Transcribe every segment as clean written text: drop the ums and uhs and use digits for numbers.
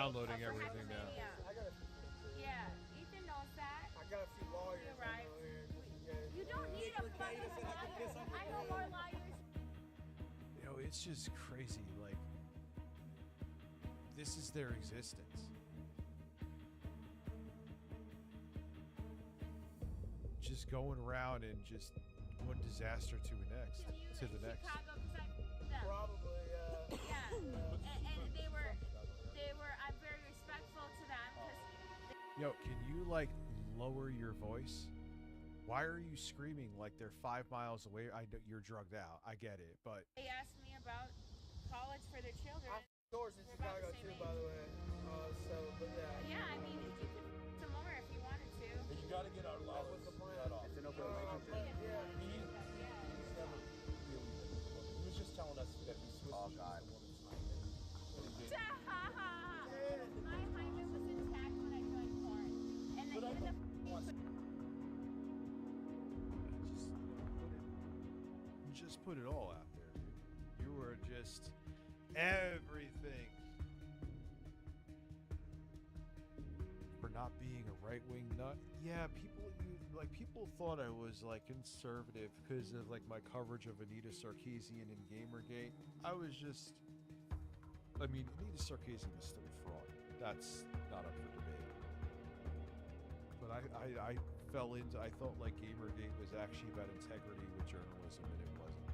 downloading everything now. Yeah, Ethan knows that. I got a few lawyers. You don't need a fucking lawyer. I know more lawyers. You know, it's just crazy. Like, this is their existence. Just going around and just one disaster to the next. Probably, yeah. And they were. I'm very respectful to them because. Yo, can you like lower your voice? Why are you screaming like they're 5 miles away? I know you're drugged out. I get it, but They asked me about college for their children. I'm yours in Chicago too, by the way. So, but yeah. Yeah, I mean, you could some more if you wanted to. But you got to get our laws cut off. It's an open relationship. He's never really been. He was just telling us that he switched Oh, God. the woman's hymen. My hymen was intact when I joined porn. And then just put it all out there, dude. You were just everything. For not being a right-wing nut. Yeah, people thought I was like conservative because of like my coverage of Anita Sarkeesian and Gamergate. I mean, Anita Sarkeesian is still a fraud. That's not up for debate. But I thought like Gamergate was actually about integrity with journalism, and it wasn't.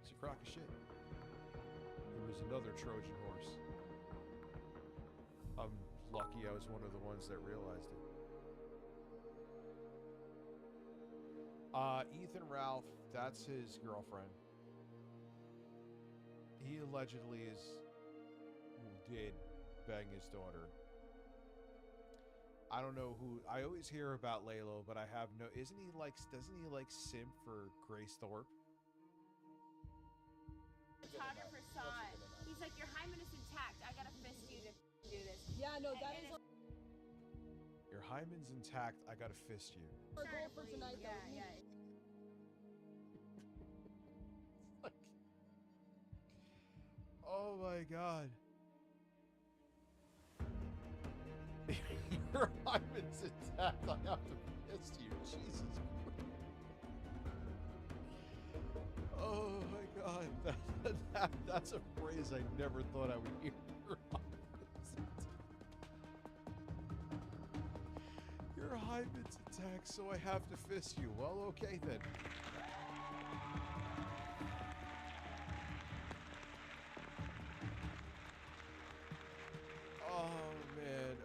It's a crock of shit. It was another Trojan horse. I'm lucky I was one of the ones that realized it. Ethan Ralph, that's his girlfriend. He allegedly did bang his daughter. I don't know who. I always hear about Lalo, but I have no. Doesn't he like simp for Grace Thorpe? photographer saw it. He's like, your hymen is intact. I gotta fist you to do this. Yeah, no, that is. Your hymen's intact. I gotta fist you. Our goal for tonight, though. Yeah. Like, oh my God. Your hymen's intact. I have to fist you. Jesus Christ. Oh my God. That's a phrase I never thought I would hear. Your hymen's intact, so I have to fist you. Well, okay then.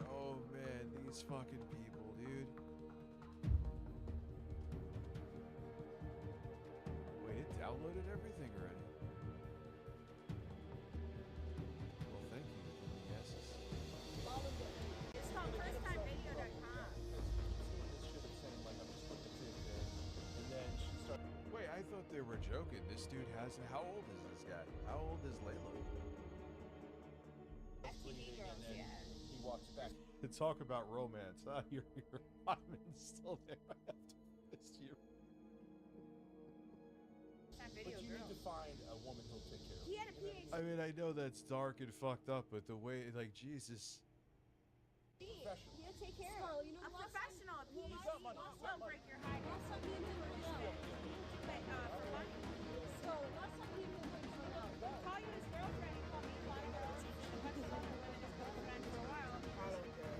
Oh man, these fucking people, dude. Wait, it downloaded everything already. Well, thank you. Yes. It's called firsttimevideo.com. Wait, I thought they were joking. This dude has. How old is this guy? How old is Layla? FTV girls, yeah. He walks back. To talk about romance, huh? Your hymen's still there. I have to fist you. That But video you girl. need to find a woman who'll take care of He you. had a PhD. I mean, I know that's dark and fucked up, but the way, like, Jesus. Professional. He'll take care Carl, of you know, a last professional. A PhD got money, he's got won't money. break your hymen. Last time me and him were But for money, So, last time me and him were call you his girlfriend. He called me a lot of girls. He's been a bunch of other women his girlfriend for a while.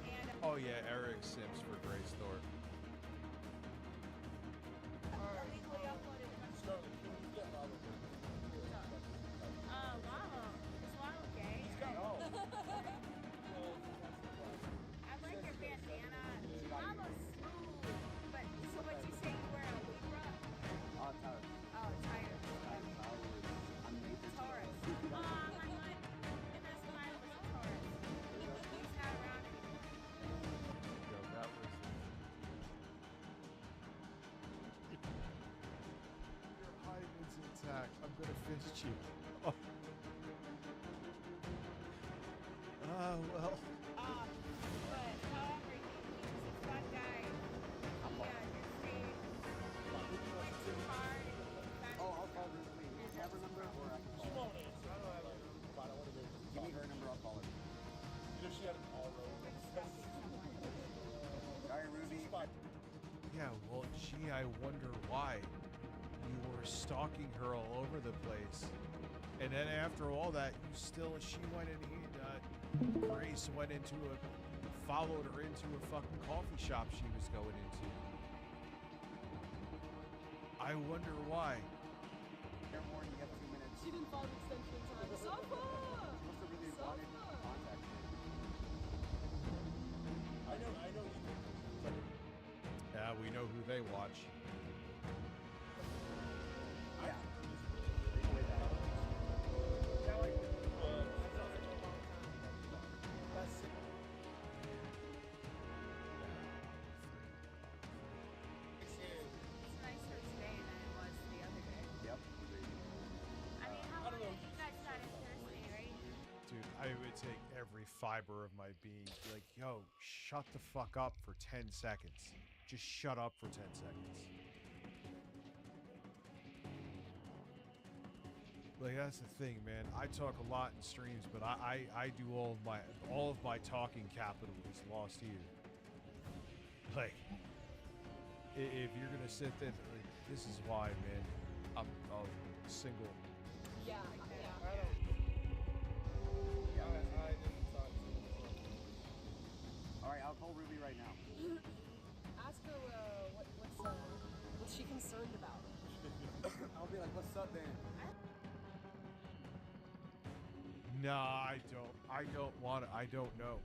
And Oh yeah, Eric Sims for Grace Thorpe. illegally uploaded a bunch of Sterling, can you get Lalo? Lalo. Is Lalo gay? I like your bandana. Lalo's smooth. But so what you say, you wear a Libra? Oh, Tyler. Oh, tired. I'm Nathan. Taurus. My best friend was a Taurus. He's not around anymore. Yo, that was. Your hymen's intact. I'm gonna fist you. Oh. Well. But however, he was a fun guy. Yeah, his face went too hard. Oh, I'll call her. Do you have her number? Or I can call her. She won't answer. I don't have her number. Fine, I want to Give me her number, I'll call her. stalking her all over the place. And then after all that, she went in, Grace followed her into a fucking coffee shop she was going into. I wonder why. Airborne, you have 2 minutes. She didn't follow the extension in time. Safa! She must have really wanted to contact me. I know you think. Yeah, we know who they watch. Yeah. Take away that. That like that sounds like a long time. That's sick. It's nicer today than it was the other day. Yep. I mean, how long did you guys start on Thursday, right? Dude, I would take every fiber of my being. Like, yo, shut the fuck up for 10 seconds. Just shut up for 10 seconds. Like, that's the thing, man. I talk a lot in streams, but I do all of my talking capital is lost here. Like, if you're gonna sit there, like, this is why, man. I'm single. Yeah, I yeah. don't. I didn't talk to you. Alright, I'll call Ruby right now. Ask her what's she concerned about? I'll be like, what's up, man? Nah, I don't want to. I don't know.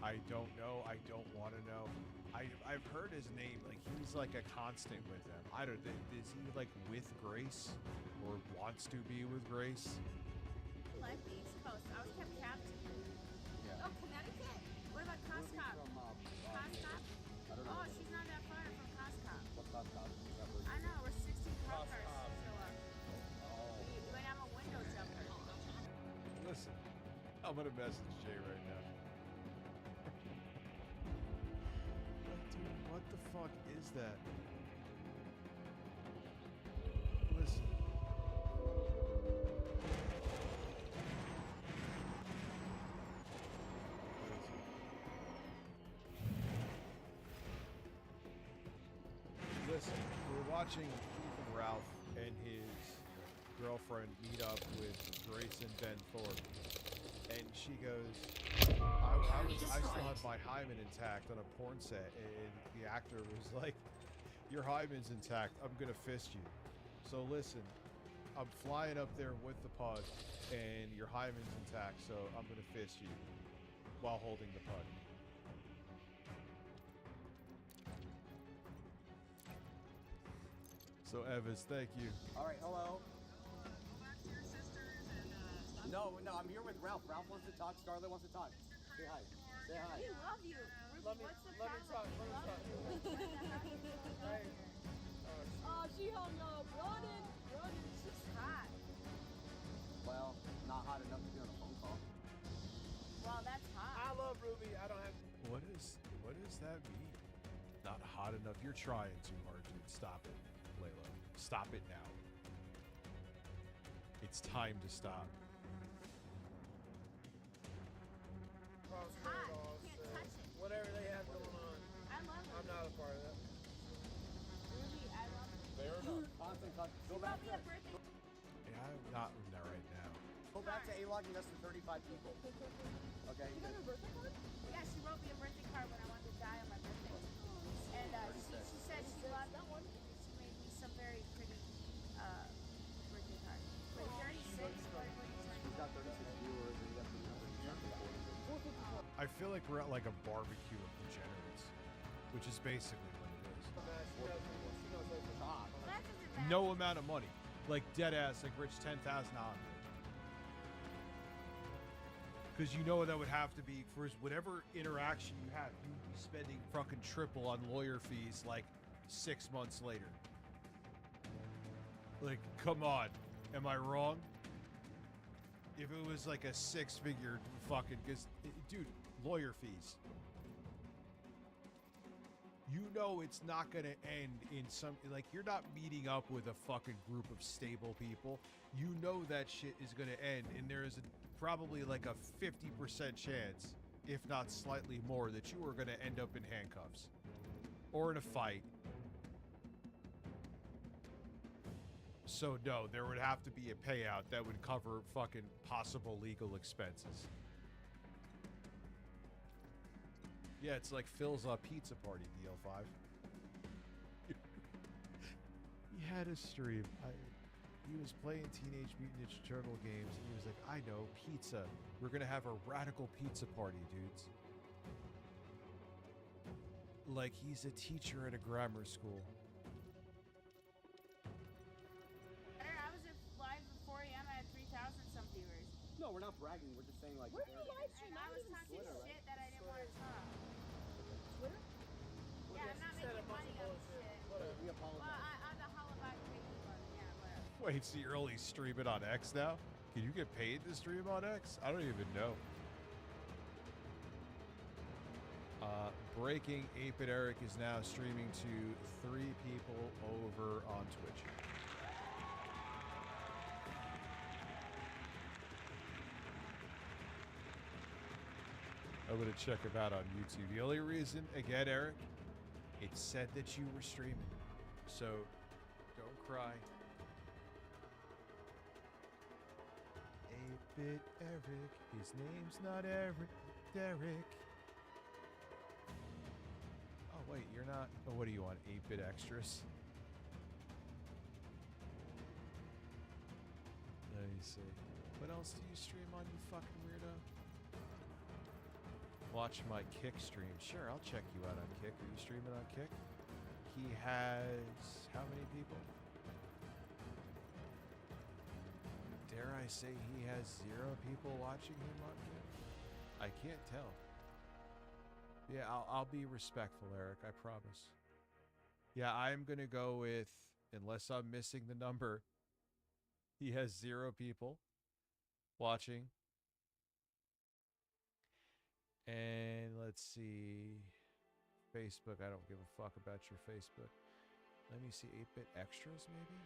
I don't know. I don't want to know. I've heard his name. Like, he's like a constant with them. I don't. Is he like with Grace, or wants to be with Grace? I like the East Coast. I was kept captive. Yeah. Oh, Connecticut? What about Ruby's Costco? from, Costco? I don't know. Oh, she's not that far from Costco. What's Costco? That was- I know, we're 16 car cars. Costco. So, Oh. but I'm a window jumper. Listen, I'm gonna message Jay right now. Dude, what the fuck is that? Listen. Listen, we're watching Ethan Ralph and his girlfriend meet up with Grace and Ben Thorpe, and she goes, I still have my hymen intact on a porn set, and the actor was like, your hymen's intact, I'm gonna fist you. So listen, I'm flying up there with the pug, and your hymen's intact, so I'm gonna fist you while holding the pug. So Evans, thank you. Alright, hello. No, I'm here with Ralph. Ralph wants to talk. Scarlett wants to talk. Say hi. Say hi. We love you. Ruby, Let me what's the talk. problem? Let me talk. Hey. She hung up. Running. She's hot. Well, not hot enough to be on a phone call. Well, that's I hot. love Ruby. I don't have. What does that mean? Not hot enough. You're trying too hard, dude. Stop it, Layla. Stop it now. It's time to stop. Cross hot. all, You can't so touch it. whatever they have going on, I love her. I'm not a part of that. Ruby, I love her. Fair enough. Constant touch. She Go wrote back me to a birthday. Yeah, I'm not in there right now. A-Log and less than 35 people. Okay. You got her birthday card? Yeah, she wrote me a birthday card when I wanted to die on my birthday. And she said she loved that one. She made me some very pretty birthday card. Wait, 36? What are you trying She's to got 36 viewers and you have 300. I feel like we're at like a barbecue of degenerates, which is basically what it is. She knows her for Stop. Well, that doesn't matter. No amount of money, like dead ass, like Rich, $10,000. Because you know that would have to be for whatever interaction you have, you'd be spending fucking triple on lawyer fees like 6 months later. Like, come on, am I wrong? If it was like a 6-figure fucking, dude, lawyer fees. You know it's not gonna end in some, like, you're not meeting up with a fucking group of stable people. You know that shit is gonna end, and there is probably like a 50% chance, if not slightly more, that you are gonna end up in handcuffs. Or in a fight. So no, there would have to be a payout that would cover fucking possible legal expenses. Yeah, it's like Phil's pizza party, DL5. He had a stream. He was playing Teenage Mutant Ninja Turtle games, and he was like, I know, pizza. We're gonna have a radical pizza party, dudes. Like he's a teacher at a grammar school. I was live at 4 a.m. I had 3,000 some viewers. No, we're not bragging. We're just saying like. Where do you live stream? And I was talking Twitter, shit that I didn't want to talk. Twitter? Yeah, I'm not making money off of shit. We Well, apologize. I'm the hell about making money. Yeah, whatever. Wait, so you're only streaming on X now? Can you get paid to stream on X? I don't even know. Breaking 8-Bit Eric is now streaming to 3 people over on Twitch. I'm gonna check him out on YouTube. The only reason, again, Eric, it said that you were streaming, so don't cry. 8-Bit Eric, his name's not Eric, Derek. Oh wait, you're not. Oh, what do you want? 8-Bit Extras? Let me see. What else do you stream on, you fucking weirdo? Watch my Kick stream. Sure, I'll check you out on Kick. Are you streaming on Kick? He has how many people? Dare I say he has 0 people watching him on Kick? I can't tell. Yeah, I'll be respectful, Eric. I promise. Yeah, I'm gonna go with, unless I'm missing the number, he has 0 people watching. And let's see, Facebook. I don't give a fuck about your Facebook. Let me see, 8-Bit Extras maybe?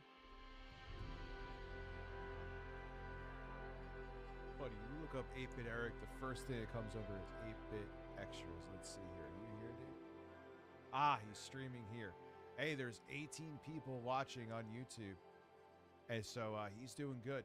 Buddy, you look up 8-Bit Eric, the first thing that comes over is 8-Bit Extras. Let's see here. Are you here, dude? Ah, he's streaming here. Hey, there's 18 people watching on YouTube. And so he's doing good.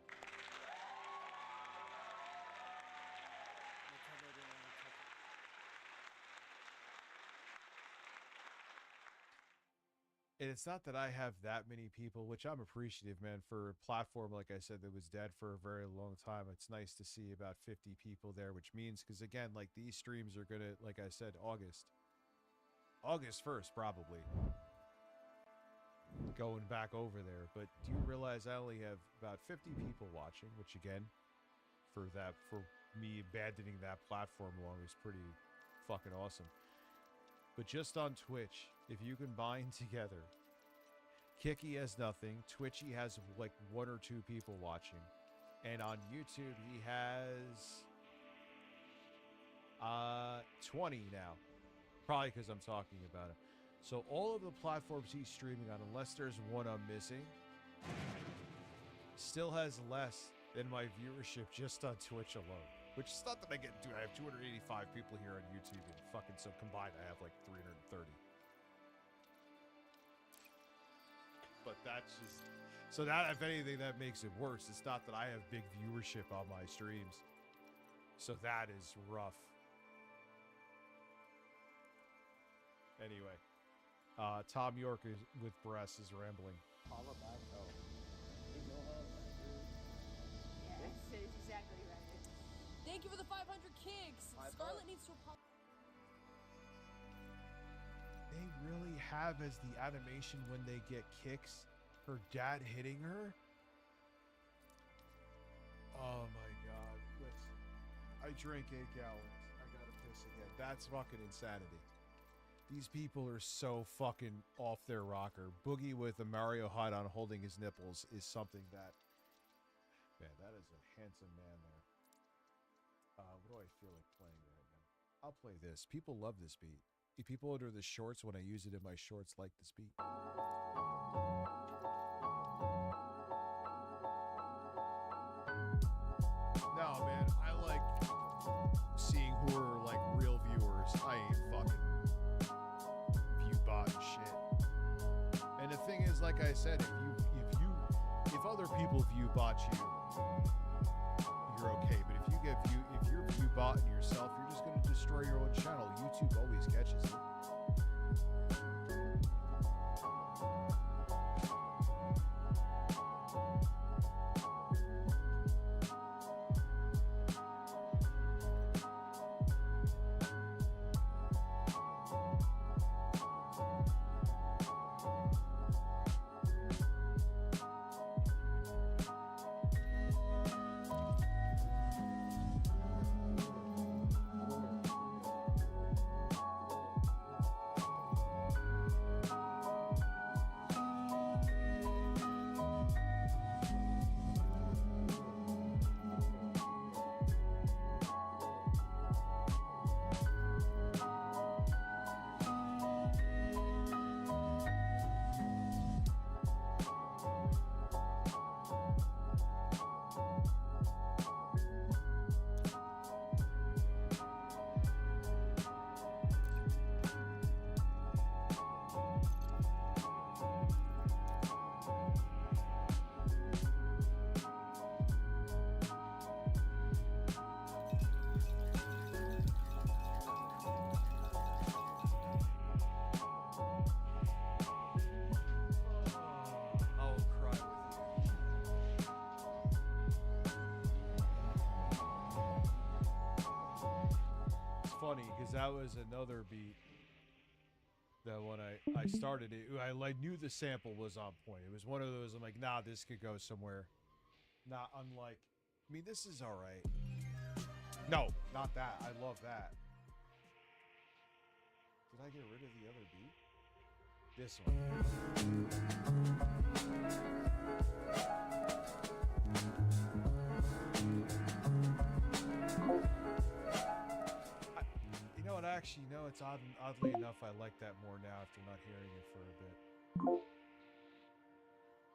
And it's not that I have that many people, which I'm appreciative, man, for a platform, like I said, that was dead for a very long time. It's nice to see about 50 people there, which means, because again, like these streams are going to, like I said, August 1st, probably. Going back over there. But do you realize I only have about 50 people watching, which again, for me abandoning that platform long is pretty fucking awesome. But just on Twitch, if you combine together, Kiki has nothing, Twitch he has like 1 or 2 people watching, and on YouTube he has 20 now, probably because I'm talking about it. So all of the platforms he's streaming on, unless there's one I'm missing, still has less than my viewership just on Twitch alone. Which is not that I get, dude, I have 285 people here on YouTube, and fucking, so combined I have like 330. But that's just, so that, if anything, that makes it worse. It's not that I have big viewership on my streams. So that is rough. Anyway, Tom York is, with breasts is rambling. Paula Bagco. Yeah, it's exactly right. Thank you for the 500 kicks. Scarlet needs to apologize. They really have as the animation when they get kicks, her dad hitting her. Oh my god. Listen, I drank 8 gallons. I gotta piss again. That's fucking insanity. These people are so fucking off their rocker. Boogie with a Mario hat on holding his nipples is something that... Man, that is a handsome man there. What do I feel like playing right now? I'll play this. People love this beat. People under the shorts, when I use it in my shorts, like this beat. No, man, I like seeing who are like real viewers. I ain't fucking view bot and shit. And the thing is, like I said, other people view bot you, you're okay. But if you're view botting yourself, you're just going to destroy your own channel. YouTube always catches it. I'll cry with you. It's funny because that was another beat that when I started it, I knew the sample was on point. It was one of those, I'm like, nah, this could go somewhere. Not unlike, I mean, this is all right. No, not that. I love that. Did I get rid of the other beat? This one. You know what? Actually, no. It's oddly enough, I like that more now after not hearing it for a bit.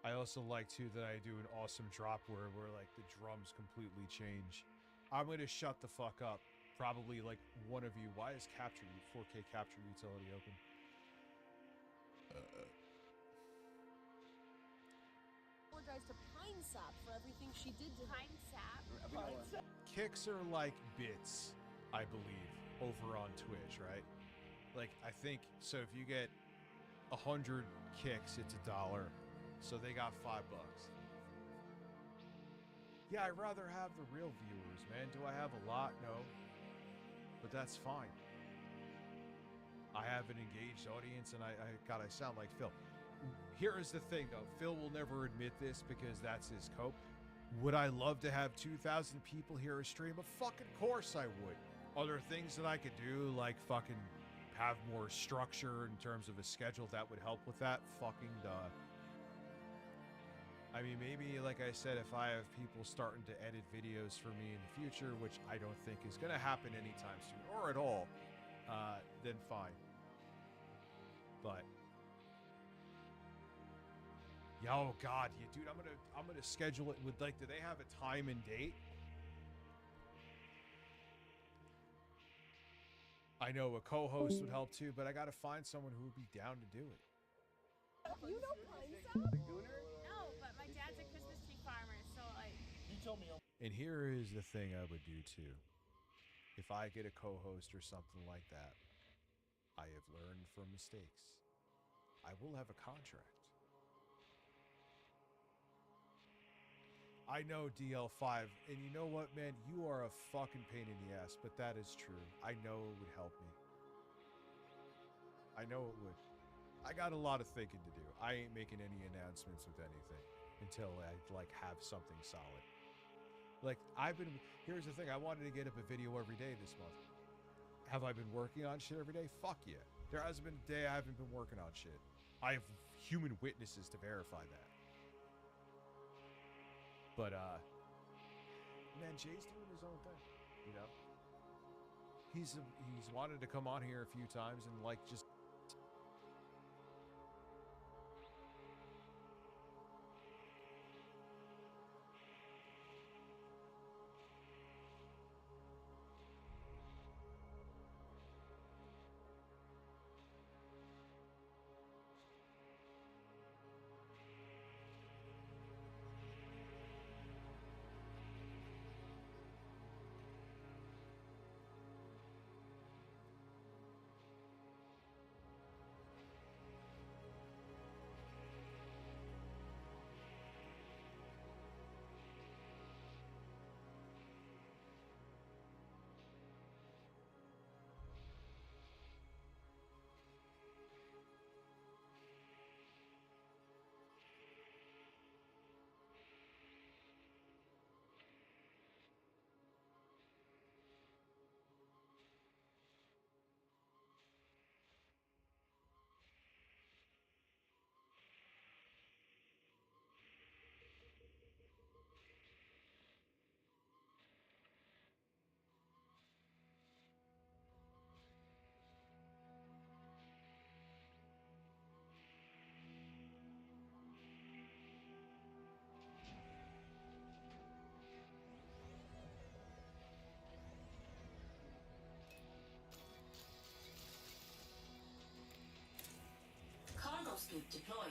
I also like too that I do an awesome drop where like the drums completely change. I'm gonna shut the fuck up. Probably like one of you. Why is 4K capture utility open? Apologize to Pine Sap for everything she did to Pine sap. Kicks are like bits, I believe, over on Twitch, right? Like I think so. If you get 100 kicks, it's $1. So they got $5. Yeah, I'd rather have the real viewers, man. Do I have a lot? No. But that's fine. I have an engaged audience, and I sound like Phil. Here is the thing, though. Phil will never admit this because that's his cope. Would I love to have 2,000 people hear a stream? Of fucking course I would. Are there things that I could do, like fucking have more structure in terms of a schedule that would help with that? Fucking duh. I mean, maybe, like I said, if I have people starting to edit videos for me in the future, which I don't think is going to happen anytime soon, or at all, then fine. But, yo, God, yeah, dude, I'm gonna schedule it with, like, do they have a time and date? I know a co-host would help too, but I gotta find someone who would be down to do it. You know Pine Sap? No, but my dad's a Christmas tree farmer, so like. You told me. And here is the thing I would do too. If I get a co-host or something like that, I have learned from mistakes. I will have a contract. I know DL5, and you know what, man? You are a fucking pain in the ass, but that is true. I know it would help me. I know it would. I got a lot of thinking to do. I ain't making any announcements with anything until I, like, have something solid. Like, here's the thing. I wanted to get up a video every day this month. Have I been working on shit every day? Fuck yeah. There hasn't been a day I haven't been working on shit. I have human witnesses to verify that. But, man, Jay's doing his own thing, you know? He's wanted to come on here a few times and, like, just... Scoop deployed.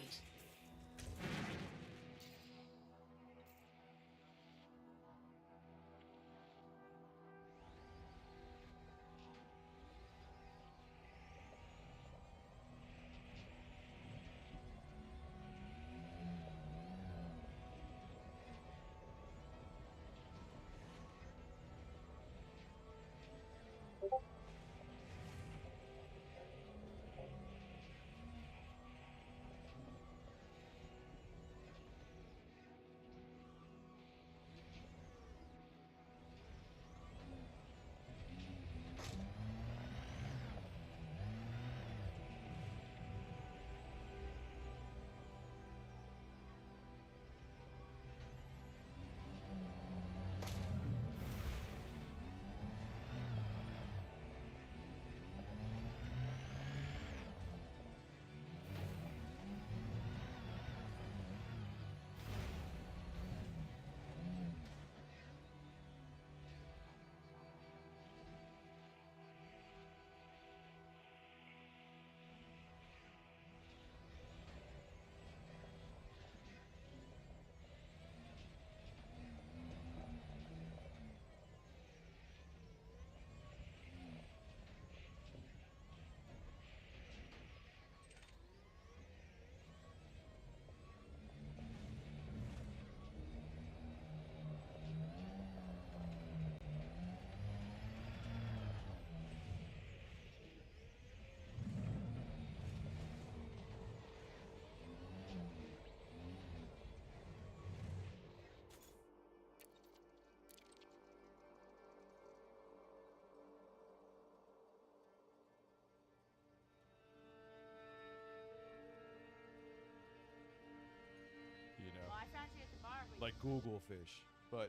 You know, Well, I found you at the bar, but like Google fish, but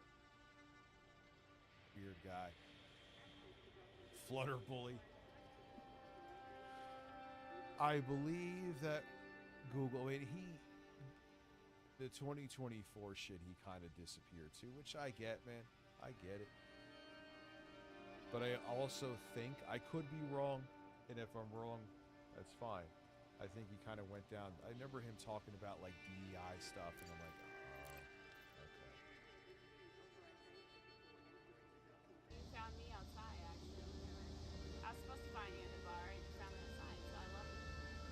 weird guy. Flutter bully. I believe that Google, I mean, the 2024 shit, he kind of disappeared too, which I get, man. I get it. But I also think, I could be wrong, and if I'm wrong, that's fine. I think he kind of went down. I remember him talking about like DEI stuff, and I'm like, oh, okay. you found me outside, actually. I was supposed to find you in the bar, and you found me outside, so I love it.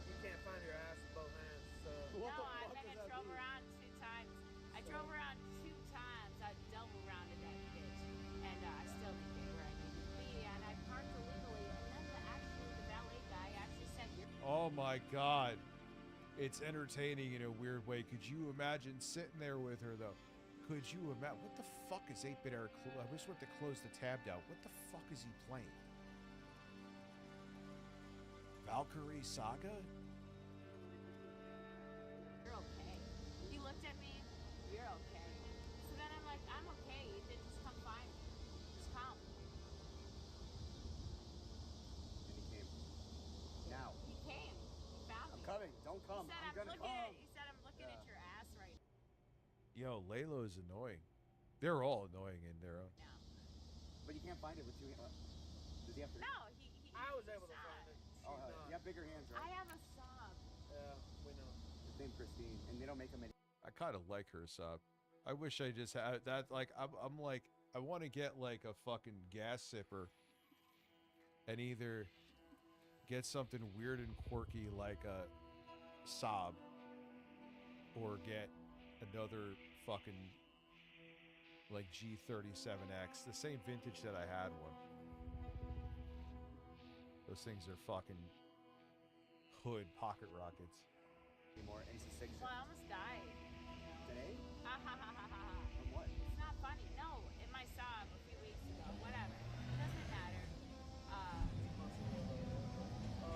You can't find your ass with both hands, so. No, I think I drove around 2 times. I drove around 2 times. I double rounded that bitch, and I still didn't get where I needed to be. And I parked illegally, and then the valet guy actually said, "You're." Oh my God. It's entertaining in a weird way. Could you imagine sitting there with her, though? Could you imagine? What the fuck is 8-Bit Eric? I just want to close the tab down. What the fuck is he playing? Valkyrie Saga? You're okay. He looked at me. You're okay. So then I'm like, I'm okay. Then just come find me. Just come. And he came. Now. He came. He found I'm me. coming. Don't come. He said, I'm gonna looking come. He said, I'm looking at your ass right Yo, Laylo's annoying. They're all annoying in their own. now. But you can't find it with two. Does he have three? No, he I was he able to saw find it. Oh, She's not. you have bigger hands, I right? have a sub. Yeah, we know. His name's Christine, and they don't make them any. I kind of like her sub. I wish I just had that. Like, I'm like, I want to get like a fucking gas sipper and either get something weird and quirky like a Saab or get another fucking like G37X, the same vintage that I had one. Those things are fucking hood pocket rockets. Anymore. NC6. Well, I almost died. Today? Ha ha ha ha ha. From what? It's not funny. No, in my sub a few weeks ago. Whatever. Doesn't matter.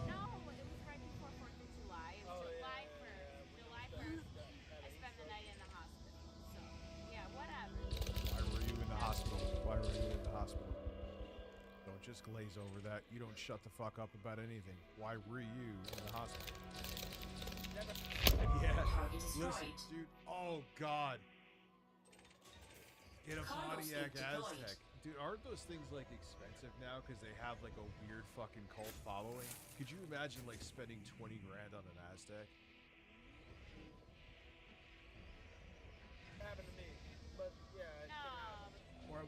No, it was right before 4th of July. It was July 1st. July 1st. I spent the night in the hospital. So, yeah, whatever. Why were you in the hospital? Why were you in the hospital? Don't just glaze over that. You don't shut the fuck up about anything. Why were you in the hospital? Yeah, listen, dude. Oh God. Get a Pontiac Aztec. Dude, aren't those things like expensive now because they have like a weird fucking cult following? Could you imagine like spending 20 grand on an Aztec?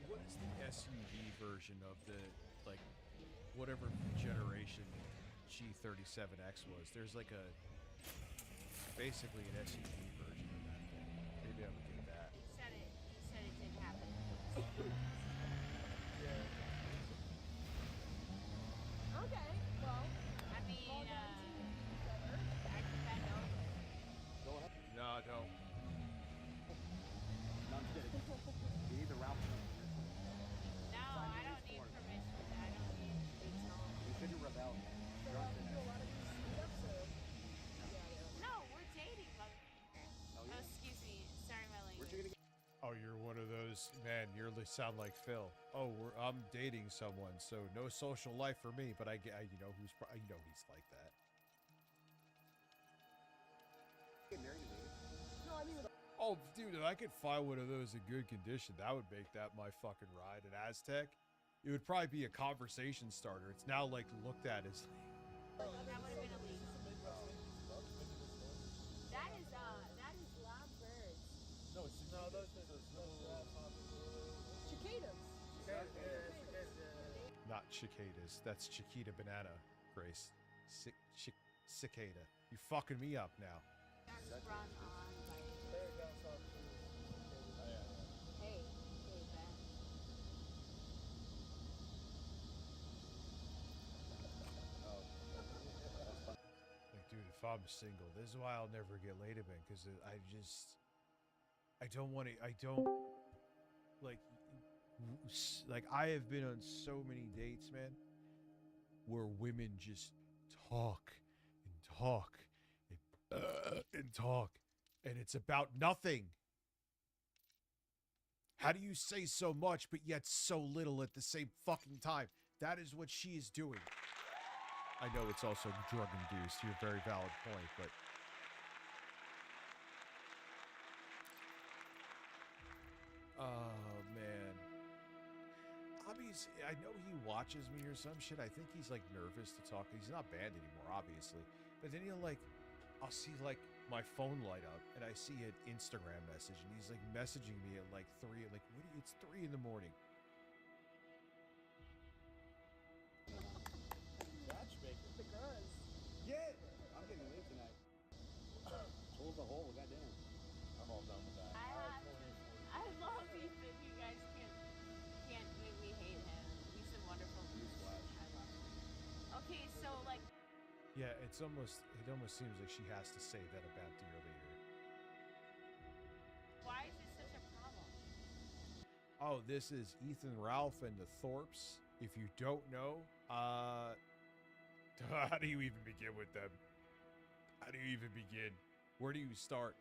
what is the SUV version of the, like, whatever generation G37X was? There's like a, basically an SUV version of that thing. Maybe I would get that. You said it didn't happen. Okay, well, I mean, log on to each other. I can bend over. Go ahead. No, don't. No, I'm kidding. You need the Ralph. No, I don't need permission. I don't need to be told. You shouldn't rebel. So You're on you do a lot of these meetups, or? No, we're dating, mother. Oh, Oh, yeah. excuse me. Sorry, my Where'd you language. gonna get? Oh, you're one of those, man, you sound like Phil. Oh, I'm dating someone, so no social life for me, but you know he's like that. Get married to me. No, I mean, Oh, dude, if I could find one of those in good condition, that would make that my fucking ride. An Aztec, it would probably be a conversation starter. It's now like looked at as That would have been illegal. That is loud birds. No, it's those cicadas. not cicadas. That's Chiquita banana, Grace. Cicada. You fucking me up now. That's run on by. Hey, Ben. Like, dude, if I'm single, this is why I'll never get laid again, because I don't want to, like, I have been on so many dates, man, where women just talk and talk and talk, and it's about nothing. How do you say so much, but yet so little at the same fucking time? That is what she is doing. I know it's also drug-induced. You're a very valid point, but... Oh, man. Obviously, I know he watches me or some shit. I think he's, like, nervous to talk. He's not banned anymore, obviously. But then he'll, like... I'll see, like, my phone light up, and I see an Instagram message, and he's, like, messaging me at, like, 3... Like, it's 3 in the morning. matchmaker. The girls. Yeah, I'm getting late tonight. Hold the hole, goddamn. I'm all done with that. I love Ethan. You guys can't make me hate him. He's a wonderful person. I love him. Okay, so like. Yeah, it almost seems like she has to say that about Dear Leader. Why is it such a problem? Oh, this is Ethan Ralph and the Thorpes. If you don't know, how do you even begin with them? How do you even begin? Where do you start?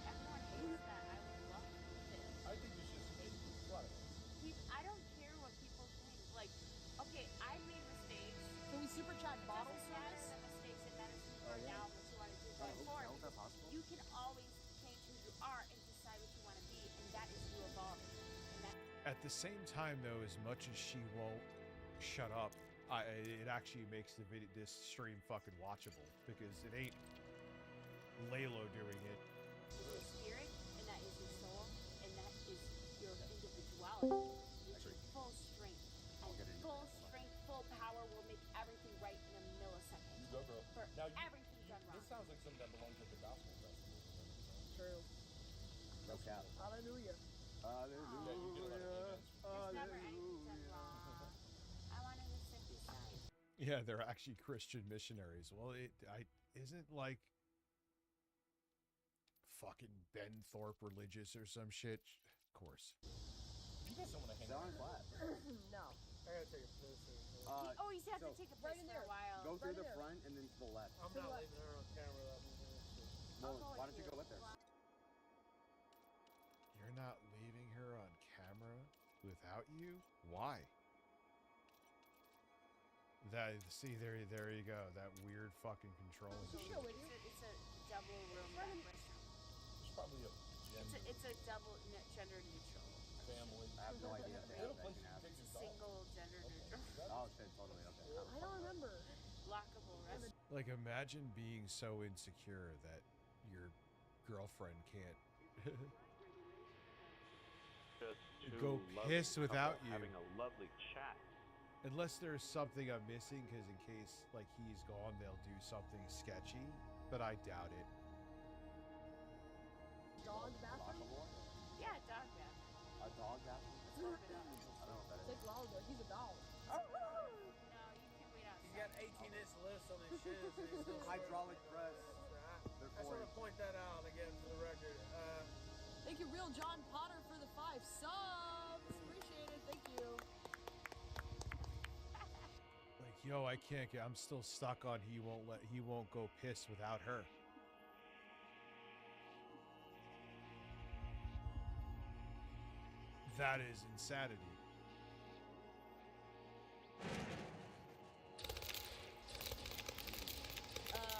Everyone hates that. I would love this. I think it's just a lot of I don't care what people think. Like, okay, I made mistakes. Can we super chat bottle Doesn't matter service? the mistakes in medicine or now what you want to do going forward. Is that possible? You can always change who you are and decide what you want to be, and that is you evolving. And that At the same time, though, as much as she won't shut up, it actually makes this stream fucking watchable, because it ain't Lalo doing it. is your spirit, and that is your soul, and that is your individuality. It's your full strength. And full strength, full power will make everything right in a millisecond. You go, girl. For Now, everything done wrong. This sounds like something that belongs at the gospel festival. True. No cap. Hallelujah. Yeah, you get a lot of emails. There's never anything done wrong. I wanted to simply say. Yeah, they're actually Christian missionaries. Well, isn't like fucking Ben Thorpe religious or some shit. Of course. You guys don't want to hang Down out. flat. No. I gotta take a piss. Oh, he's had to so- take a Right piss in for there. a while. Go through Right the there. front and then to the left. I'm To not what? leaving her on camera without moving this shit. Well, I'll go why don't you with go with her? You're not leaving her on camera without you? Why? There you go. That weird fucking controlling So shit. go with you. It's a double room Right in- restaurant. There's probably a gender It's a double gender neutral. family. I have no idea. They have a place That you can can happen. take your dog. Single gender neutral. Oh shit, totally. Okay. I don't remember. Lockable restaurant. Like, imagine being so insecure that your girlfriend can't just two Go lovely piss without couple you. having a lovely chat. Unless there's something I'm missing, because in case like he's gone, they'll do something sketchy. But I doubt it. Dog bathroom? Yeah, dog bath. A dog bathroom? Let's open it up. I don't know what that It's like is. Louder. He's a dog. No, you can wait He's outside. got 18-inch lifts on his shins. And he's still Hydraulic press. I just want to point that out again for the record. Thank you, Real John Potter, for the 5 subs. Appreciate it. Thank you. Like, yo, I can't get. I'm still stuck on he won't go piss without her. That is insanity.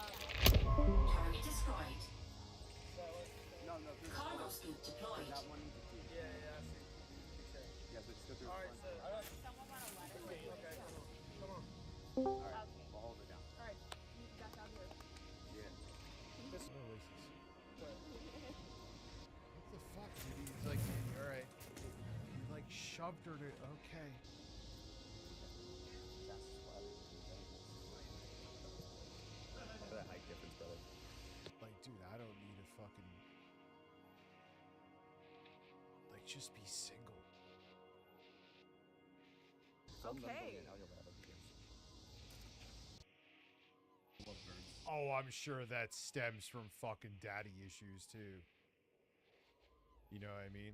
Target destroyed. No, through the Cargo scoop deployed. that one needs a key. Yeah, I see. Okay. Yeah, so just go through All the right, front. so Someone want a letter? okay, come on. All right, Okay. we'll hold it down. All right, you back out here. Yeah. What the fuck, dude? He's like, all right. He like shoved her to. Okay. Look at that height difference, brother. Like, dude, I don't need a fucking. Like, just be single. Okay. Oh, I'm sure that stems from fucking daddy issues too. You know what I mean?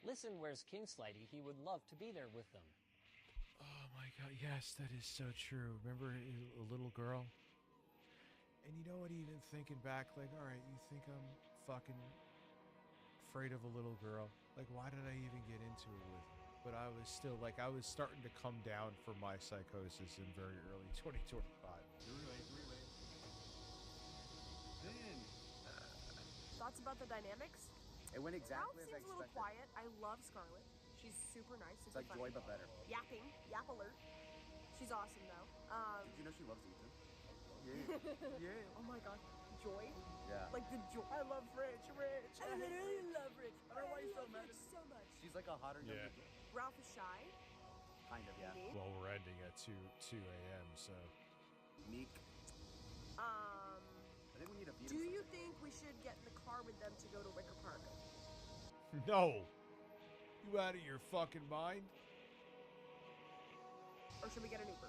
Listen, where's King Slidey? He would love to be there with them. Oh my god, yes, that is so true. Remember a little girl? And you know what, even thinking back, like, alright, you think I'm fucking afraid of a little girl? Like, why did I even get into it with her? But I was still, like, I was starting to come down from my psychosis in very early 2025. Thoughts about the dynamics? It went Ralph exactly as I seems a little expected. quiet. I love Scarlet. She's super nice. It's Super like funny. Joy, but better. Yapping. Yap alert. She's awesome, though. Did you know she loves Ethan? Yeah. Yeah. Oh my god. Joy? Yeah. Like the joy. I love Rich. I literally love Rich. I don't know why you're so mad Rich so much. She's like a hotter younger Joy. Ralph is shy. Kind of, yeah. Maybe. Well, we're ending at 2 a.m., so. Meek. I think we need a Do you think we should get in the car with them to go to Wicker Park? No! You out of your fucking mind? Or should we get an Uber?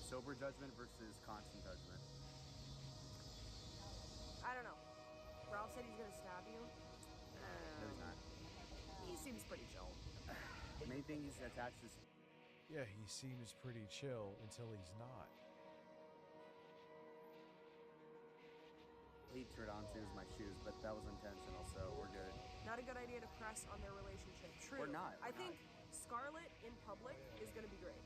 Sober judgment versus constant judgment. I don't know. Ralph said he's gonna stab you. No, he's not. He seems pretty chill. The main thing he's attached is. Yeah, he seems pretty chill until he's not. He turned on to my shoes, but that was intentional, so we're good. Not a good idea to press on their relationship. True. We're not. I think Scarlet in public is gonna be great.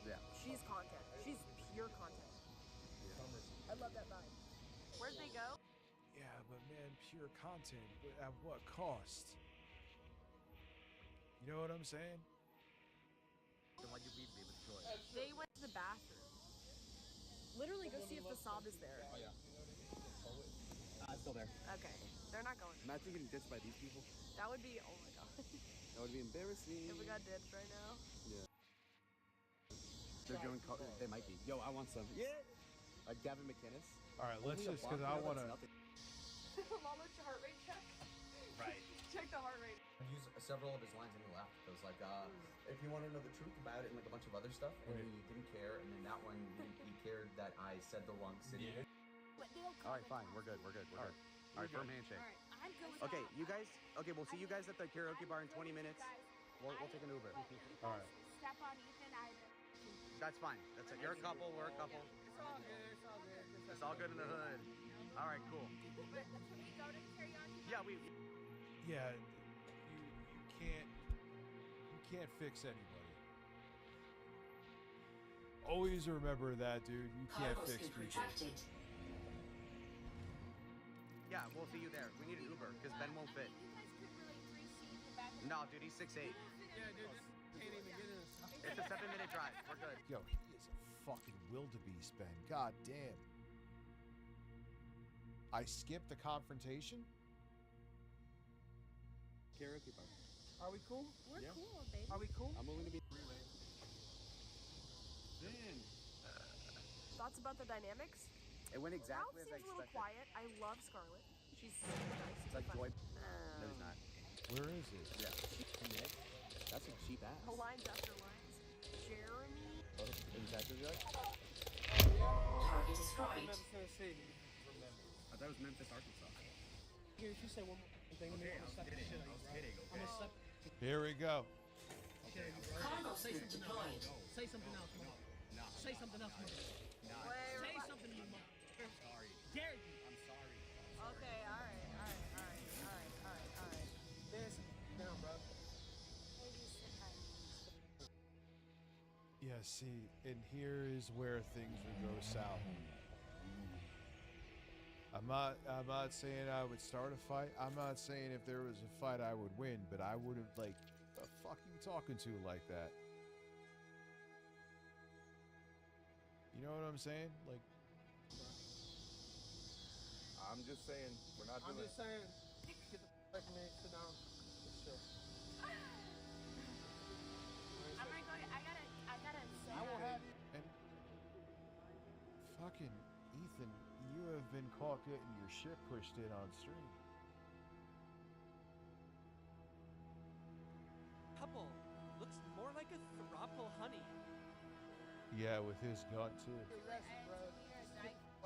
Yeah. She's content. She's pure content. Yeah. I love that vibe. Where'd they go? Yeah, but man, pure content, but at what cost? You know what I'm saying? Then why'd you leave me with Joy? They went to the bathroom. Literally, go see if the sob is there. Oh, yeah. It's still there. Okay, they're not going. Imagine getting ditched by these people. That would be, oh my god. That would be embarrassing. If we got ditched right now. Yeah. They're doing. They might be. Yo, I want some. Yeah. Gavin McInnes. All right, let's just, because I want to. Mama, heart rate check. Right. Check the heart rate. I used several of his lines and he laughed. It was like, if you want to know the truth about it and like a bunch of other stuff, and he didn't care, and then that one, he cared that I said the wrong city. But they'll All right, fine. We're good. All right, firm handshake. All right, I'm good with Okay, that. you guys. Okay, we'll see you guys at the karaoke bar in 20 minutes. We'll take an Uber. All right. Step on Ethan either. That's fine. That's it. You're a couple. We're a couple. It's all good. It's all good. It's all good in the hood. All right, cool. But can we go to karaoke? Yeah, we. Yeah, you can't fix anybody. Always remember that, dude. You can't Cargo fix scoop people. retracted. Yeah, we'll see you there. We need an Uber because Ben won't fit. You guys could really 3C the back of No, dude, he's 6'8". Yeah, dude, this can't even get in this. It's a 7-minute drive. We're good. Yo, he is a fucking wildebeest, Ben. God damn. I skipped the confrontation? Karaoke bar. Are we cool? We're Yeah. cool, baby. Are we cool? I'm willing to be three-way. Then. Thoughts about the dynamics? It went Ralph exactly seems as I a little expected. quiet. I love Scarlett. She's super nice. It's like super Joy. fun. No, he's not. Where is it? Yeah. That's a cheap ass. The lines after lines. Jeremy. Is that what you like? Target destroyed. Memphis, Tennessee. I thought it was Memphis, Arkansas. Here, if you say one more thing, Okay, I'm I was gonna slap the kidding. shit out I of was you, kidding. bro. Okay. I'm gonna slap Here we go. the shit out of you, bro. Cargo Say scoop something deployed. else. Say something else, man. No. Say something else, man. No. Say something, you mother. Sorry. Dare you. I'm sorry. Okay, alright. This down, bro. Yeah, see, and here is where things would go south. I'm not saying I would start a fight. I'm not saying if there was a fight I would win, but I wouldn't like the fuck you talking to like that. You know what I'm saying? Like, I'm just saying, we're not I'm doing just saying, get the fuck from me, sit down. Just chill. I'm gonna go. I gotta say. I won't have you. and fucking Ethan, you have been caught getting your shit pushed in on stream. Couple looks more like a throuple honey. Yeah, with his gun too.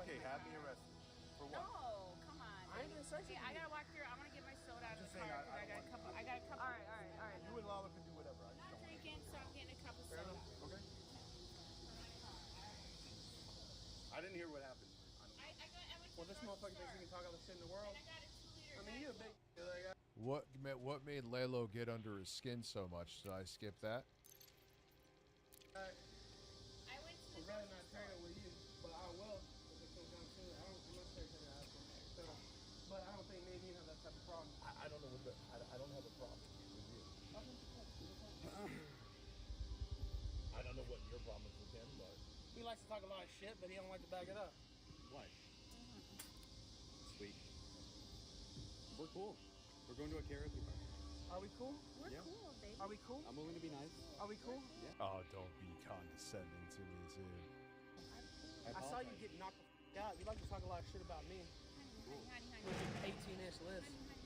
Okay, have me arrested. For No, what? come on. I ain't gonna say Okay, something. I gotta walk through. I'm gonna get my soda out of the Just saying, car. I I got a couple. I got a couple. Alright. You and Lala can do whatever. I I'm just not don't want drinking, so I'm getting a cup of Fair soda. enough. Okay. I didn't hear what happened. I went to Well, this the motherfucker grocery thinks he can store, talk all the shit in the world. and I got a 2-liter. I mean, you a big like, What made Lalo get under his skin so much? Did I skip that? I went to the I'd rather grocery not store. trade it with you, but I will. If it comes down to it, I'm not scared to ask him. But I don't think me and you have that type of problem. I don't know what the. I don't have a problem with you. I don't know what your problem is with him, but. He likes to talk a lot of shit, but he don't like to back it up. What? Sweet. We're cool. We're going to a karaoke bar. Are we cool? We're Yeah. cool, baby. Are we cool? I'm willing to be nice. Are we cool? Oh, don't be condescending to me too. I saw you get knocked the f out. You like to talk a lot of shit about me Honey. with your 18-inch list. Okay.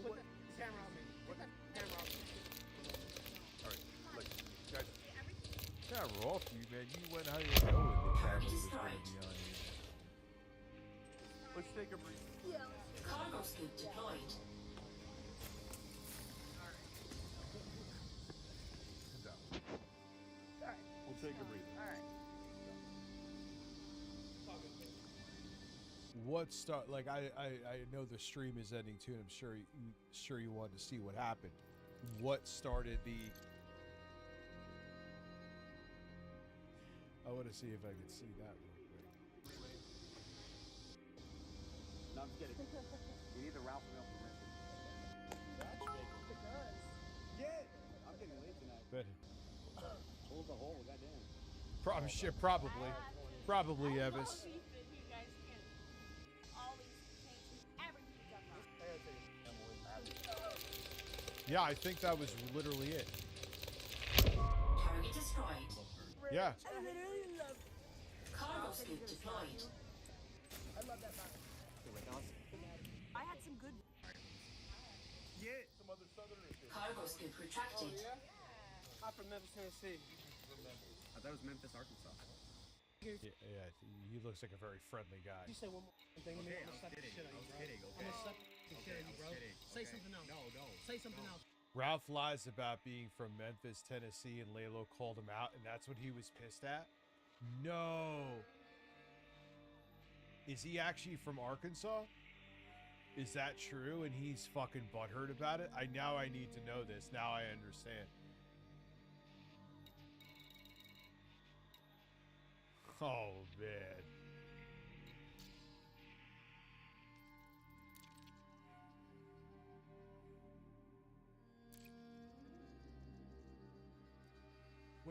Put that camera on me. Put that camera on me. All right. Look, guys. Camera off you, man. You went how you know the camera was going to be on you. Let's take a breather. Cargo scoop deployed. Sit down. We'll take a breather. What start? Like I know the stream is ending too, and I'm sure you wanted to see what happened. What started the? I want to see if I can see that real quick. No, I'm kidding. You need the Ralph Real permission. Yeah! I'm getting late tonight. But Hold the hole, goddamn. probably I Evis. love beef that you guys can. All these things, everything done wrong. Yeah, I think that was literally it. Target destroyed. Yeah. I literally love Cargo scoop deployed. I love that vibe. I had some good. Yeah. Some other Southerners did. Cargo scoop retracted. I'm from Memphis, Tennessee. I thought it was Memphis, Arkansas. Yeah, he looks like a very friendly guy. You say one more thing to me, Okay, I'm I gonna was slap the kidding. shit out I of was you, bro. kidding. I'm Okay. gonna slap the shit out of you, bro. kidding. Say Okay. something else. No. Say something else. Ralph lies about being from Memphis, Tennessee, and Lalo called him out, and that's what he was pissed at? No. Is he actually from Arkansas? Is that true? And he's fucking butthurt about it? Now I need to know this. Now I understand. Oh, man.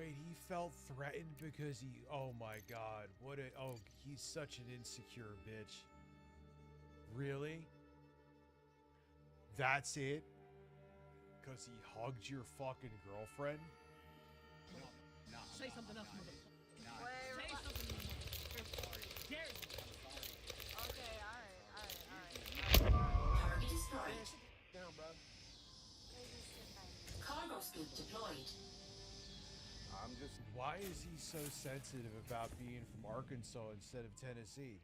wait, he felt threatened because he, oh my god, he's such an insecure bitch. Really? That's it? Because he hugged your fucking girlfriend? Say something else, mother. Wait, Say something. Dare you. okay, alright. Target destroyed. Down, bro. Cargo scoop deployed. I'm just. Why is he so sensitive about being from Arkansas instead of Tennessee?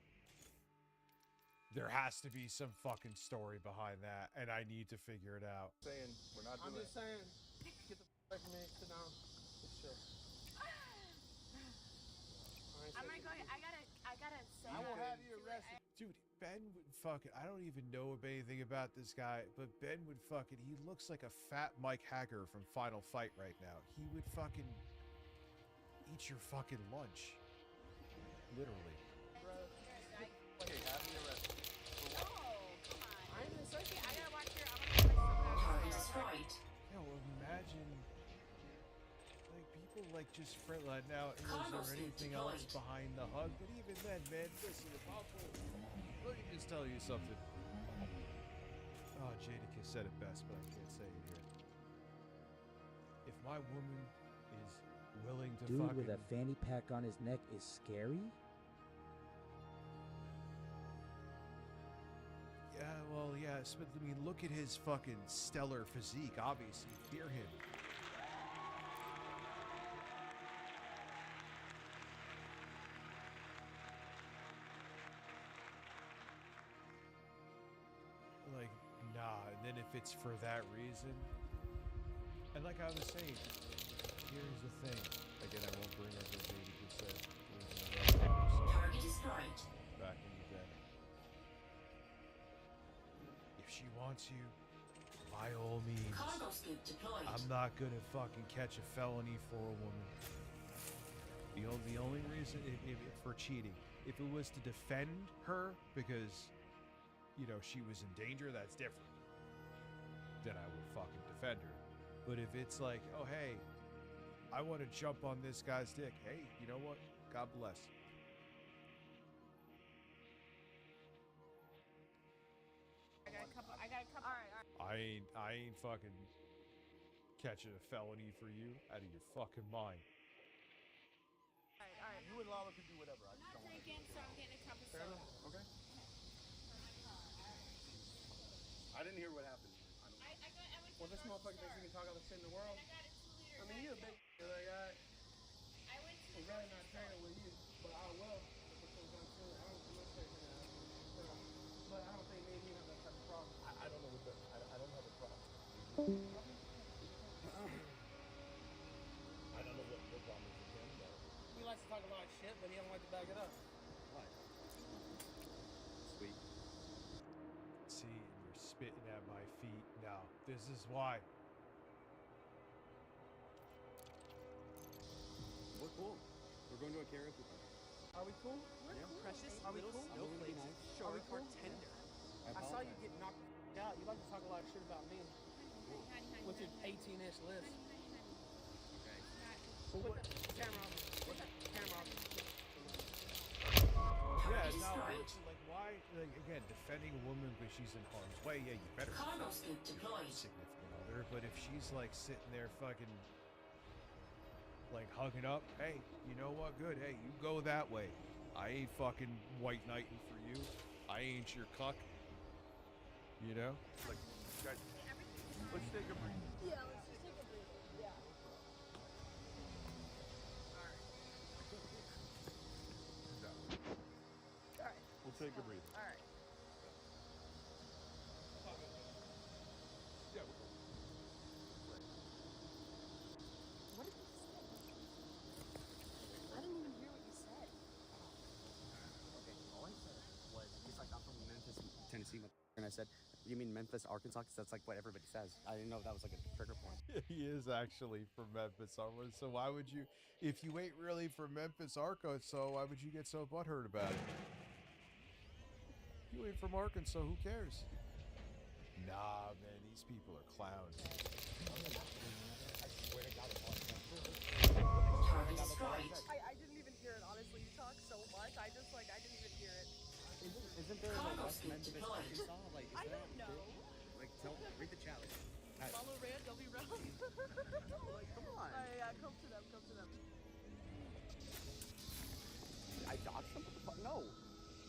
There has to be some fucking story behind that, and I need to figure it out. Saying we're not I'm doing just saying, get the away from me, sit down. Just chill. I'm gonna go. I gotta say. I will that have you to arrested. Dude, Ben would fucking, I don't even know anything about this guy, but Ben would fucking, he looks like a fat Mike Hager from Final Fight right now. He would fucking eat your fucking lunch. Literally. Okay, have me arrested. Oh, come on. I ain't gonna say Okay, I gotta watch your. I'm gonna watch Target something else. destroyed. Yeah, well, imagine, like, people, like, just friend, now, is Cargo there scoop anything else deployed. behind the hug? But even then, man, listen, if I'll let me just tell you something. Oh, Jadakiss said it best, but I can't say it here. If my woman is willing to Dude fucking... with a fanny pack on his neck is scary? Yeah, well, yes, but I mean, look at his fucking stellar physique, obviously. Fear him. Like, nah, and then if it's for that reason... And like I was saying, here's the thing. Again, I won't bring up what Jadakiss said. Target destroyed. Back in the day. If she wants you, by all means. Cargo scoop deployed. I'm not gonna fucking catch a felony for a woman. The only reason if for cheating, if it was to defend her because, you know, she was in danger, that's different. Then I would fucking defend her. But if it's like, oh hey, I want to jump on this guy's dick. Hey, you know what? God bless. I got a couple. All right. I ain't fucking catching a felony for you out of your fucking mind. All right. You and Lala can do whatever. I I'm just not don't want to. drinking, so I'm getting a cup of Fair soda. enough. Okay. I didn't hear what happened. I don't. I went to Well, the this grocery motherfucker thinks he store, can talk all the shit in the world. and I got a 2-liter I mean, you a big like that. I went to I'd the rather grocery not store. trade it with you, but I will. If it comes down to it. I'm not taking that. But I don't think me and you have that type of problem. I don't know what the. I don't have a problem. I don't know what your problem is with him, but. He likes to talk a lot of shit, but he don't like to back it up. Why? Sweet. See, and you're spitting at my feet. No, this is why. We're cool. We're going to a karaoke party. Are we cool? Precious Are we little cool? snowflakes, Are short we or cool? tender. I saw you get knocked out. You like to talk a lot of shit about me Honey, with your 18-inch list. Okay. Put the camera on me. Put the camera on me. Yeah, Target no, destroyed. it's like why? Like again, defending a woman because she's in harm's way. Yeah, you better Cargo scoop defend deployed. your significant other. But if she's like sitting there fucking like hugging up, hey, you know what? Good. Hey, you go that way. I ain't fucking white knighting for you. I ain't your cuck. You know? Like, guys, let's take a break. Yeah, let's just take a breather. Yeah. No. All right. We'll take a breather. All right. Yeah, What did you say? I didn't even hear what you said. Okay, all I said was, he's like, I'm from Memphis, Tennessee. And I said, you mean Memphis, Arkansas? Because that's like what everybody says. I didn't know if that was like a trigger point. he is actually from Memphis, so why would you, if you ain't really from Memphis, Arkansas, why would you get so butthurt about it? You ain't from Arkansas, who cares? Nah, man, these people are clowns. I swear swear to God, it's all Target destroyed. I didn't even hear it, honestly. You talk so much. I didn't even hear it. Isn't there a Cargo West scoop Memphis, deployed. Arkansas? Like, is I that don't know. Like, tell, read the challenge. Follow Rand, don't be round. Like, come on. Yeah, come to them, come to them. I doxed them? What the fuck? No.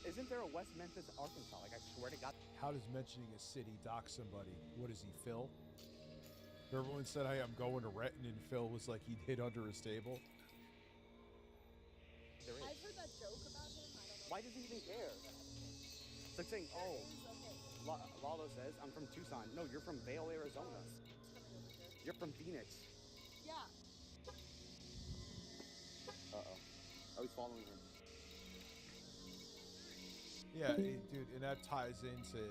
Isn't there a West Memphis, Arkansas? Like, I swear to God. How does mentioning a city dock somebody? What is he, Phil? Everyone said, "Hey, I'm going to Renton," and Phil was like he'd hid under his table. There is. I've heard that joke about him. I don't know. Why does he even care? It's like saying, oh, Lalo says, I'm from Tucson. No, you're from Vail, Arizona. You're from Phoenix. Yeah. Uh-oh. Oh, he's following him. Yeah, dude, and that ties into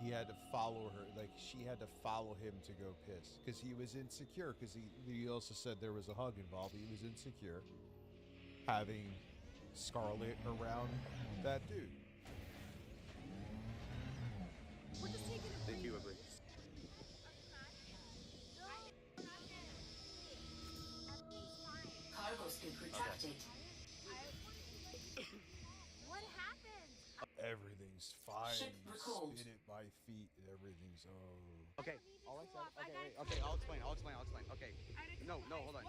he had to follow her, like she had to follow him to go piss because he was insecure. Because he also said there was a hug involved. He was insecure having Scarlett around that dude. We're just taking a Thank you, Ugly. Cargo scoop retracted. What happened? Everything's fine. Ship recalled. Spit at my feet. Everything's Okay, all I said. Okay, I'll explain. Okay, no, hold on.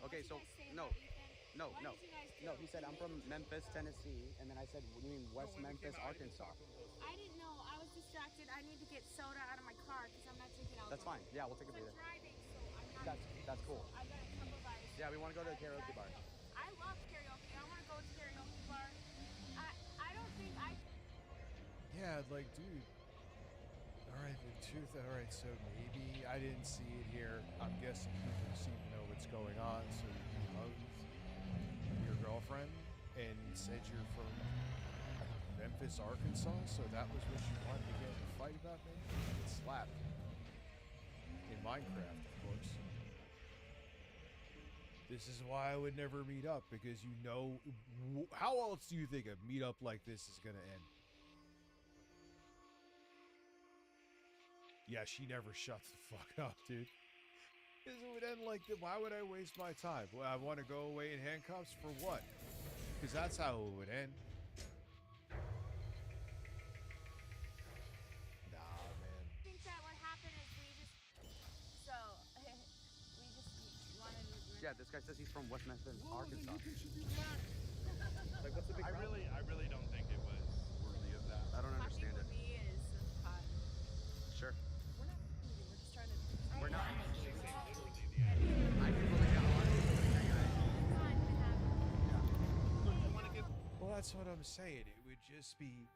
Okay, so no. He said I'm from Memphis, Tennessee, and then I said, you mean West Memphis, Arkansas? I didn't know. I was distracted. I need to get soda out of my car because I'm not drinking alcohol. That's fine. Yeah, we'll take a I'm breather. driving, so I'm not. That's cool. I got a couple of ice. Yeah, we want to go to the karaoke bar. I love karaoke. I want to go to karaoke bar. I don't think I. yeah, like, dude. All right, the truth. All right, so maybe I didn't see it here. I'm guessing people seem to know what's going on. So you hugged your girlfriend and said you're from Memphis, Arkansas. So that was what you wanted to get in a fight about, maybe? Get slapped in Minecraft, of course. This is why I would never meet up, because you know, how else do you think a meetup like this is gonna end? Yeah, she never shuts the fuck up, dude. Because it would end like that. Why would I waste my time? Well, I want to go away in handcuffs for what? Because that's how it would end. Nah, man. I think that what happened is we just wanted to. Yeah, this guy says he's from West Memphis, Arkansas. Like, what's the big problem? I really don't think it was worthy of that. I don't understand it. Me is Sure. We're not moving. We're just trying to. We're not. Literally the end. I can really get a lot of people like that guy. Well, that's what I'm saying. It would just be,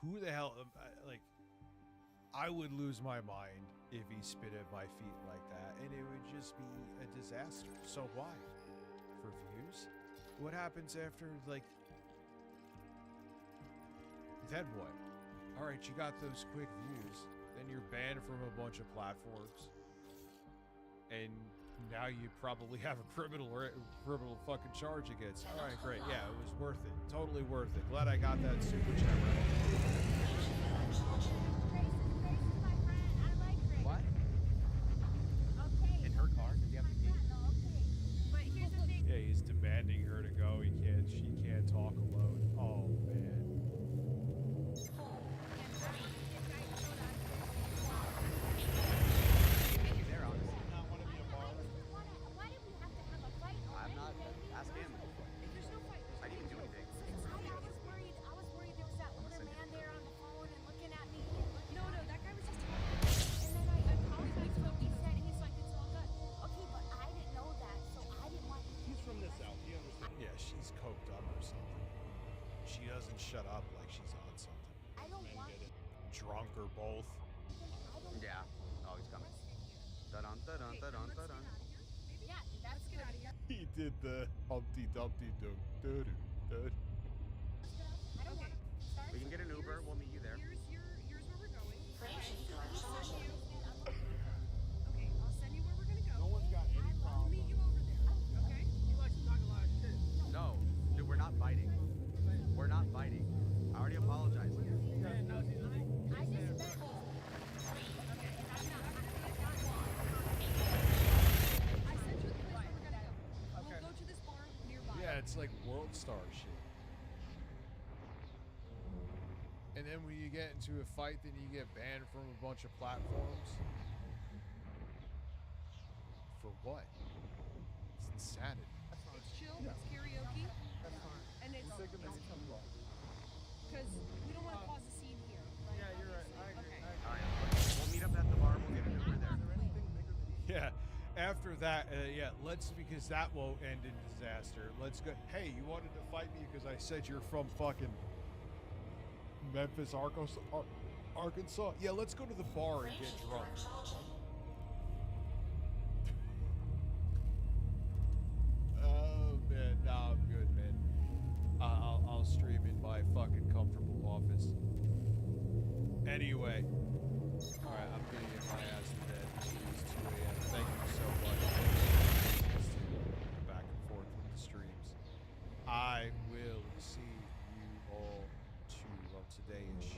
who the hell, like, I would lose my mind if he spit at my feet like that, and it would just be a disaster. So why? For views? What happens after, like, then what? All right, you got those quick views, then you're banned from a bunch of platforms, and now you probably have a criminal fucking charge against. All right, great. Yeah, it was worth it. Totally worth it. Glad I got that super chat right. What? Okay. In her car? Does he have the key? But here's the thing. Yeah, he's demanding her to go. She can't talk alone. Oh man. Thank you there, honestly. Not want to be a bar. Why did we have to have a fight? I'm not. Ask him. There's no fight. I didn't even do anything. I was worried. There was that older man there on the phone and looking at me. No, that guy was just talking. And then I apologized for what he said. He's like, it's all good. Okay, but I didn't know that, so I didn't want you. He's from the South. He understands. Yeah, she's coked up or something. She doesn't shut up like she's on something. I don't Men want get it. Drunk or both. Yeah. Oh, he's coming. Da-dun, da-dun, da-dun, da-dun. Yeah, that's good. He did the Humpty Dumpty Doo doo doo. I don't want to start. We can get an Uber. We'll meet you there. Here's where we're going. Friction gun charging. Okay, I'll send you where we're gonna go. No one's got any I'll problem. meet you over there. Okay? He likes to talk a lot of shit. No, dude, we're not fighting. We're not fighting. I already apologized. I just met That's like World Star shit. And then when you get into a fight, then you get banned from a bunch of platforms. For what? It's insanity. It's chill, it's karaoke, and it's because we don't want to cause a scene here. Like, Yeah, you're right. I agree. Okay. All right, we'll meet up at the bar. We'll get an Uber there. Yeah. After that, because that won't end in disaster. Let's go. Hey, you wanted to fight me because I said you're from fucking Memphis, Arkansas? Yeah, let's go to the bar and get drunk. Oh, man. Nah, I'm good, man. I'll stream in my fucking comfortable office. Anyway. Alright, I'm gonna get my ass to bed. It's 2 a.m. Thank you so much. Back and forth with the streams. I will see you all today-ish.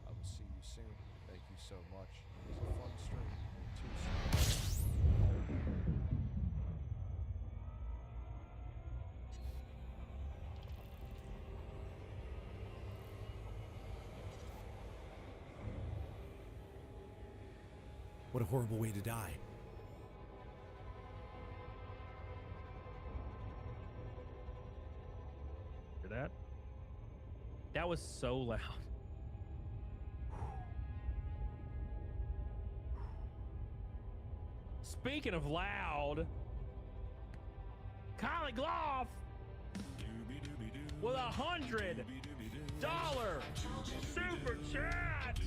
I will see you soon. Thank you so much. It was a fun stream. What a horrible way to die. Hear that? That was so loud. Speaking of loud, Kylie Gloff with $100 super chat.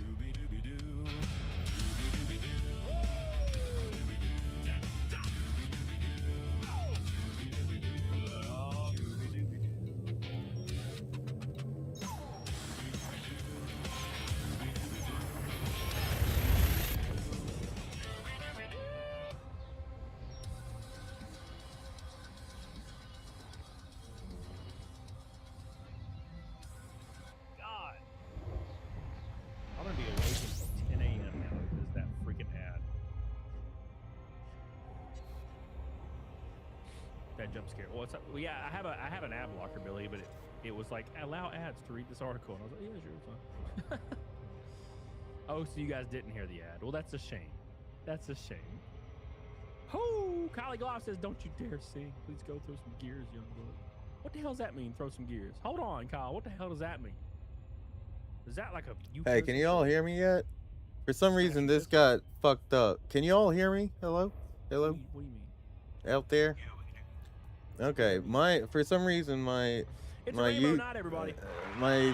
Jump scare. Well, well, yeah, I have an ad blocker, Billy, but it was like allow ads to read this article, and I was like, yeah, sure, it's fine. Oh, so you guys didn't hear the ad? Well, that's a shame. That's a shame. Oh, Kylie Gloff says, "Don't you dare sing. Please go throw some gears, young boy." What the hell does that mean? Throw some gears. Hold on, Kyle. What the hell does that mean? Is that like a? Hey, can you all hear me yet? For some reason, this got fucked up. Can you all hear me? Hello, hello. What do you mean? Out there. Okay, for some reason my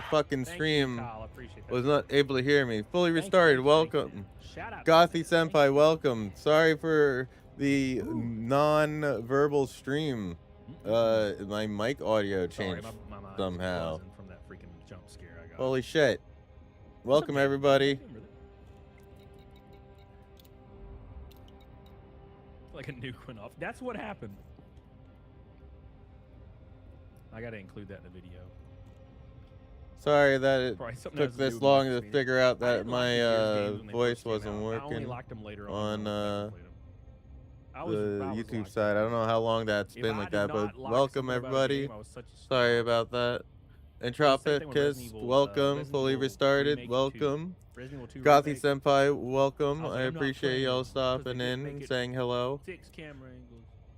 fucking stream was not able to hear me. Fully restarted. Welcome, Gothy Senpai. Welcome. Sorry for the non-verbal stream. My mic audio changed somehow. From that freaking jump scare I got. Holy shit! Welcome everybody. Like a nuke went off. That's what happened. I gotta include that in the video. Sorry that it took this long to figure out that my voice wasn't working on the YouTube side. I don't know how long that's been like that, but welcome everybody. Sorry about that. Entropicus, welcome. Fully restarted, welcome. Gothy Senpai, welcome. I appreciate y'all stopping in and saying hello.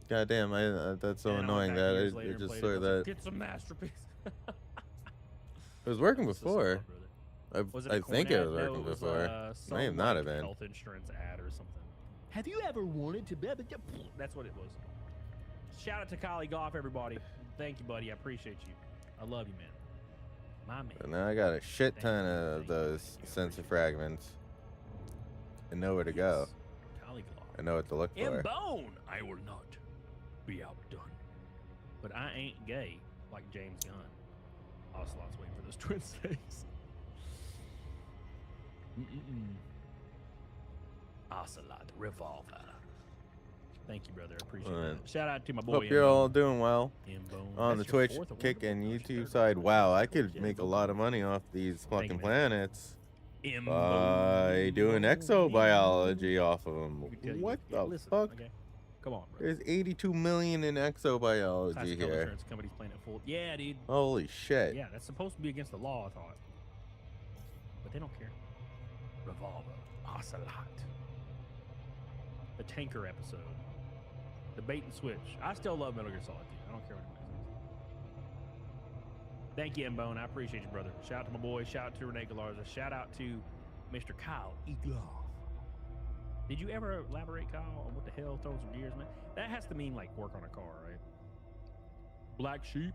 God damn, that's so annoying that it just sort of that. Get some masterpiece. It was working before. I think it was working before. May have not have been. Health insurance ad or something. Have you ever wanted to? That's what it was. Shout out to Kylie Gloff, everybody. Thank you, buddy. I appreciate you. I love you, man. My man. And now I got a shit ton of those sensor fragments. I know where to go. I know what to look for. In bone, I will not be outdone. But I ain't gay like James Gunn. Ocelot's waiting for those twin stakes. Ocelot revolver. Thank you, brother. I appreciate it. Shout out to my boy. Hope you're all doing well on the Twitch, Kick, and YouTube side. Wow, I could make a lot of money off these fucking planets by doing exobiology off of them. What the fuck? Come on, bro. There's 82 million in exobiology Classic here. insurance companies playing it full. Yeah, dude. Holy shit. Yeah, that's supposed to be against the law, I thought. But they don't care. Revolver. Ocelot. The tanker episode. The bait and switch. I still love Metal Gear Solid 2. I don't care what anybody says. Thank you, M-Bone. I appreciate you, brother. Shout out to my boy. Shout out to Renee Galarza. Shout out to Mr. Kyle Egloff. Did you ever elaborate, Kyle, on what the hell throws some gears, man? That has to mean, like, work on a car, right? Blaqksheep.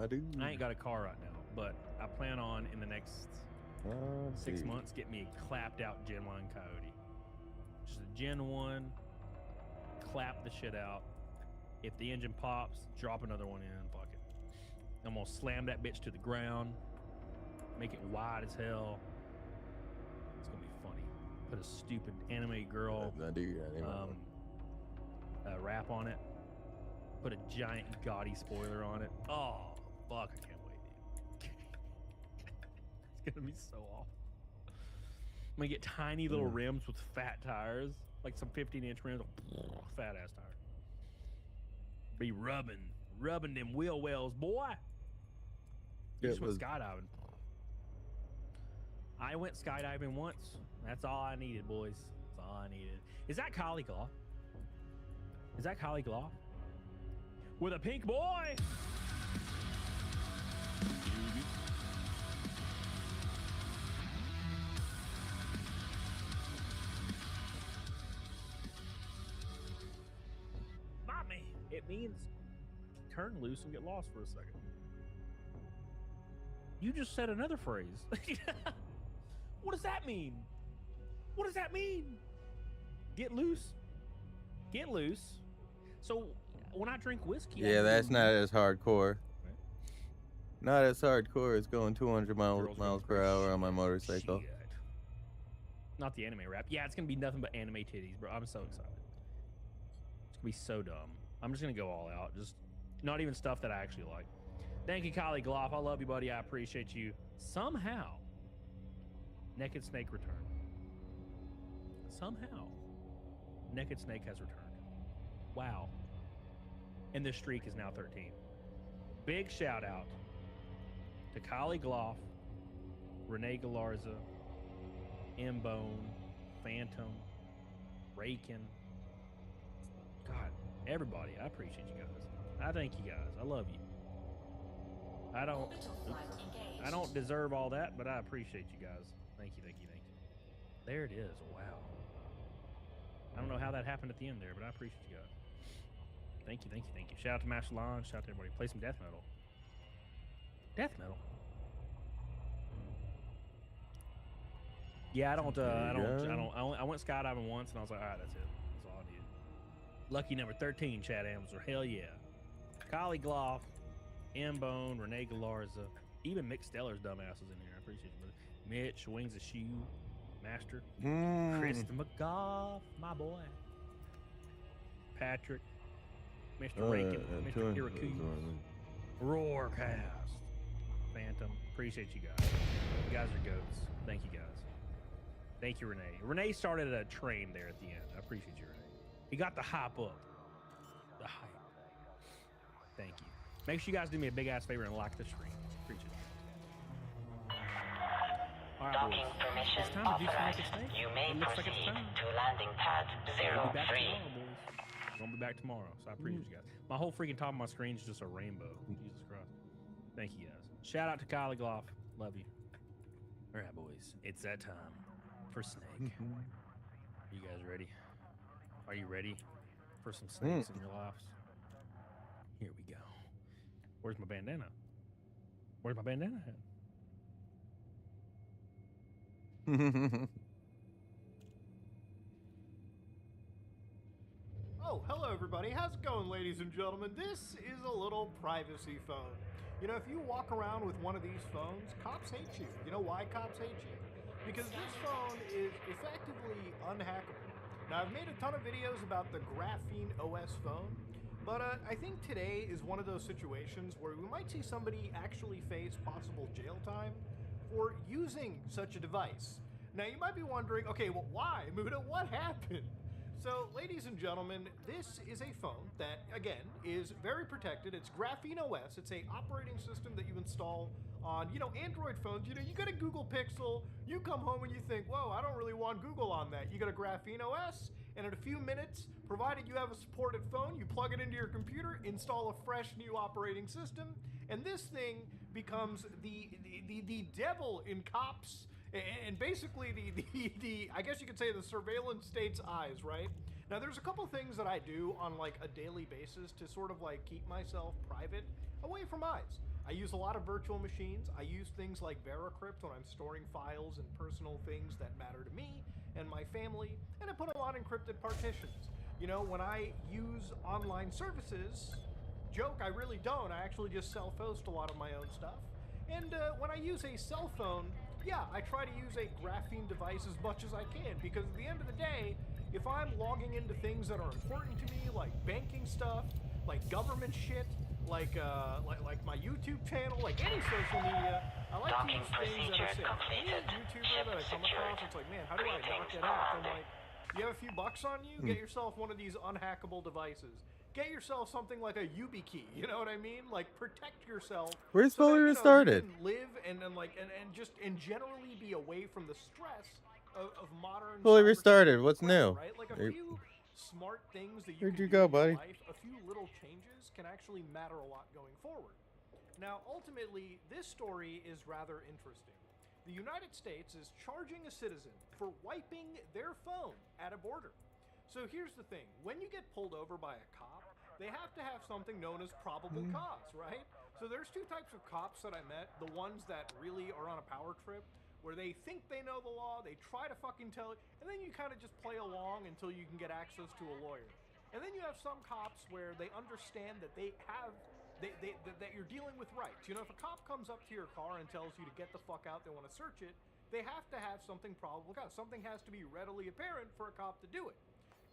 I do. I ain't got a car right now, but I plan on, in the next 6 months, get me a clapped-out Gen 1 Coyote. Just a Gen 1, clap the shit out. If the engine pops, drop another one in, fuck it. I'm gonna slam that bitch to the ground, make it wide as hell. It's gonna be funny. Put a stupid anime girl wrap on it. Put a giant gaudy spoiler on it. Oh, fuck, I can't wait, dude. It's gonna be so awful. I'm gonna get tiny little rims with fat tires, like some 15-inch rims, fat ass tires. Be rubbing them wheel wells, boy. You just went skydiving. I went skydiving once. That's all I needed, boys. That's all I needed. Is that Kylie Gloff? Is that Kylie Gloff? With a pink boy! Mommy! It means turn loose and get lost for a second. You just said another phrase. What does that mean? What does that mean? Get loose. Get loose. So when I drink whiskey, yeah, that's not as hardcore. Not as hardcore as going 200 miles per hour on my motorcycle. Shit. Not the anime rap. Yeah, it's gonna be nothing but anime titties, bro. I'm so excited. It's gonna be so dumb. I'm just gonna go all out. Just not even stuff that I actually like. Thank you, Kylie Gloff. I love you, buddy. I appreciate you. Somehow, Naked Snake returned. Somehow, Naked Snake has returned. Wow. And this streak is now 13. Big shout out to Kylie Gloff, Renee Galarza, M-Bone, Phantom, Rakin. God, everybody. I appreciate you guys. I thank you guys. I love you. I don't deserve all that, but I appreciate you guys. Thank you, thank you, thank you. There it is. Wow. I don't know how that happened at the end there, but I appreciate you guys. Thank you, thank you, thank you. Shout out to Master Lon. Shout out to everybody. Play some death metal. Death metal. Yeah, I went skydiving once, and I was like, all right, that's it. That's all I needed. Lucky number 13, Chad Amsler. Hell yeah. Kylie Gloff, M-Bone, Renee Galarza, even Mick Steller's dumbasses in here. I appreciate you, brother. Mitch, Wings of Shoe, Master, Chris McGough, my boy, Patrick, Mr. Rankin, Mr. Irakuz, Roarcast, Phantom. Appreciate you guys. You guys are goats. Thank you guys. Thank you, Renee. Renee started a train there at the end. I appreciate you, Renee. He got the hype up. The hype. Thank you. Make sure you guys do me a big ass favor and like the stream. Appreciate it. All right, boys. It's time to do some Naked Snake. You may It looks like it's proceed time. to landing pad We'll be back 03. tomorrow, boys. We'll be back tomorrow, so I appreciate you guys. My whole freaking top of my screen is just a rainbow. Jesus Christ. Thank you, guys. Shout out to Kylie Gloff. Love you. All right, boys. It's that time for Snake. Are you guys ready? Are you ready for some snakes in your lives? Here we go. Where's my bandana? Where's my bandana at? Oh, hello everybody. How's it going, ladies and gentlemen? This is a little privacy phone. You know, if you walk around with one of these phones, cops hate you. You know why cops hate you? Because this phone is effectively unhackable. Now, I've made a ton of videos about the Graphene OS phone, but I think today is one of those situations where we might see somebody actually face possible jail time for using such a device. Now, you might be wondering, okay, well, why? Muda, what happened? So, ladies and gentlemen, this is a phone that, again, is very protected. It's Graphene OS. It's a operating system that you install on, Android phones. You got a Google Pixel. You come home and you think, whoa, I don't really want Google on that. You got a Graphene OS, and in a few minutes, provided you have a supported phone, you plug it into your computer, install a fresh new operating system, and this thing becomes the devil in cops. And basically, the I guess you could say the surveillance state's eyes, right? Now, there's a couple things that I do on like a daily basis to sort of like keep myself private away from eyes. I use a lot of virtual machines. I use things like VeraCrypt when I'm storing files and personal things that matter to me and my family, and I put them on encrypted partitions. When I use online services, joke, I really don't. I actually just self-host a lot of my own stuff. And when I use a cell phone, yeah, I try to use a graphene device as much as I can, because at the end of the day, if I'm logging into things that are important to me, like banking stuff, like government shit, like my YouTube channel, like any social media, I like to use things that are safe. Any YouTuber that I come across, it's like, man, how do I not get hacked? I'm like, you have a few bucks on you? Get yourself one of these unhackable devices. Get yourself something like a YubiKey, you know what I mean? Like, protect yourself. Where's so fully that, restarted? You can live and generally be away from the stress of modern. Fully restarted. What's new? Right? Like a few smart things that you Where'd can you do go, in your buddy? life, a few little changes can actually matter a lot going forward. Now, ultimately, this story is rather interesting. The United States is charging a citizen for wiping their phone at a border. So here's the thing. When you get pulled over by a cop, they have to have something known as probable cause, right? So there's two types of cops that I met. The ones that really are on a power trip, where they think they know the law, they try to fucking tell it, and then you kind of just play along until you can get access to a lawyer. And then you have some cops where they understand that that you're dealing with rights. If a cop comes up to your car and tells you to get the fuck out, they want to search it, they have to have something probable cause. Something has to be readily apparent for a cop to do it.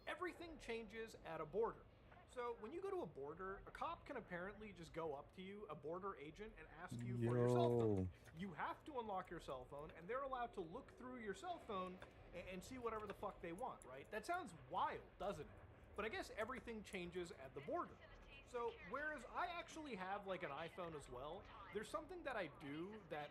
Everything changes at a border. So when you go to a border, a cop can apparently just go up to you, a border agent, and ask you for your cell phone. You have to unlock your cell phone, and they're allowed to look through your cell phone and see whatever the fuck they want, right? That sounds wild, doesn't it? But I guess everything changes at the border. So whereas I actually have like an iPhone as well, there's something that I do that,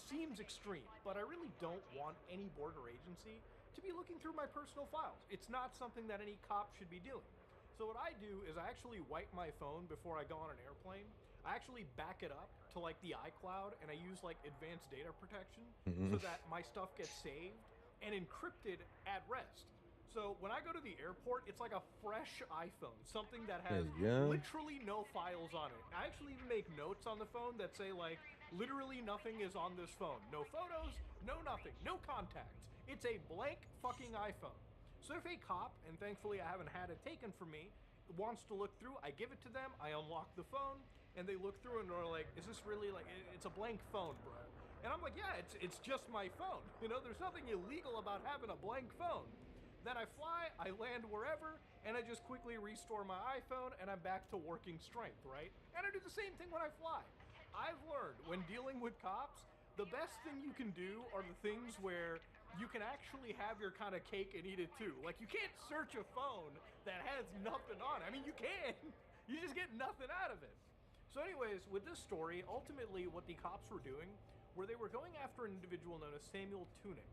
seems extreme, but I really don't want any border agency to be looking through my personal files. It's not something that any cop should be doing. So what I do is I actually wipe my phone before I go on an airplane. I actually back it up to like the iCloud, and I use like advanced data protection so that my stuff gets saved and encrypted at rest. So when I go to the airport, it's like a fresh iPhone, something that has literally no files on it. I actually even make notes on the phone that say like, literally nothing is on this phone. No photos, no nothing, no contacts. It's a blank fucking iPhone. So if a cop, and thankfully I haven't had it taken from me, wants to look through, I give it to them, I unlock the phone, and they look through and they're like, is this really like, it's a blank phone, bro. And I'm like, yeah, it's just my phone. There's nothing illegal about having a blank phone. Then I fly, I land wherever, and I just quickly restore my iPhone, and I'm back to working strength, right? And I do the same thing when I fly. I've learned, when dealing with cops, the best thing you can do are the things where you can actually have your kind of cake and eat it too. Like, you can't search a phone that has nothing on it. I mean, you can. You just get nothing out of it. So anyways, with this story, ultimately what the cops were doing were they were going after an individual known as Samuel Tunick.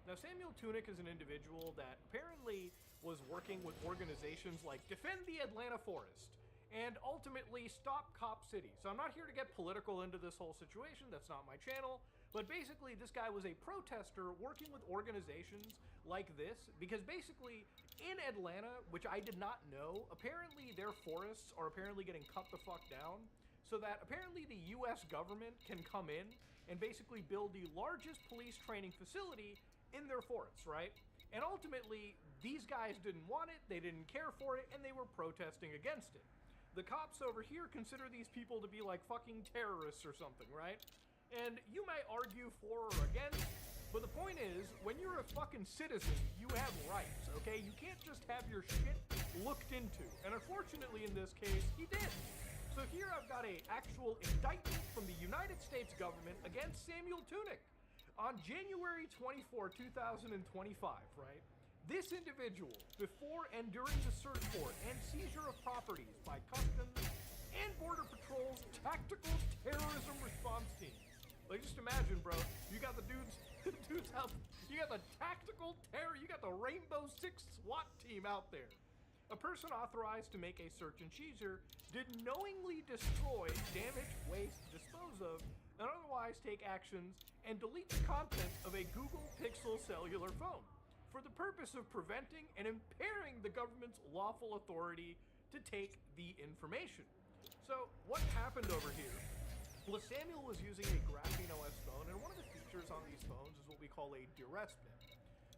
Now, Samuel Tunick is an individual that apparently was working with organizations like Defend the Atlanta Forest and ultimately Stop Cop City. So I'm not here to get political into this whole situation. That's not my channel. But basically, this guy was a protester working with organizations like this, because basically, in Atlanta, which I did not know, apparently their forests are apparently getting cut the fuck down, so that apparently the US government can come in and basically build the largest police training facility in their forests, right? And ultimately, these guys didn't want it, they didn't care for it, and they were protesting against it. The cops over here consider these people to be like fucking terrorists or something, right? And you might argue for or against, but the point is, when you're a fucking citizen, you have rights, okay? You can't just have your shit looked into. And unfortunately, in this case, he did. So here I've got an actual indictment from the United States government against Samuel Tunick. On January 24, 2025, right? This individual, before and during the search for and seizure of properties by Customs and Border Patrol's Tactical Terrorism Response Team. Like, just imagine, bro, you got the dudes out, you got the Tactical Terror, you got the Rainbow Six SWAT team out there. A person authorized to make a search and seizure did knowingly destroy, damage, waste, dispose of, and otherwise take actions and delete the contents of a Google Pixel cellular phone for the purpose of preventing and impairing the government's lawful authority to take the information. So what happened over here? Well, Samuel was using a Graphene OS phone, and one of the features on these phones is what we call a duress pin.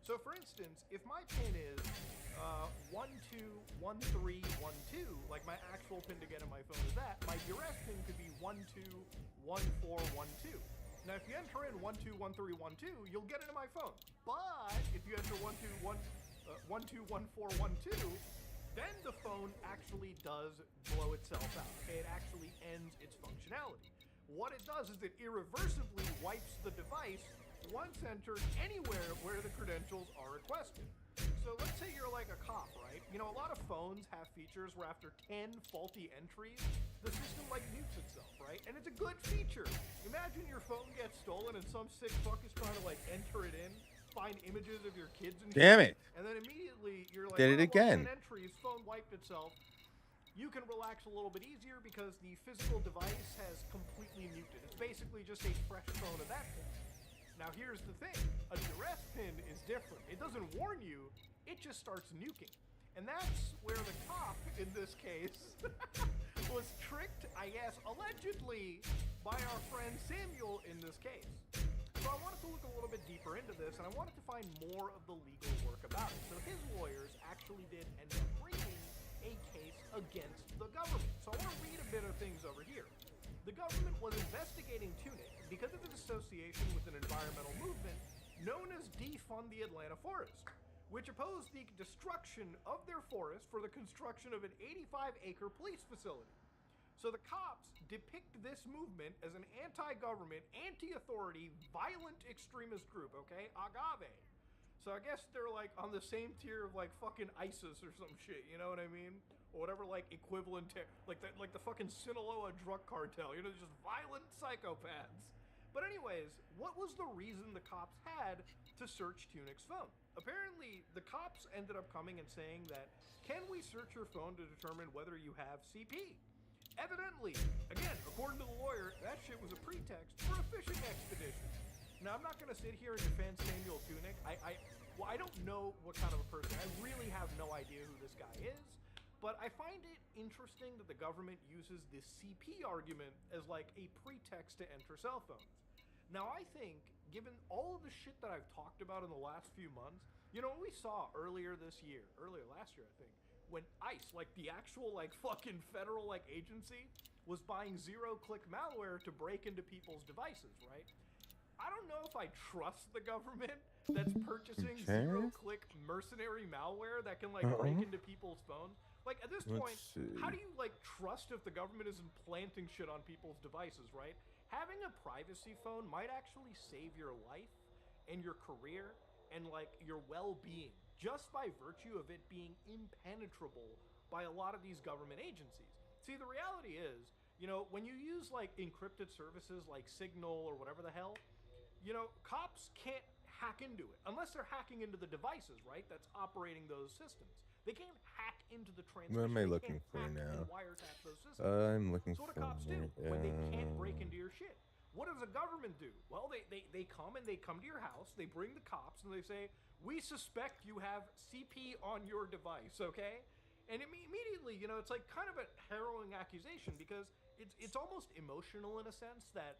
So for instance, if my pin is 121312, like my actual pin to get in my phone is that, my duress pin could be 121412. Now if you enter in 121312, you'll get into my phone. But if you enter 121412, then the phone actually does blow itself out. Okay, it actually ends its functionality. What it does is it irreversibly wipes the device once entered anywhere where the credentials are requested. So let's say you're like a cop, right? You know, a lot of phones have features where after 10 faulty entries, the system like mutes itself, right? And it's a good feature. Imagine your phone gets stolen and some sick fuck is trying to like enter it in, find images of your kids and damn shit, it. and then immediately you're like, did it again. 10 entries, phone wiped itself. You can relax a little bit easier because the physical device has completely muted. It's basically just a fresh phone at that point. Now here's the thing, a duress pin is different. It doesn't warn you, it just starts nuking. And that's where the cop, in this case, was tricked, I guess, allegedly, by our friend Samuel in this case. So I wanted to look a little bit deeper into this, and I wanted to find more of the legal work about it. So his lawyers actually did end up bringing a case against the government. So I want to read a bit of things over here. The government was investigating Tunic because of its association with an environmental movement known as Defund the Atlanta Forest, which opposed the destruction of their forest for the construction of an 85-acre police facility. So the cops depict this movement as an anti-government, anti-authority, violent extremist group, okay? Agave. So I guess they're like on the same tier of like fucking ISIS or some shit, you know what I mean? Or whatever like equivalent to, like the fucking Sinaloa drug cartel, you know, just violent psychopaths. But anyways, what was the reason the cops had to search Tunic's phone? Apparently, the cops ended up coming and saying that, can we search your phone to determine whether you have CP? Evidently, again, according to the lawyer, that shit was a pretext for a fishing expedition. Now, I'm not going to sit here and defend Samuel Tunic. Well, I don't know what kind of a person. I really have no idea who this guy is. But I find it interesting that the government uses this CP argument as like a pretext to enter cell phones. Now, I think, given all of the shit that I've talked about in the last few months, you know, what we saw earlier last year, I think, when ICE, like the actual like fucking federal like agency, was buying zero-click malware to break into people's devices, right? I don't know if I trust the government that's purchasing zero-click mercenary malware that can like break into people's phones. Like at this point, how do you like trust if the government isn't planting shit on people's devices, right? Having a privacy phone might actually save your life and your career and like your well-being just by virtue of it being impenetrable by a lot of these government agencies. See, the reality is, you know, when you use like encrypted services like Signal or whatever the hell, you know, cops can't hack into it unless they're hacking into the devices, right? That's operating those systems. They can't hack into the transmission. What am I looking for now? I'm looking for. So what do cops do when they can't break into your shit? What does the government do? Well, they come to your house, they bring the cops, and they say, we suspect you have CP on your device, okay? And immediately, you know, it's like kind of a harrowing accusation because it's almost emotional in a sense that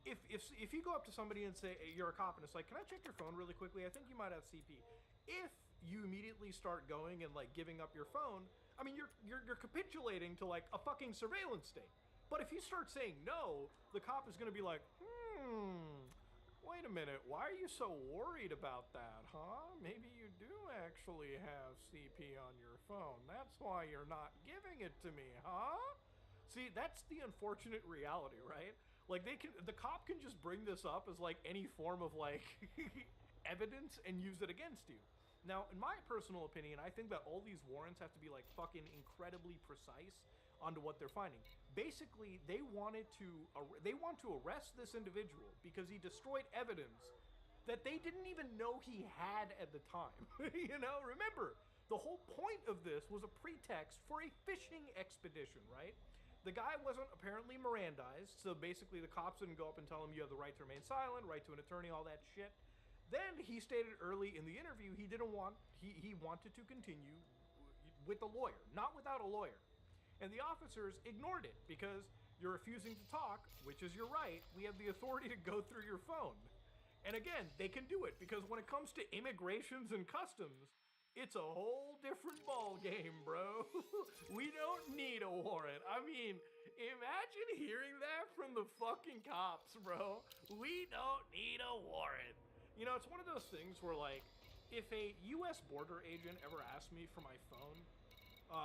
if you go up to somebody and say, hey, you're a cop, and it's like, can I check your phone really quickly? I think you might have CP. If you immediately start going and like giving up your phone, I mean, you're capitulating to like a fucking surveillance state. But if you start saying no, the cop is going to be like, wait a minute, why are you so worried about that, huh? Maybe you do actually have CP on your phone. That's why you're not giving it to me, huh? See, that's the unfortunate reality, right? Like the cop can just bring this up as like any form of like evidence and use it against you. Now, in my personal opinion, I think that all these warrants have to be like fucking incredibly precise onto what they're finding. Basically, they want to arrest this individual because he destroyed evidence that they didn't even know he had at the time. You know, remember, the whole point of this was a pretext for a fishing expedition, right? The guy wasn't apparently Mirandized, so basically the cops didn't go up and tell him you have the right to remain silent, right to an attorney, all that shit. Then he stated early in the interview he wanted to continue with a lawyer, not without a lawyer. And the officers ignored it because you're refusing to talk, which is your right. We have the authority to go through your phone. And again, they can do it because when it comes to immigrations and customs, it's a whole different ball game, bro. We don't need a warrant. I mean, imagine hearing that from the fucking cops, bro. We don't need a warrant. You know, it's one of those things where, like, if a U.S. border agent ever asked me for my phone,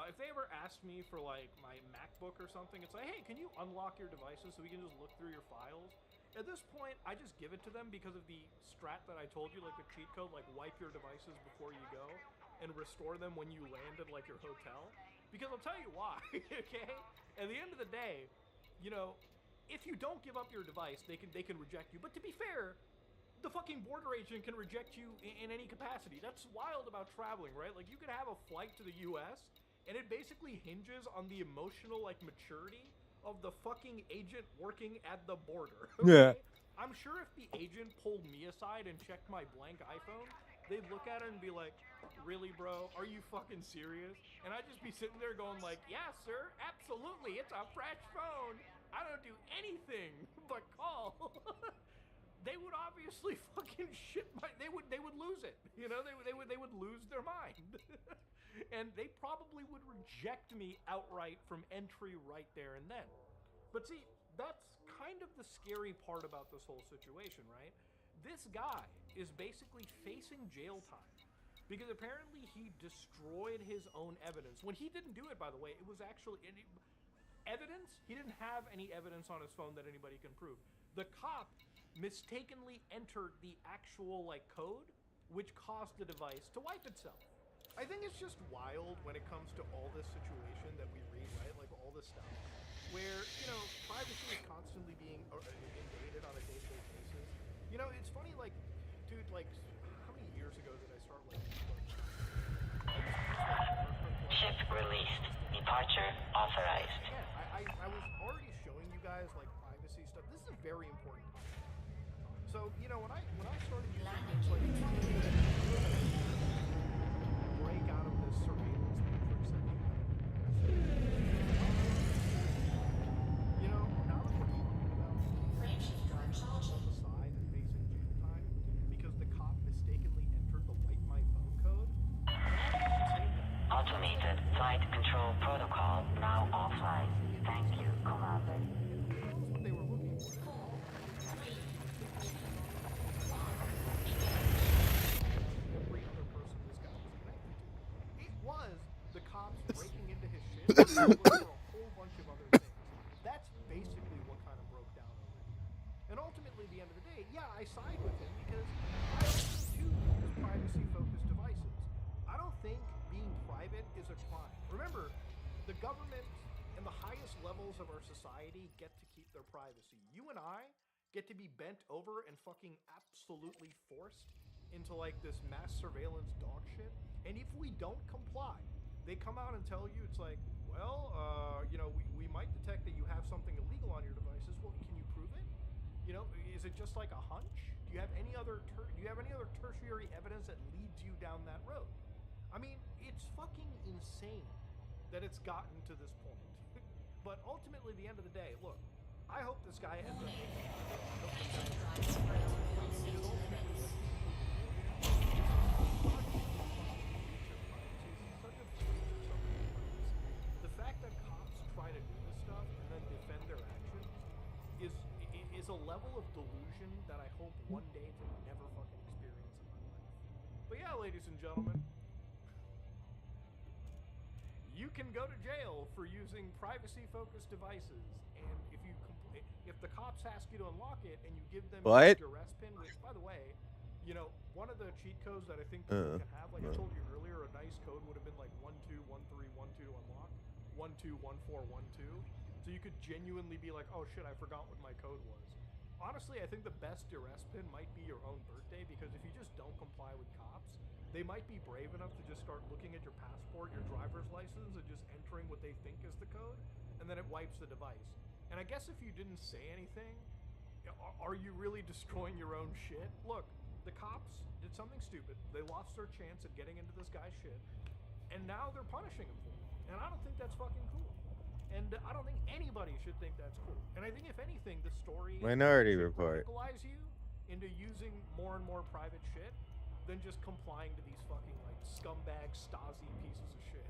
if they ever asked me for, like, my MacBook or something, it's like, hey, can you unlock your devices so we can just look through your files? At this point, I just give it to them because of the strat that I told you, like the cheat code, like wipe your devices before you go and restore them when you land at, like, your hotel. Because I'll tell you why, okay? At the end of the day, you know, if you don't give up your device, they can reject you. But to be fair, the fucking border agent can reject you in any capacity. That's wild about traveling, right? Like, you could have a flight to the U.S., and it basically hinges on the emotional, like, maturity of the fucking agent working at the border. Okay? Yeah. I'm sure if the agent pulled me aside and checked my blank iPhone, they'd look at it and be like, really, bro? Are you fucking serious? And I'd just be sitting there going like, yeah, sir, absolutely. It's a fresh phone. I don't do anything but call. They would obviously fucking shit they would lose it. You know, they would lose their mind. And they probably would reject me outright from entry right there and then. But see, that's kind of the scary part about this whole situation, right? This guy is basically facing jail time because apparently he destroyed his own evidence. When he didn't do it, by the way, it was actually evidence. He didn't have any evidence on his phone that anybody can prove. The cop mistakenly entered the actual, like, code, which caused the device to wipe itself. I think it's just wild when it comes to all this situation that we read, right? Like, all this stuff where, you know, privacy is constantly being invaded on a day-to-day basis. You know, it's funny, like, dude, like, how many years ago did I start, like ship released. Departure authorized. Yeah, I was already showing you guys, like, privacy stuff. This is a very important topic. So, you know, when I started using things like break out of this surveillance matrix that we have, you know, now that we're talking about frameshift drive charging on the side and facing jail time because the cop mistakenly entered the wipe my phone code. Automated flight control protocol now offline. Thank you, Commander. What they were looking for. Every other person this guy was connected to. It was the cops breaking into his shit and looking for a whole bunch of other things. That's basically what kind of broke down over here. And ultimately, at the end of the day, yeah, I side with him because I also too use privacy-focused devices. I don't think being private is a crime. Remember, the government and the highest levels of our society get to keep their privacy. You and I get to be bent over and fucking absolutely forced into, like, this mass surveillance dog shit. And if we don't comply, they come out and tell you, it's like, well, you know, we might detect that you have something illegal on your devices. Well, can you prove it? You know, is it just like a hunch? Do you have any other tertiary evidence that leads you down that road? I mean, it's fucking insane that it's gotten to this point. But ultimately, at the end of the day, look, I hope this guy ends up making it. The fact that cops try to do this stuff and then defend their actions is a level of delusion that I hope one day to never fucking experience in my life. But yeah, ladies and gentlemen, you can go to jail for using privacy-focused devices, and if the cops ask you to unlock it and you give them your arrest pin, which, by the way, you know, one of the cheat codes that I think people can have, like I told you earlier, a nice code would have been like 121312 to unlock, 121412. So you could genuinely be like, oh shit, I forgot what my code was. Honestly, I think the best duress pin might be your own birthday, because if you just don't comply with cops, they might be brave enough to just start looking at your passport, your driver's license, and just entering what they think is the code, and then it wipes the device. And I guess if you didn't say anything, are you really destroying your own shit? Look, the cops did something stupid. They lost their chance at getting into this guy's shit, and now they're punishing him for it. And I don't think that's fucking cool. And I don't think anybody should think that's cool. And I think if anything, the story Minority should Report radicalize you into using more and more private shit than just complying to these fucking like scumbag Stasi pieces of shit.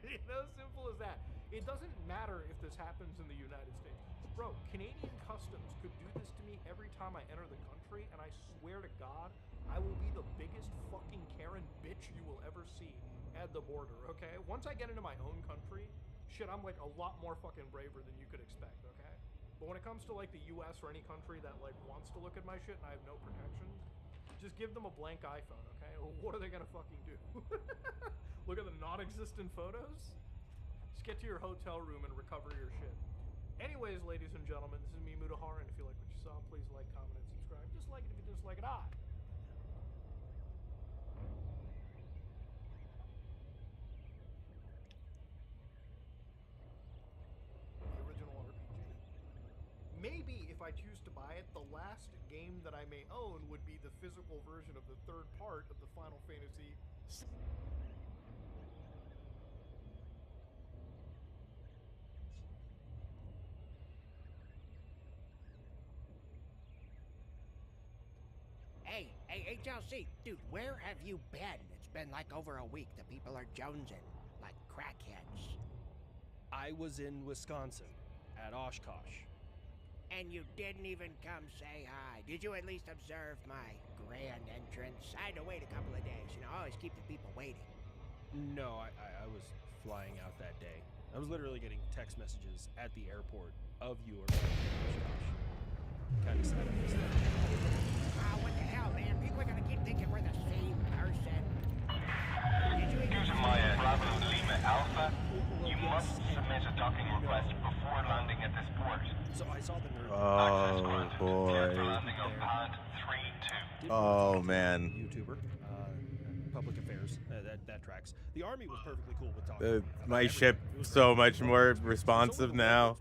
You know, simple as that. It doesn't matter if this happens in the United States. Bro, Canadian Customs could do this to me every time I enter the country, and I swear to God, I will be the biggest fucking Karen bitch you will ever see at the border, okay? Once I get into my own country, shit, I'm like a lot more fucking braver than you could expect, okay? But when it comes to like the US or any country that like wants to look at my shit and I have no protections, just give them a blank iPhone, okay? What are they gonna fucking do? Look at the non-existent photos? Just get to your hotel room and recover your shit. Anyways, ladies and gentlemen, this is me, Mutahar, and if you like what you saw, please like, comment, and subscribe. Dislike it if you dislike it. The original RPG. Maybe if I choose to buy it, the last game that I may own would be the physical version of the third part of the Final Fantasy. Hey, HLC, dude, where have you been? It's been like over a week. The people are jonesing, like crackheads. I was in Wisconsin, at Oshkosh. And you didn't even come say hi. Did you at least observe my grand entrance? I had to wait a couple of days. You know, I always keep the people waiting. No, I was flying out that day. I was literally getting text messages at the airport of you or Oshkosh. Kind of sad I missed that. What the hell, man? People are gonna keep thinking we're the same person. Due to my Bravo Lima Alpha, you must submit a docking request before landing at this port. So I saw the nerd. Oh boy. Landing on pad 3-2. Oh man. YouTuber, public affairs. That tracks. The army was perfectly cool with talking. My ship so much more responsive now.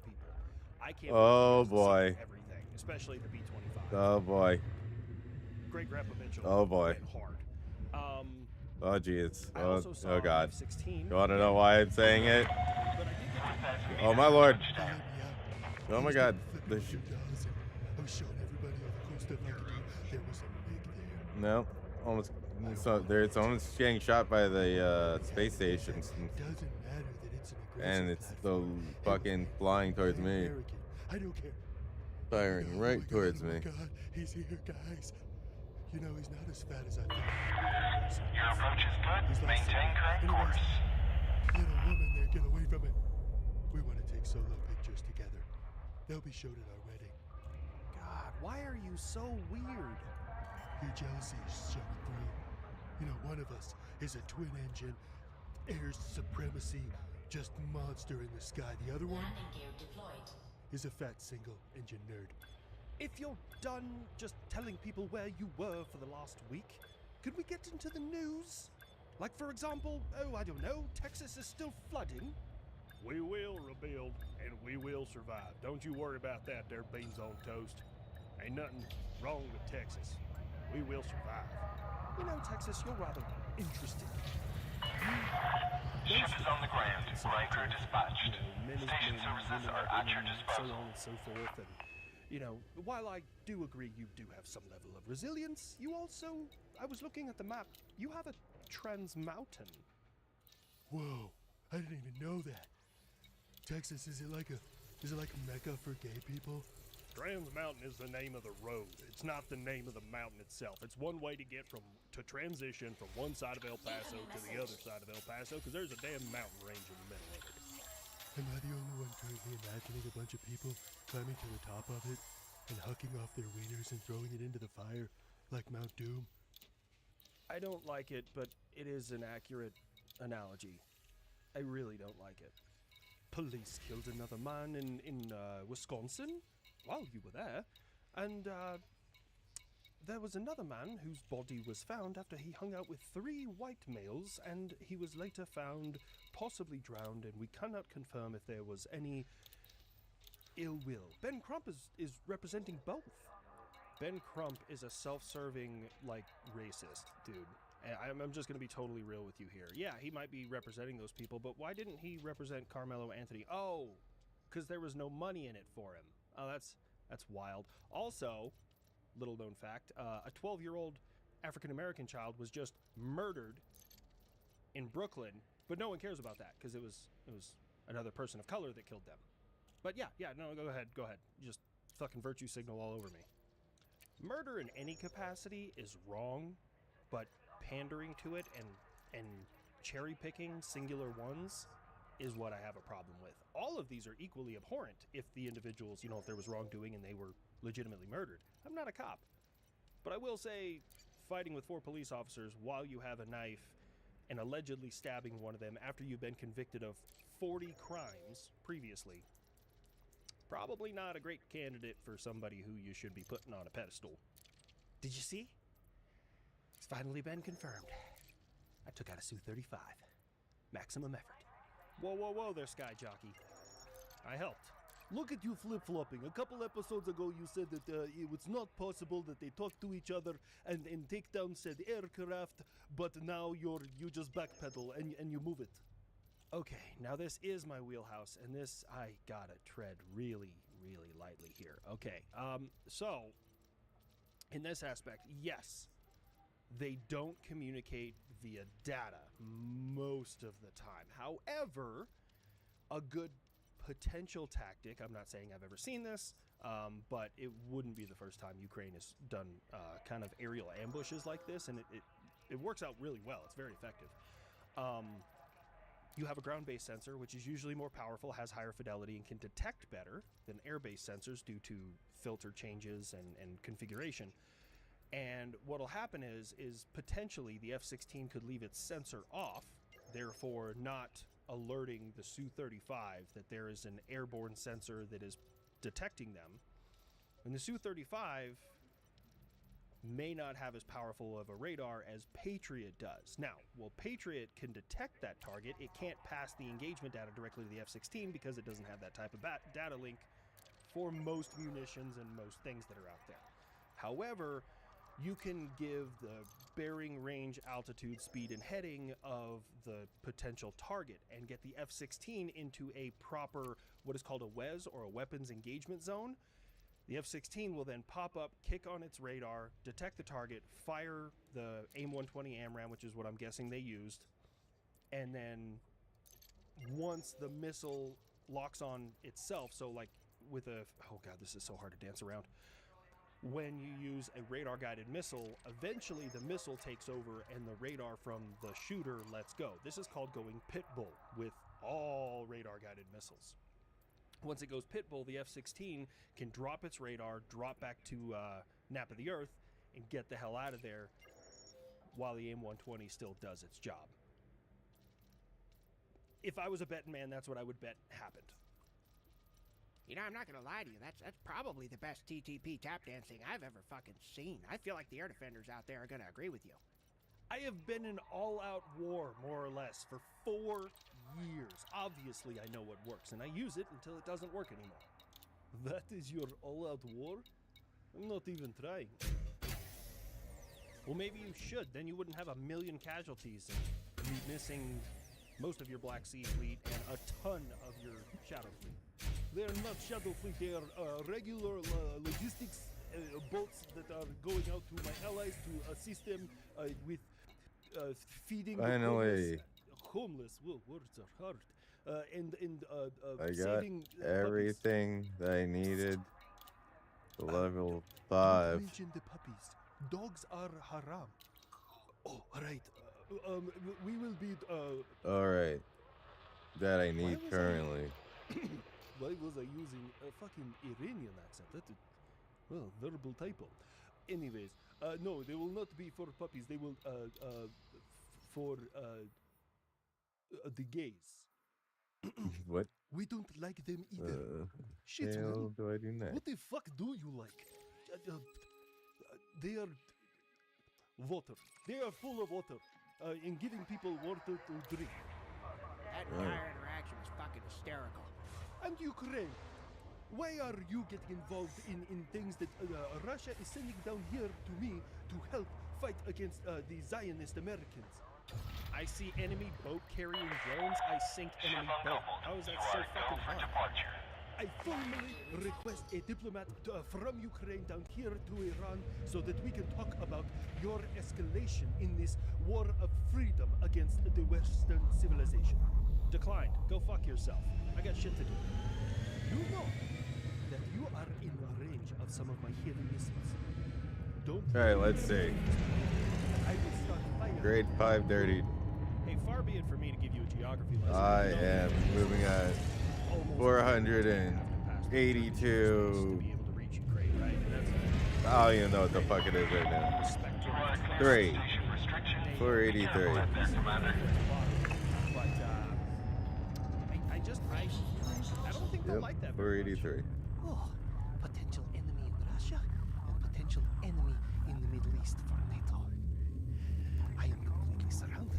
Oh boy. Everything, especially the B-25. Oh boy. Great grep eventually. Oh boy. Hard. Oh jeez. Oh God. F-16. You want to know why I'm saying it? Oh my lord. Oh my god. I was showing everybody all the cool stuff I could do. There was a MiG there. No. Almost. It's almost getting shot by the space stations. Doesn't matter that it's an aggressive And it's the fucking flying towards me. I don't care. Firing right towards me. Oh my god, he's here, guys. You know, he's not as fat as I thought. Your approach is good. Maintain current course. Little woman there, get away from it. We want to take solo pictures together. They'll be showed at our wedding. God, why are you so weird? Your jealousy is showing through. You know, one of us is a twin engine, air supremacy, just monster in the sky. The other one is a fat single engine nerd. If you're done just telling people where you were for the last week, could we get into the news? Like, for example, I don't know, Texas is still flooding. We will rebuild, and we will survive. Don't you worry about that there, beans on toast. Ain't nothing wrong with Texas. We will survive. You know, Texas, you're rather interesting. Ship is on the ground. Breaker dispatched. Station services are at your disposal. So on and so forth, and you know, while I do agree you do have some level of resilience, you also, I was looking at the map, you have a trans mountain. Whoa, I didn't even know that. Texas, is it like a mecca for gay people? Trans Mountain is the name of the road. It's not the name of the mountain itself. It's one way to get to transition from one side of El Paso to the other side of El Paso, because there's a damn mountain range in the middle of it. Am I the only one currently imagining a bunch of people climbing to the top of it and hucking off their wieners and throwing it into the fire like Mount Doom? I don't like it, but it is an accurate analogy. I really don't like it. Police killed another man in Wisconsin while you were there, and there was another man whose body was found after he hung out with 3 white males, and he was later found possibly drowned, and we cannot confirm if there was any ill will. Ben Crump is representing both. Ben Crump is a self-serving, like, racist dude. I'm just going to be totally real with you here. Yeah, he might be representing those people, but why didn't he represent Carmelo Anthony? Oh, because there was no money in it for him. Oh, that's wild. Also, little known fact, a 12-year-old African-American child was just murdered in Brooklyn, but no one cares about that because it was another person of color that killed them. But yeah, no, go ahead. Just fucking virtue signal all over me. Murder in any capacity is wrong, but pandering to it and cherry picking singular ones is what I have a problem with. All of these are equally abhorrent if the individuals, if there was wrongdoing and they were legitimately murdered. I'm not a cop, but I will say fighting with 4 police officers while you have a knife and allegedly stabbing one of them after you've been convicted of 40 crimes previously, probably not a great candidate for somebody who you should be putting on a pedestal. Did you see? It's finally been confirmed. I took out a Su-35. Maximum effort. Whoa there, Sky Jockey. I helped. Look at you flip-flopping. A couple episodes ago you said that it was not possible that they talk to each other and take down said aircraft, but now you just backpedal and you move it. Okay, now this is my wheelhouse, and this, I gotta tread really, really lightly here. Okay, so, in this aspect, yes, they don't communicate via data most of the time. However, a good potential tactic, I'm not saying I've ever seen this, but it wouldn't be the first time Ukraine has done kind of aerial ambushes like this, and it works out really well. It's very effective. You have a ground-based sensor, which is usually more powerful, has higher fidelity, and can detect better than air-based sensors due to filter changes and configuration. And what'll happen is potentially the F-16 could leave its sensor off, therefore not alerting the Su-35 that there is an airborne sensor that is detecting them. And the Su-35 may not have as powerful of a radar as Patriot does. Now, while Patriot can detect that target, it can't pass the engagement data directly to the F-16 because it doesn't have that type of data link for most munitions and most things that are out there. However, you can give the bearing, range, altitude, speed, and heading of the potential target and get the F-16 into a proper, what is called a WEZ, or a weapons engagement zone. The F-16 will then pop up, kick on its radar, detect the target, fire the AIM-120 AMRAAM, which is what I'm guessing they used, and then once the missile locks on itself, so like with a, oh god, this is so hard to dance around. When you use a radar-guided missile, eventually the missile takes over and the radar from the shooter lets go. This is called going pitbull with all radar-guided missiles. Once it goes pitbull, the F-16 can drop its radar, drop back to nap of the earth, and get the hell out of there while the AIM-120 still does its job. If I was a betting man, that's what I would bet happened. I'm not gonna lie to you, that's probably the best TTP tap dancing I've ever fucking seen. I feel like the air defenders out there are gonna agree with you. I have been in all-out war, more or less, for 4 years. Obviously, I know what works, and I use it until it doesn't work anymore. That is your all-out war? I'm not even trying. Well, maybe you should. Then you wouldn't have 1 million casualties and be missing most of your Black Sea fleet and a ton of your Shadow fleet. They are not Shadow fleet. They are regular logistics boats that are going out to my allies to assist them with feeding Finally. the homeless. Whoa, words are hard. And I got saving everything that I needed. Level 5. Don't mention the puppies. Dogs are haram. Oh, right. We will be. Alright. That I need currently. Why was I using a fucking Iranian accent? That's a, well, verbal typo. Anyways, no, they will not be for puppies. They will for the gays. What? We don't like them either. Shit, hell man. do I do next? What the fuck do you like? They are water. They are full of water. In giving people water to drink. That entire interaction is fucking hysterical. And Ukraine. Why are you getting involved in things that Russia is sending down here to me to help fight against the Zionist Americans? I see enemy boat carrying drones. I sink enemy boat. How is that so fucking hard? I formally request a diplomat from Ukraine down here to Iran so that we can talk about your escalation in this war of freedom against the Western civilization. Declined. Go fuck yourself. I got shit to do. You know that you are in range of some of my heavy missiles. Don't. All right, let's see. I will start firing. Grade 5 dirty. Hey, far be it for me to give you a geography lesson. I am moving at 482. I don't even know what the fuck it is right now. 3. 483. I don't think they'll like that. 483. Oh, potential enemy in Russia and potential enemy in the Middle East for NATO. I am completely surrounded.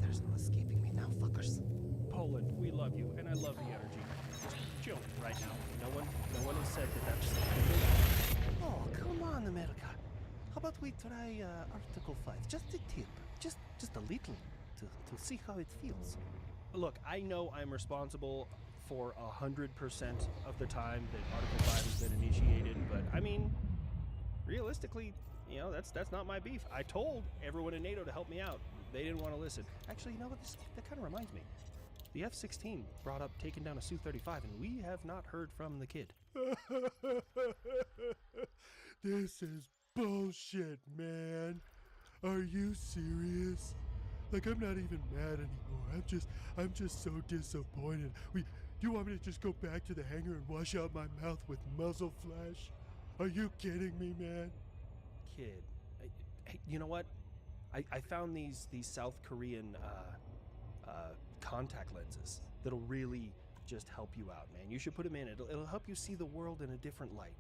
There's no escaping me now, fuckers. Poland, we love you, and I love the energy. Just chill right now. No one has said that that's. Oh, come on, America. How about we try Article 5? Just a tip. Just a little. To see how it feels. Look, I know I'm responsible for 100% of the time that Article 5 has been initiated, but I mean, realistically, you know, that's not my beef. I told everyone in NATO to help me out. They didn't want to listen. Actually, you know what? That kind of reminds me. The F-16 brought up taking down a Su-35, and we have not heard from the kid. This is bullshit, man. Are you serious? Like, I'm not even mad anymore. I'm just so disappointed. You want me to just go back to the hangar and wash out my mouth with muzzle flash? Are you kidding me, man? Kid, hey, you know what? I found these South Korean contact lenses that'll really just help you out, man. You should put them in. It'll help you see the world in a different light.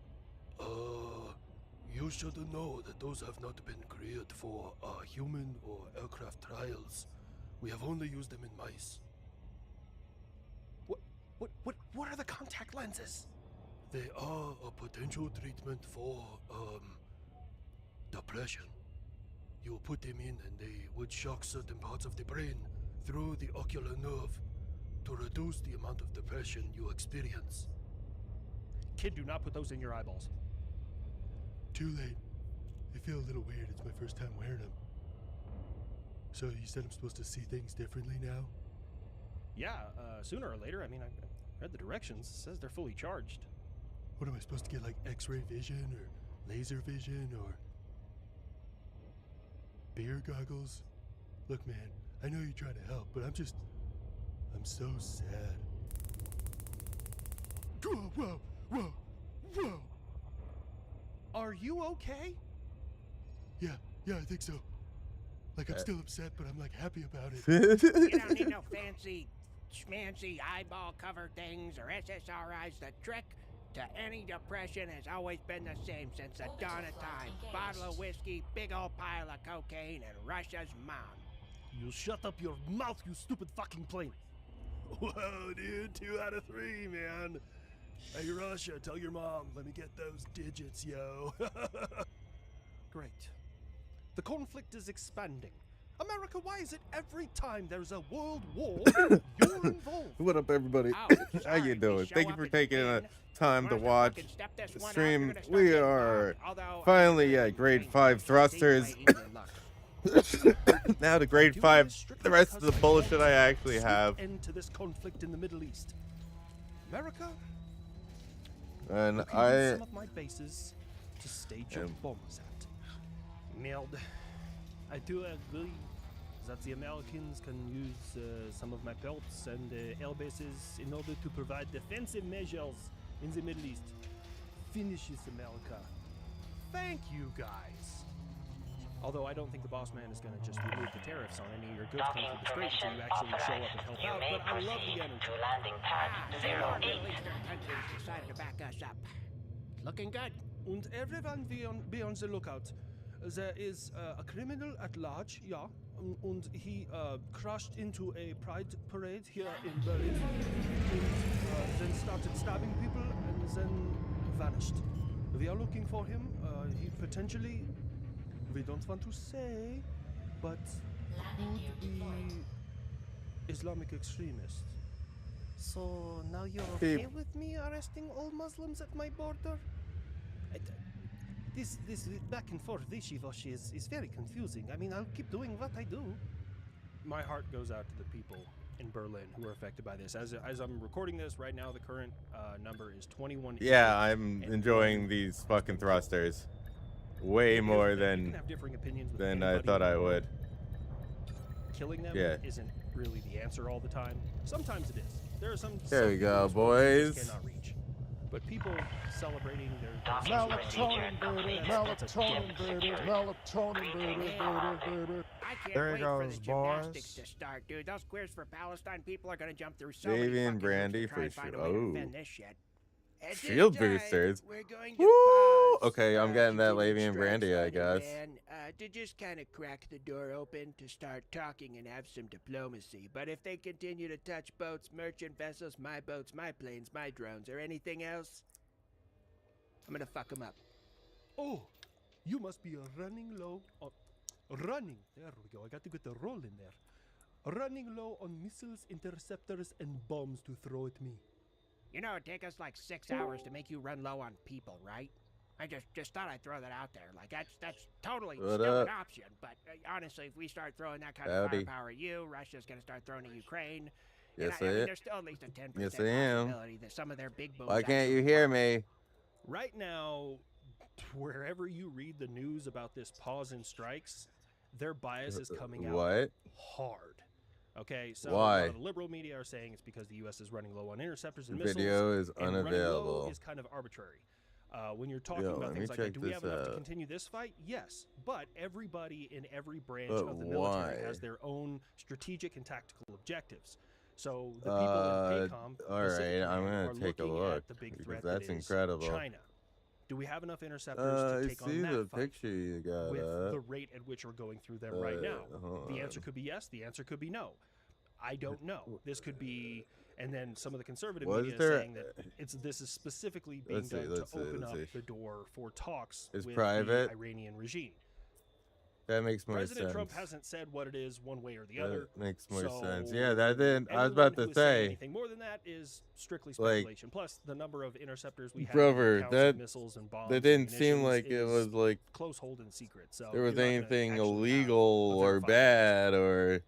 You should know that those have not been created for human or aircraft trials. We have only used them in mice. What are the contact lenses? They are a potential treatment for depression. You put them in and they would shock certain parts of the brain through the ocular nerve to reduce the amount of depression you experience. Kid, do not put those in your eyeballs. Too late. I feel a little weird. It's my first time wearing them. So you said I'm supposed to see things differently now? Yeah, sooner or later. I mean, I read the directions. It says they're fully charged. What am I supposed to get, like X-ray vision or laser vision or beer goggles? Look, man, I know you're trying to help, but I'm so sad. Whoa. Are you okay? Yeah, I think so. Like, I'm still upset, but I'm, like, happy about it. You don't need no fancy, schmancy eyeball cover things or SSRIs. The trick to any depression has always been the same since the dawn of time. Bottle of whiskey, big old pile of cocaine, and Russia's mom. You shut up your mouth, you stupid fucking plane. Whoa, dude, 2 out of 3, man. Hey, Russia, tell your mom, let me get those digits, yo. Great. The conflict is expanding. America, why is it every time there's a world war, you're involved? What up, everybody? How you doing? Thank you for taking time to watch the stream. We are finally at grade 5 thrusters. Now to grade 5, the rest of the bullshit I actually have. End to this conflict in the Middle East. America? And some of my bases to stage your bombs at. Merde. I do agree that the Americans can use some of my ports and air bases in order to provide defensive measures in the Middle East. Finish this, America. Thank you, guys. Although I don't think the boss man is going to just remove the tariffs on any of your goods coming through the strait until you actually show up and help out, but I love the energy. Landing pad More Middle Eastern countries decided to back us up. Looking good. And everyone be on the lookout. There is a criminal at large, yeah, and he crashed into a pride parade here in Berlin, and then started stabbing people, and then vanished. We are looking for him. He potentially, we don't want to say, but could be Islamic extremist. So now you're okay with me arresting all Muslims at my border? This back and forth wishy-washy is very confusing. I mean, I'll keep doing what I do. My heart goes out to the people in Berlin who are affected by this. As I'm recording this right now, the current number is 21. Yeah, I'm enjoying these fucking thrusters way more than I thought I would. Killing them isn't really the answer all the time. Sometimes it is. There are some. There we go, boys. Cannot reach. But people celebrating their melatonin, baby, melatonin, baby, melatonin, baby. I can't There wait goes, for the gymnastics to start, dude. Those Queers for Palestine people are gonna jump through so many Davey and fucking Brandy hoops to try for and find sure. a way to Oh. defend this shit. At Shield this time, boosters. we're going to Woo! pause, Okay, I'm getting that continued Levy and strike Brandy, I fighting, guess. man, to just kind of crack the door open to start talking and have some diplomacy. But if they continue to touch boats, merchant vessels, my boats, my planes, my drones, or anything else, I'm gonna fuck them up. Oh, you must be running low on... Running. There we go. I got to get the roll in there. Running low on missiles, interceptors, and bombs to throw at me. You know, it'd take us like 6 hours to make you run low on people, right? I just thought I'd throw that out there. Like, that's totally still an option. But honestly, if we start throwing that kind of firepower at you, Russia's going to start throwing at Ukraine. Yes, I mean, there's still at least a 10% yes, I am. possibility that some of their big boats... Why can't you hear me? Right now, wherever you read the news about this pause in strikes, their bias is coming out hard. Okay, so Why? The liberal media are saying it's because the U.S. is running low on interceptors and The missiles. video is and unavailable. running low is kind of arbitrary. When you're talking about things like that, do we have enough to continue this fight? Yes, but everybody in every branch of the military has their own strategic and tactical objectives. So the people in PACOM, all right, I'm gonna take a look the big because threat that's that is incredible. China. Do we have enough interceptors to take I see on that the fight picture you got with up. the rate at which we're going through them right now? The answer could be yes. The answer could be no. I don't know. This could be, and then some of the conservative media is saying that this is specifically being done to open up the door for talks with the Iranian regime. That makes more President sense. Trump hasn't said what it is one way or the other. Makes more so sense. Yeah, that didn't. I was about to say. Anything more than that is strictly speculation. Plus, the number of interceptors we have, Brother, that missiles and bombs. That didn't seem like it was like close hold and secret. So there was anything illegal or bad or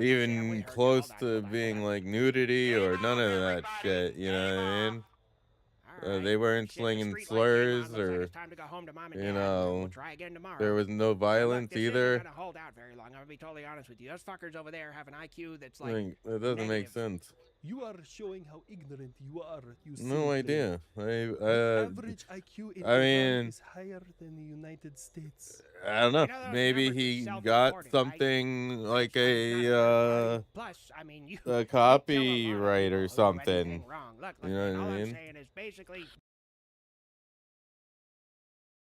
even close to being like nudity or none of that shit. You know what I mean? They weren't slinging slurs or, you know, there was no violence either. Not gonna hold out very long. I'm gonna be totally honest with you. Those fuckers over there have an IQ that's like that doesn't make sense. You are showing how ignorant you are. No idea. Average IQ in Iran is higher than the United States. I don't know. Maybe he got something like a copyright or something. You know what I mean? Basically,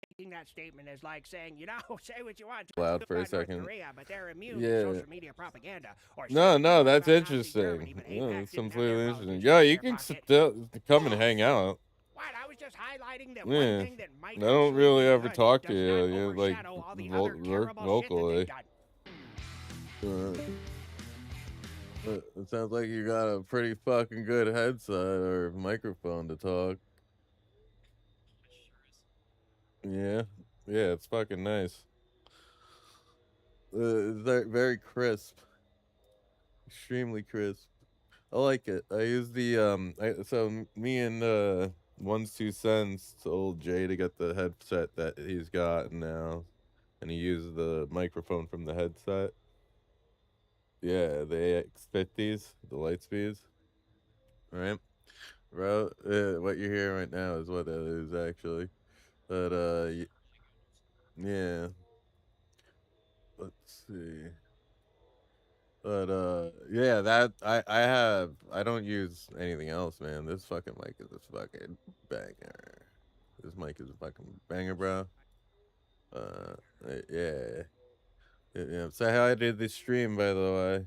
making that statement is like saying, you know, say what you want. Loud for a second. Korea, but they're immune to social media propaganda. Or No, that's interesting. Yeah, it's completely interesting. Yeah, you can still come and hang out. What? I was just highlighting that one thing that might. I don't really ever talk to you, like locally. It sounds like you got a pretty fucking good headset or microphone to talk. Yeah, it's fucking nice. It's very crisp, extremely crisp. I like it. I use the so me and 1's 2 cents told Jay to get the headset that he's got now, and he used the microphone from the headset. Yeah, the AX50s, the Lightspeeds. Right? Bro, what you're hearing right now is what it is, actually. But, Yeah. Let's see. But yeah, that I don't use anything else, man. This fucking mic is a fucking banger. This mic is a fucking banger, bro. Yeah. Yeah. So how I did this stream, by the way.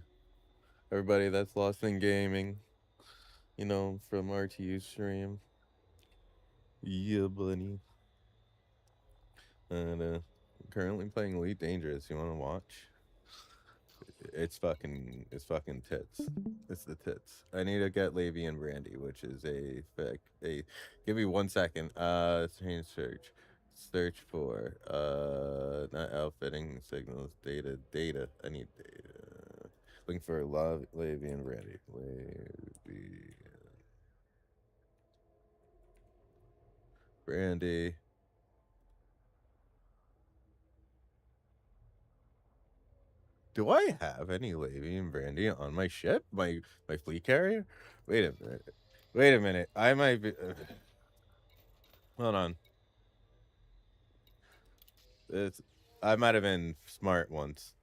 Everybody that's lost in gaming, you know, from RTU stream. Yeah, buddy. And currently playing Elite Dangerous. You want to watch? It's fucking tits. It's the tits. I need to get Levy and Brandy, which is a give me 1 second. Change search. Search for not outfitting signals, data. I need data. Looking for Levy and Brandy. Levy Brandy. Do I have any Levy and Brandy on my ship? My fleet carrier? Wait a minute. Wait a minute. I might be. Hold on. I might have been smart once.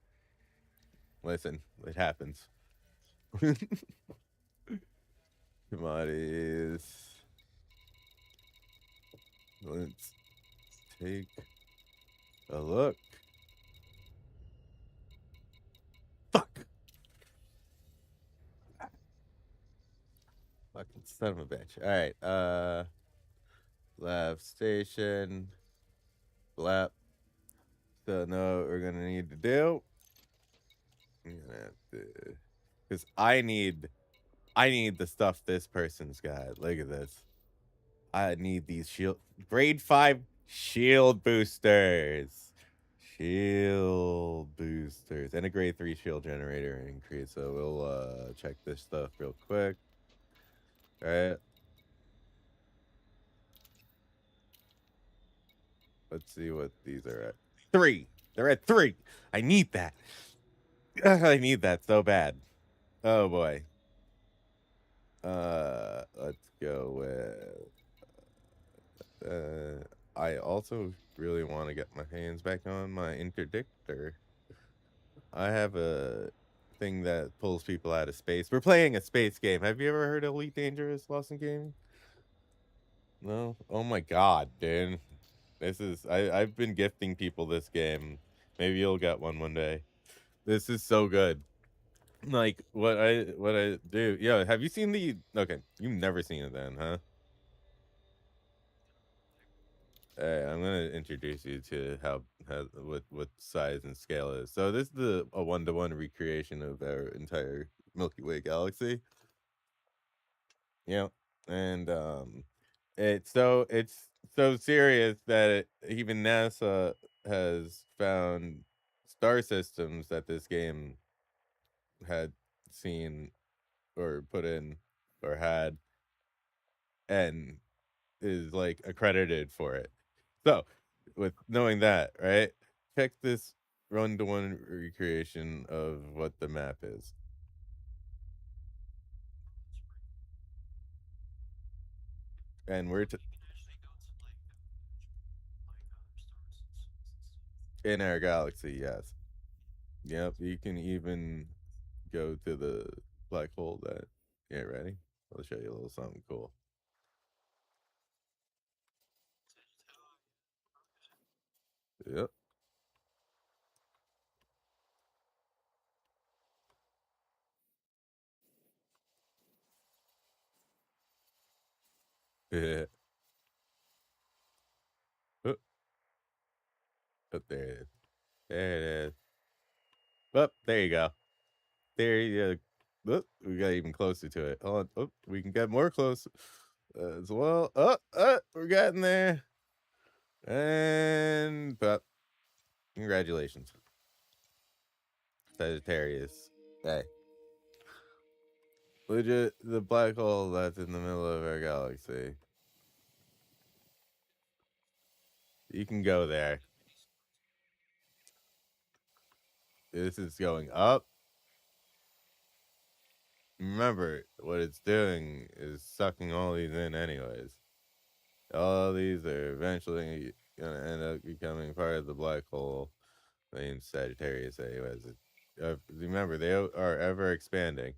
Listen, it happens. Commodities. Let's take a look. Fuck. Fucking son of a bitch. All right. Lab station. Lab. So know what we're gonna need to do. I'm gonna have to, because I need the stuff this person's got. Look at this. I need these grade 5 shield boosters. Shield boosters. And a grade 3 shield generator increase. So we'll check this stuff real quick. Alright. Let's see what these are at. 3. They're at 3. I need that. I need that so bad. Oh boy. Let's go with I also really want to get my hands back on my interdictor. I have a thing that pulls people out of space. We're playing a space game. Have you ever heard of Elite Dangerous Lost in Gaming? No? Oh my god, dude. I've been gifting people this game. Maybe you'll get one day. This is so good. Like what I do. Yeah, have you seen the okay, you've never seen it then, huh? I'm gonna introduce you to how what size and scale is. So this is a 1-to-1 recreation of our entire Milky Way galaxy. Yeah, and it's so serious that even NASA has found star systems that this game had seen or put in or had, and is like accredited for it. So, with knowing that, right? Check this 1-to-1 recreation of what the map is. And we're in our galaxy, yes. Yep, you can even go to the black hole that. Yeah, ready? I'll show you a little something cool. Yep. Yeah. Oh, there it is. There it is. Oh, there you go. There you go. Oh, we got even closer to it. Hold on. Oh, we can get more close as well. Oh, we're getting there. And congratulations, Sagittarius. Hey. Legit, the black hole that's in the middle of our galaxy. You can go there. This is going up. Remember, what it's doing is sucking all these in anyways. All these are eventually, gonna end up becoming part of the black hole named Sagittarius A. Remember, they are ever expanding.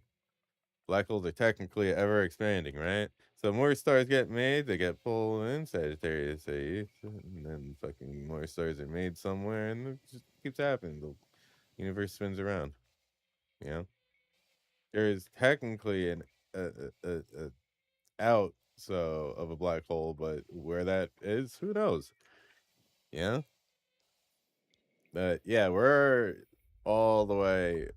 Black holes are technically ever expanding, right? So more stars get made, they get pulled in Sagittarius A, and then fucking more stars are made somewhere, and it just keeps happening. The universe spins around. You know, there is technically an out of a black hole, but where that is, who knows? Yeah. But yeah, we're all the way.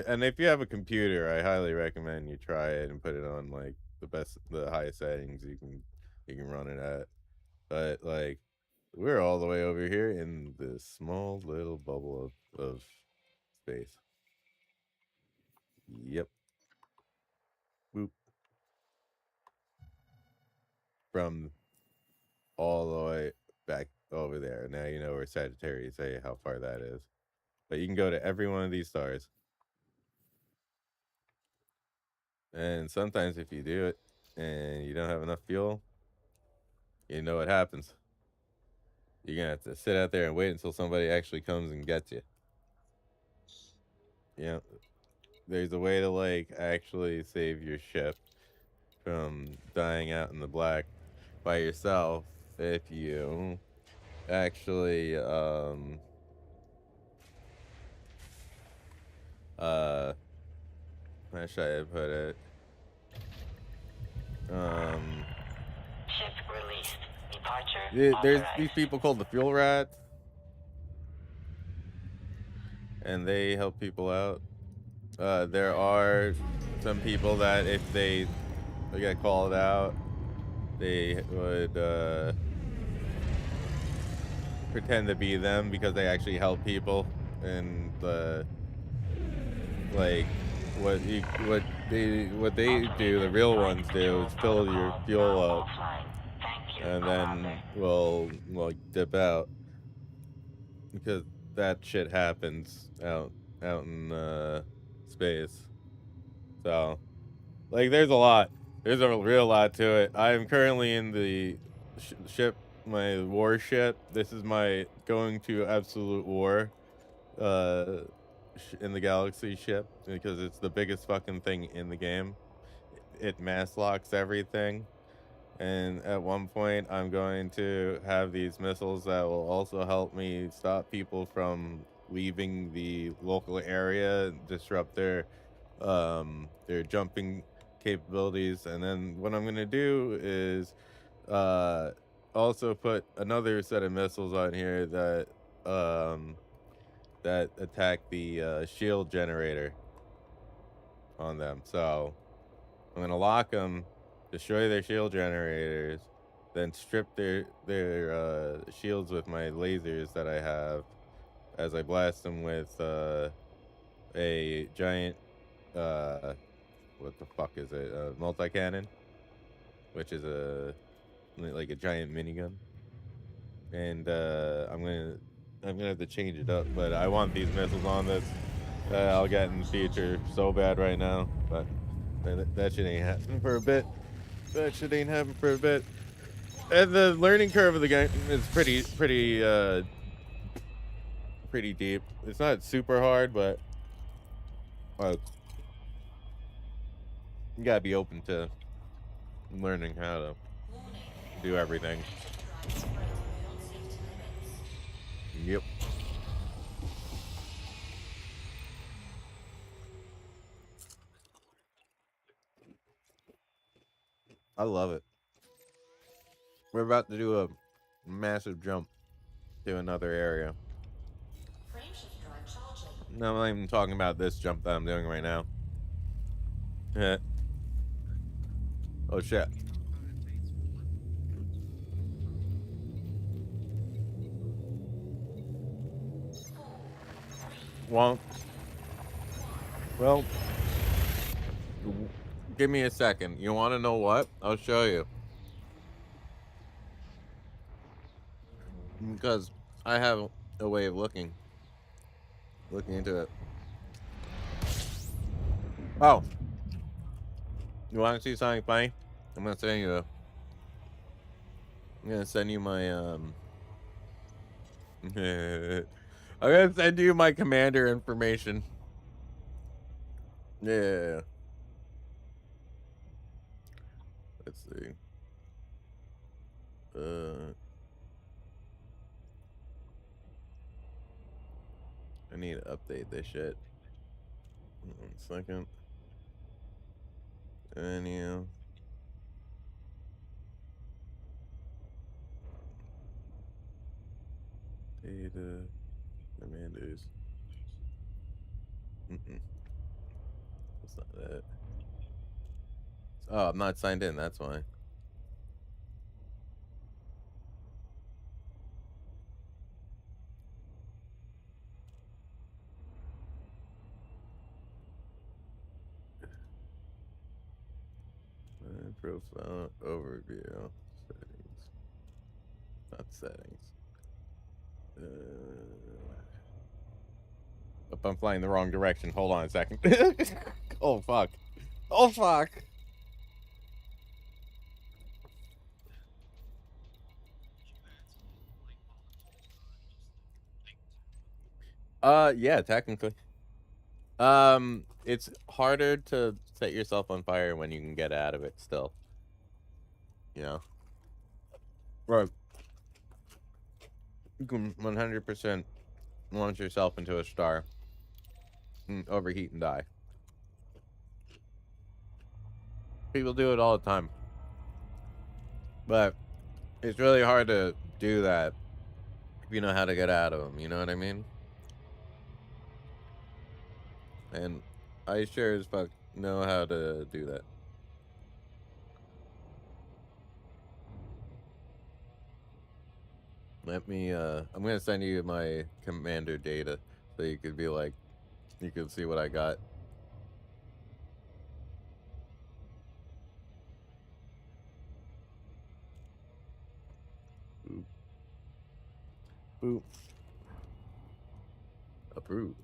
And if you have a computer, I highly recommend you try it and put it on like the highest settings you can run it at. But like, we're all the way over here in this small little bubble of space. Yep. Boop. From all the way back over there. Now you know where Sagittarius A, how far that is. But you can go to every one of these stars. And sometimes if you do it and you don't have enough fuel, you know what happens. You're going to have to sit out there and wait until somebody actually comes and gets you. You know, there's a way to like actually save your ship from dying out in the black by yourself if you actually how should I put it? Ship released. Departure There's these people called the fuel rats, and they help people out. There are some people that if they get called out, they would pretend to be them because they actually help people, and like what they do, the real ones do, is fill your fuel up, and then we'll dip out because that shit happens out in space. So like there's a real lot to it. I am currently in the ship, my war ship. This is my going to absolute war in the galaxy ship because it's the biggest fucking thing in the game. It mass locks everything, and at one point I'm going to have these missiles that will also help me stop people from leaving the local area, disrupt their jumping capabilities. And then what I'm gonna do is also put another set of missiles on here that attack the shield generator on them. So I'm gonna lock them, destroy their shield generators, then strip their shields with my lasers that I have as I blast them with a giant what the fuck is it? Multi-cannon, which is like a giant minigun. And I'm gonna have to change it up, but I want these missiles on this. I'll get in the future so bad right now, but that shit ain't happening for a bit. And the learning curve of the game is pretty deep. It's not super hard, but you gotta be open to learning how to do everything. Yep. I love it. We're about to do a massive jump to another area. No, I'm not even talking about this jump that I'm doing right now. Oh shit. Well, give me a second. You want to know what? I'll show you. Because I have a way of looking into it. Oh. You want to see something funny? I'm gonna send you my I'm gonna send you my commander information. Yeah. Let's see. I need to update this shit. 1 second. Menu. Data. Commanders. That's not it. Oh, I'm not signed in, that's why. Profile overview. Settings. Not settings. Oh, I'm flying the wrong direction. Hold on a second. Oh, fuck. Oh, fuck. Yeah, technically. It's harder to set yourself on fire when you can get out of it still. You know? Right. You can 100% launch yourself into a star and overheat and die. People do it all the time. But it's really hard to do that if you know how to get out of them. You know what I mean? And I sure as fuck know how to do that. Let me, I'm gonna send you my commander data so you could be like, you can see what I got. Boop. Boop. Approved.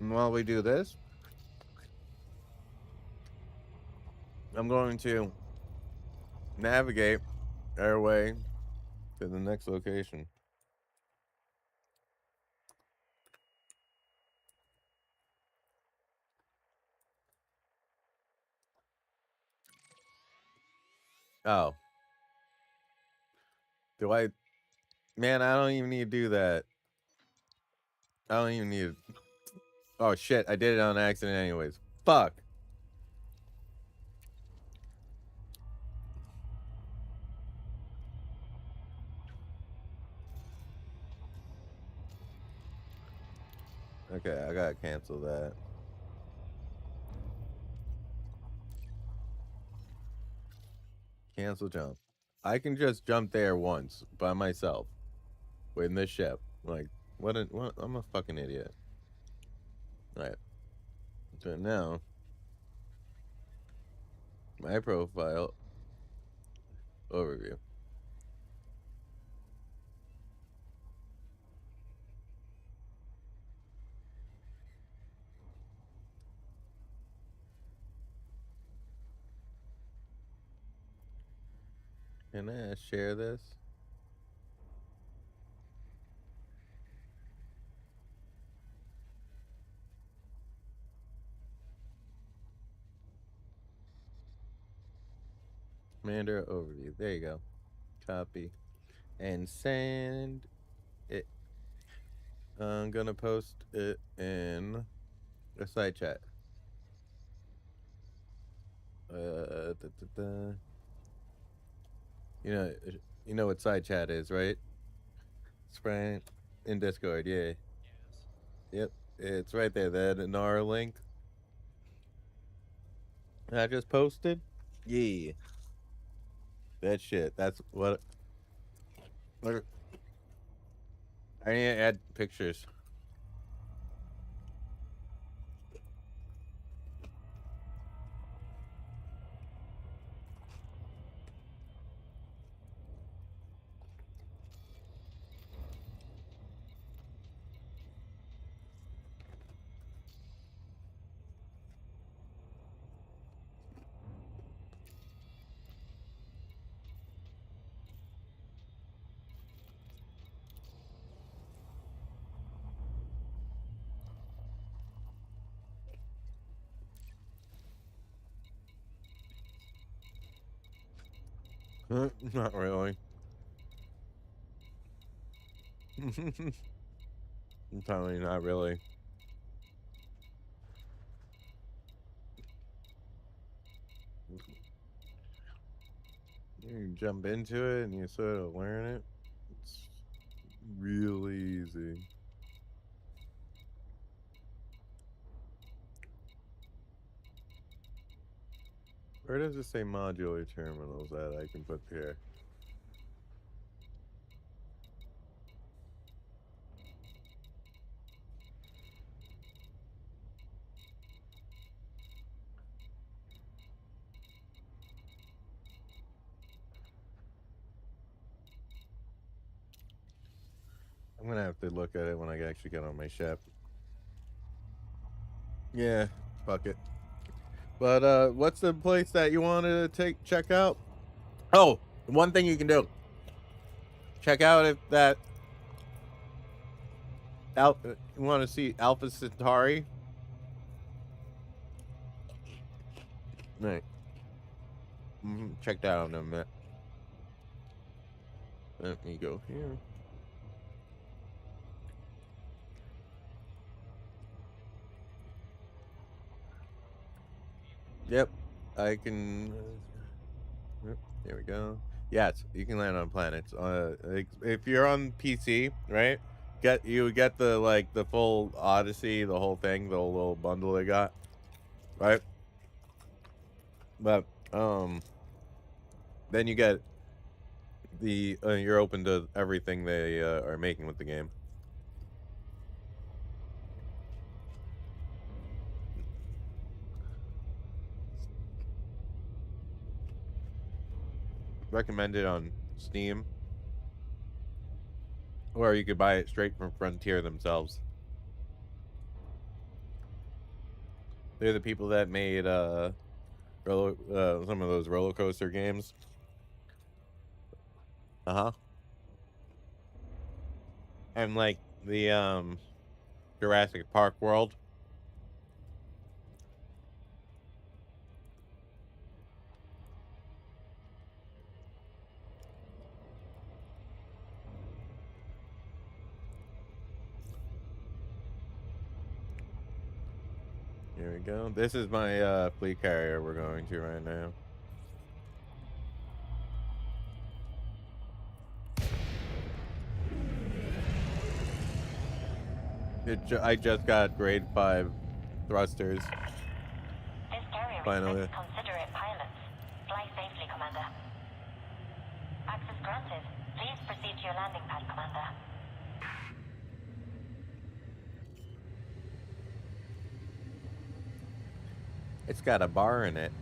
And while we do this, I'm going to navigate our way to the next location. Oh. Do I? Man, I don't even need to do that. I don't even need to. Oh, shit. I did it on accident anyways. Fuck. Okay, I gotta cancel that. Cancel jump. I can just jump there once by myself with this ship. Like, what? I'm a fucking idiot. Alright. So now, my profile overview. Can I share this? Commander overview. There you go. Copy. And send it. I'm gonna post it in a side chat. You know what side chat is, right? Sprite in Discord, yeah. Yep, it's right there. That in our link I just posted. Yeah, that shit. That's what. Look, I need to add pictures. Not really. Probably not really. You jump into it and you sort of learn it. It's really easy. Where does it say modular terminals that I can put here? I'm gonna have to look at it when I actually get on my ship. Yeah, fuck it. But what's the place that you want to check out? Oh, one thing you can do. Check out if that you want to see Alpha Centauri. Right. Check that out in a minute. Let me go here. Yep, I can. Yep, there we go. Yes, you can land on planets. If you're on PC, right? You get the full Odyssey, the whole thing, the whole little bundle they got, right? But then you get you're open to everything they are making with the game. Recommended on Steam, or you could buy it straight from Frontier themselves. They're the people that made some of those roller coaster games. And like the Jurassic Park world. Here we go. This is my fleet carrier we're going to right now. I just got grade 5 thrusters. This carrier Finally. expects considerate pilots. Fly safely, Commander. Access granted. Please proceed to your landing pad, Commander. It's got a bar in it.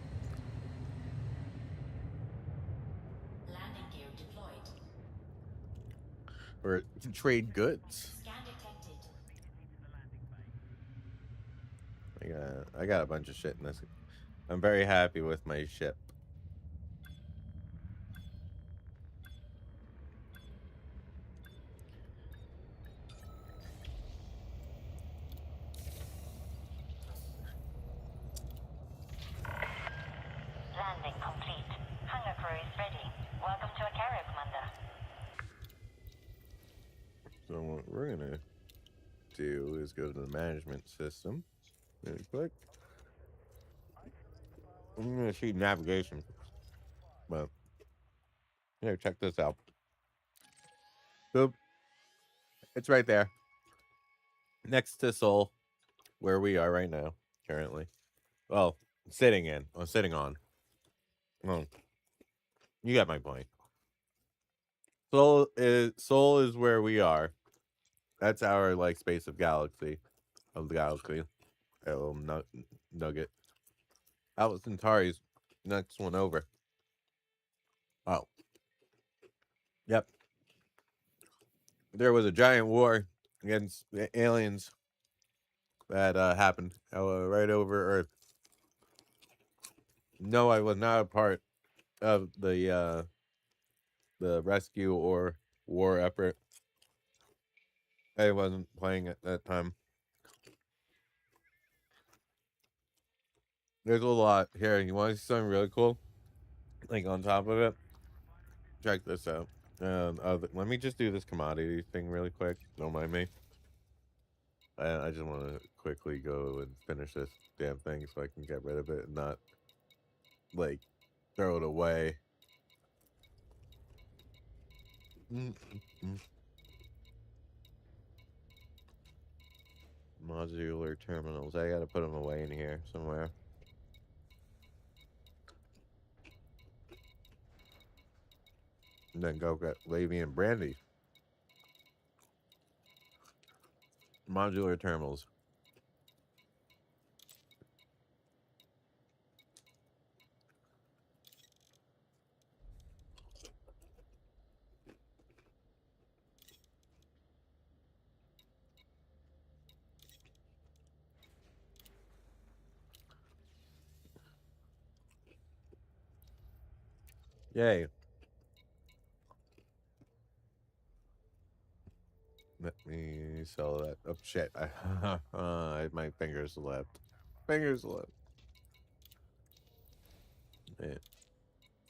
Landing gear deployed. Or to trade goods. Scan detected. I got a bunch of shit in this. I'm very happy with my ship. Landing complete. Hangar crew is ready. Welcome to a carrier, Commander. So what we're gonna do is go to the management system. Really quick. I'm gonna see navigation. Well, here, check this out. Boop. It's right there. Next to Seoul, where we are right now, currently. Well, sitting on. Well, you got my point. Seoul is where we are. That's our space of the galaxy. That little nugget. Alpha Centauri's next one over. Oh. Yep. There was a giant war against the aliens that happened right over Earth. No, I was not a part of the rescue or war effort. I wasn't playing at that time. There's a lot here. You want to see something really cool? Like on top of it, check this out. Let me just do this commodity thing really quick. Don't mind me. I just want to quickly go and finish this damn thing so I can get rid of it and not, like, throw it away. Modular terminals. I gotta put them away in here somewhere. And then go get Levy and Brandy. Modular terminals. Yay. Let me sell that. Oh, shit. My fingers left. Fingers left. Yeah.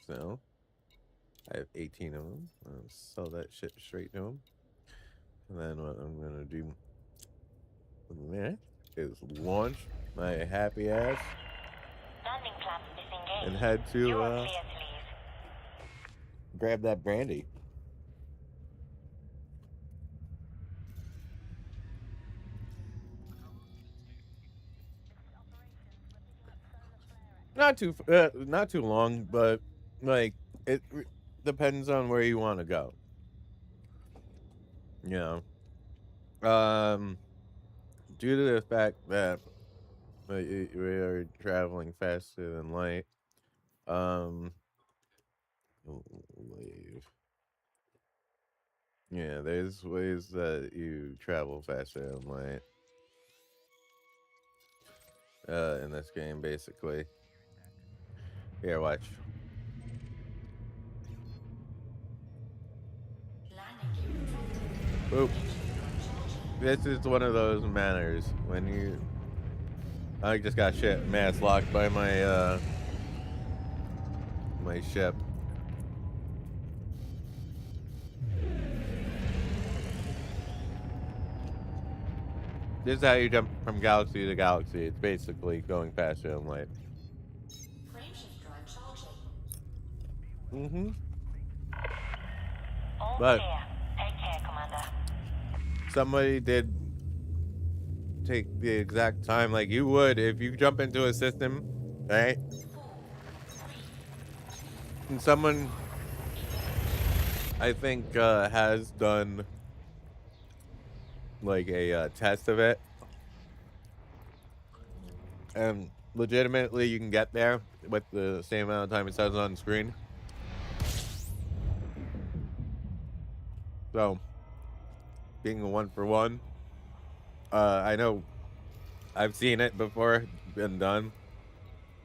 So, I have 18 of them. I'll sell that shit straight to them. And then what I'm going to do from there is launch my happy ass and head to grab that brandy. Not too long, but like it depends on where you want to go. You know, due to the fact that we are traveling faster than light, leave. Yeah, there's ways that you travel faster than light. In this game, basically. Here, watch. Oop. This is one of those manners when you... I just got shit mass locked by my, my ship. This is how you jump from galaxy to galaxy. It's basically going faster than light. Mm-hmm. But somebody did take the exact time like you would if you jump into a system, right? And someone, I think, has done like a test of it, and legitimately you can get there with the same amount of time it says on screen. So, being a 1-for-1, I know I've seen it before, been done.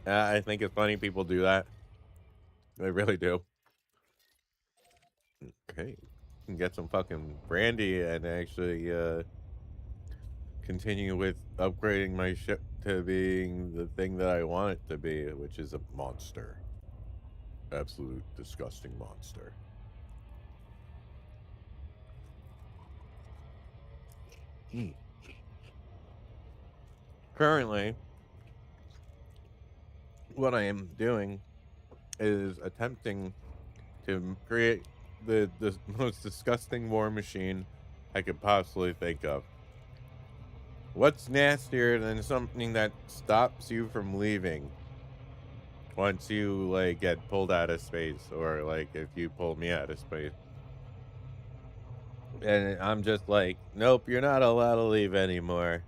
I think it's funny people do that. They really do. Okay, can get some fucking brandy and actually continue with upgrading my ship to being the thing that I want it to be, which is a monster. Absolute disgusting monster. Currently, what I am doing is attempting to create the most disgusting war machine I could possibly think of. What's nastier than something that stops you from leaving once you, like, get pulled out of space, or, like, if you pull me out of space? And I'm just like, nope, you're not allowed to leave anymore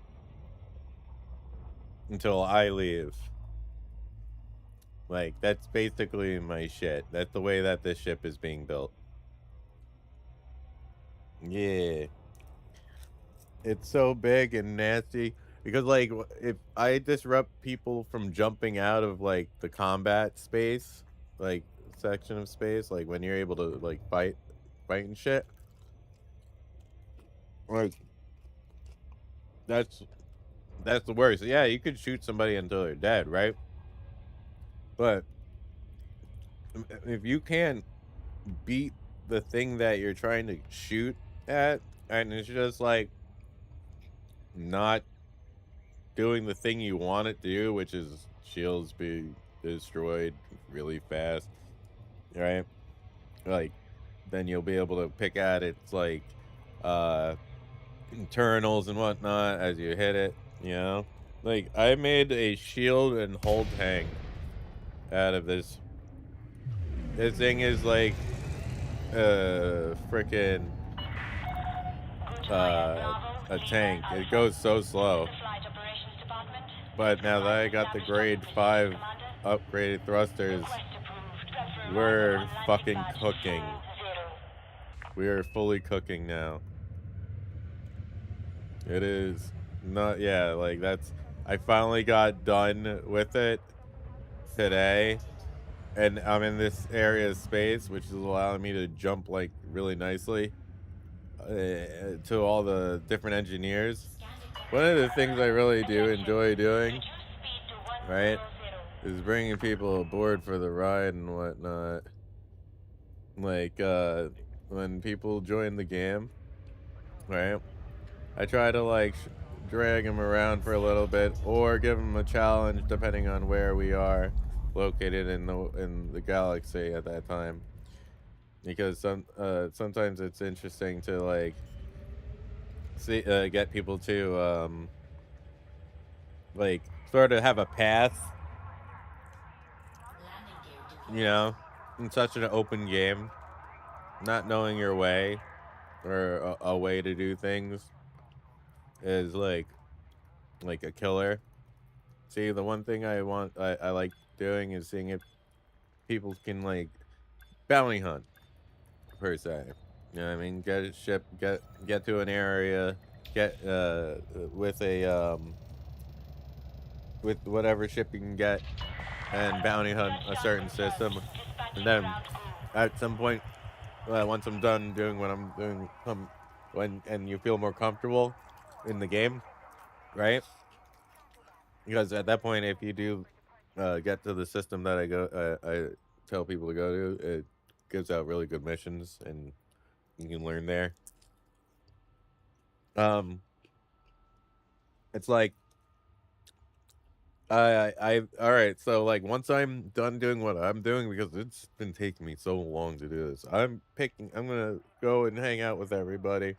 until I leave. Like, that's basically my shit. That's the way that this ship is being built. Yeah. It's so big and nasty. Because, like, if I disrupt people from jumping out of, like, the combat space, like, section of space, like, when you're able to, like, fight and shit, like, that's the worst. Yeah, you could shoot somebody until they're dead, right? But if you can't beat the thing that you're trying to shoot at, and it's just like not doing the thing you want it to do, which is shields be destroyed really fast, right? Like, then you'll be able to pick at its like internals and whatnot as you hit it, you know? Like, I made a shield and hold tank out of this. This thing is like freaking a tank. It goes so slow. But now that I got the grade 5 upgraded thrusters, we're fucking cooking. We are fully cooking now. It is not, yeah, like that's, I finally got done with it today. And I'm in this area of space, which is allowing me to jump like really nicely to all the different engineers. One of the things I really do enjoy doing, right, is bringing people aboard for the ride and whatnot. Like, when people join the game, right, I try to, like, drag them around for a little bit or give them a challenge depending on where we are located in the galaxy at that time. Because sometimes it's interesting to, like, see, get people to, like, sort of have a path, you know, in such an open game, not knowing your way or a way to do things is like a killer. See, the one thing I like doing is seeing if people can like bounty hunt per se. You know what I mean? Get a ship, get to an area, get with a with whatever ship you can get, and bounty hunt a certain system, and then at some point, once I'm done doing what I'm doing, and you feel more comfortable in the game, right? Because at that point, if you do get to the system that I tell people to go to, it gives out really good missions, and you can learn there. It's like all right. So like once I'm done doing what I'm doing, because it's been taking me so long to do this, I'm gonna go and hang out with everybody,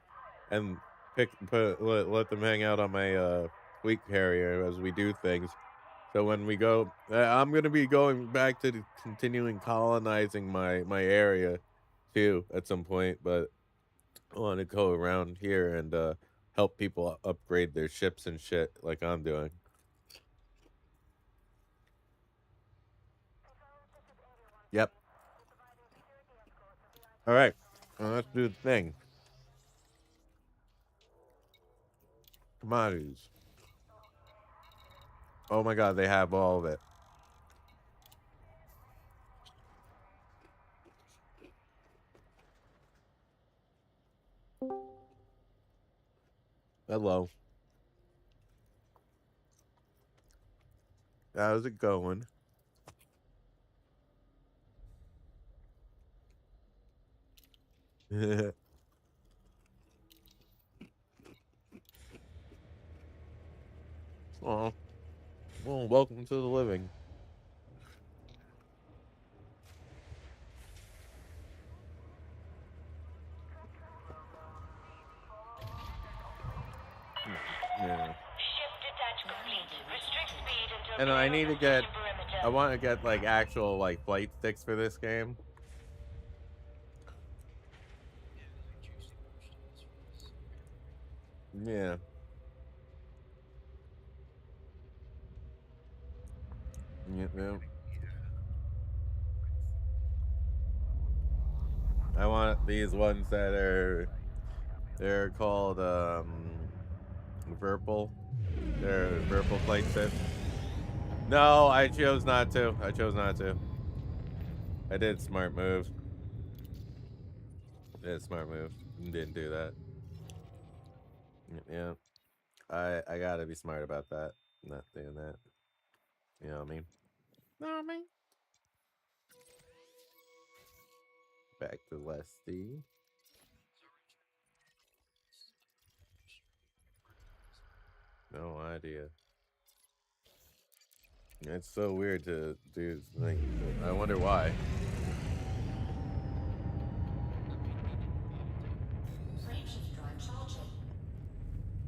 and let them hang out on my fleet carrier as we do things. So when we go, I'm gonna be going back to continuing colonizing my area too at some point, but I want to go around here and help people upgrade their ships and shit like I'm doing. Yep. All right, let's do the thing. Commodities. Oh my god, they have all of it. Hello. How's it going? Oh, well, welcome to the living. Yeah. And I need to get, I want to get like actual like flight sticks for this game. Yeah. Yeah. I want these ones that they're called Verpal. They're Verpal flight sticks. No, I chose not to. I chose not to. I did smart move. Did smart move. Didn't do that. Yeah. I gotta be smart about that. Not doing that. You know what I mean? Know what I mean? Back to Lesty. No idea. It's so weird to do. Like, I wonder why.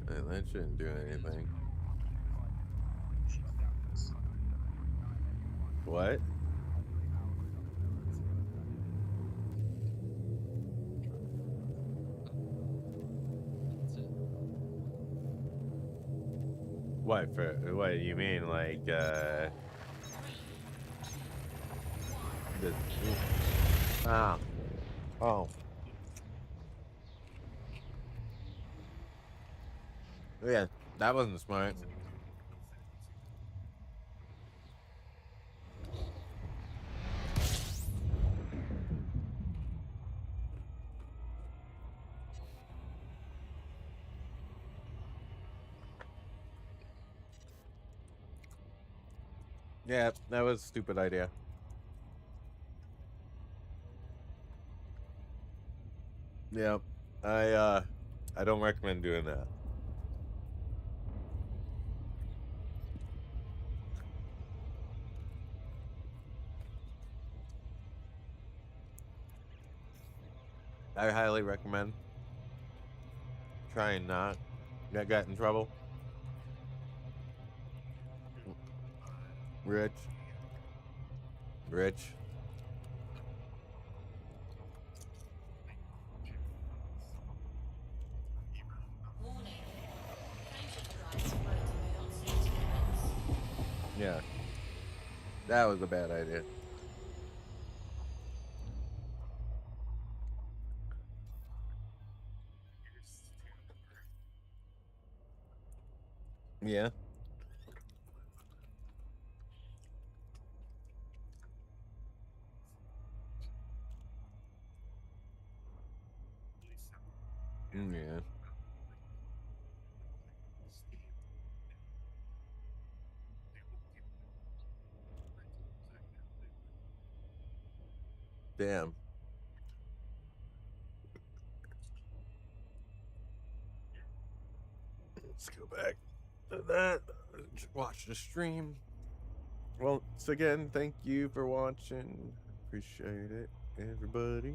That shouldn't do anything. What? What for? What you mean, like oh. Yeah, that wasn't smart. Yeah, that was a stupid idea. Yeah, I don't recommend doing that. I highly recommend trying not to get in trouble. Rich. Yeah, that was a bad idea. Yeah. Yeah. Damn. Let's go back to that. Watch the stream. Well, so again, thank you for watching. Appreciate it, everybody.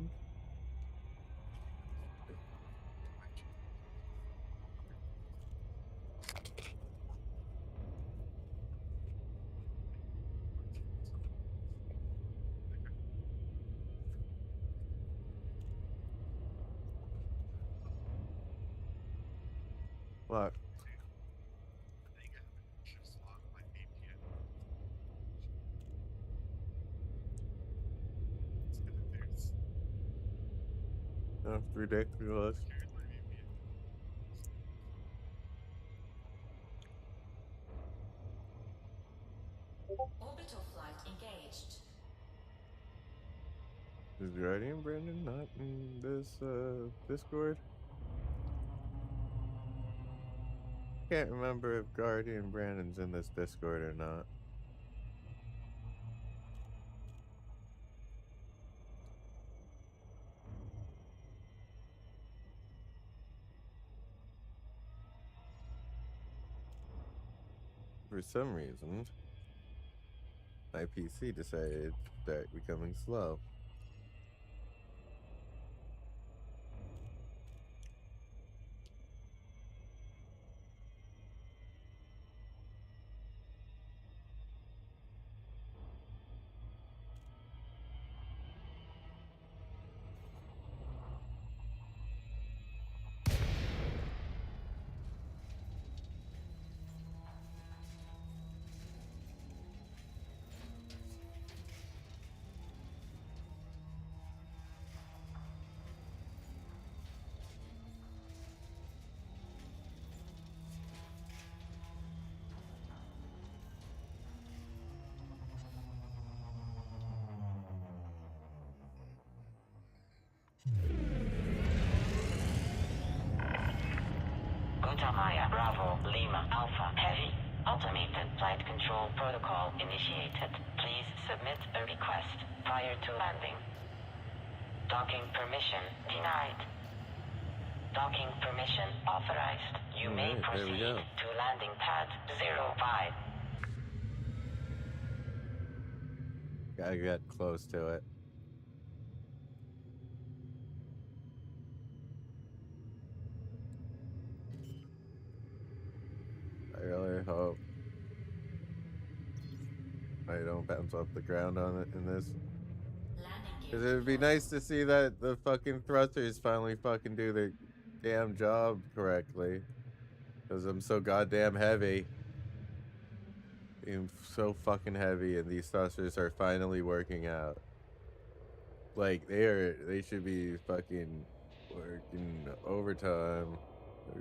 What? That's ridiculous. Orbital flight engaged. Is Guardian Brandon not in this Discord? Can't remember if Guardian Brandon's in this Discord or not. For some reason, my PC decided to start becoming slow. Maya Bravo Lima Alpha Heavy. Automated flight control protocol initiated. Please submit a request prior to landing. Docking permission denied. Docking permission authorized. You may proceed to landing pad 05. Gotta get close to it. I really hope I don't bounce off the ground on it in this. Because it would be nice to see that the fucking thrusters finally fucking do their damn job correctly. Because I'm so goddamn heavy. I'm so fucking heavy, and these thrusters are finally working out. Like, they should be fucking working overtime.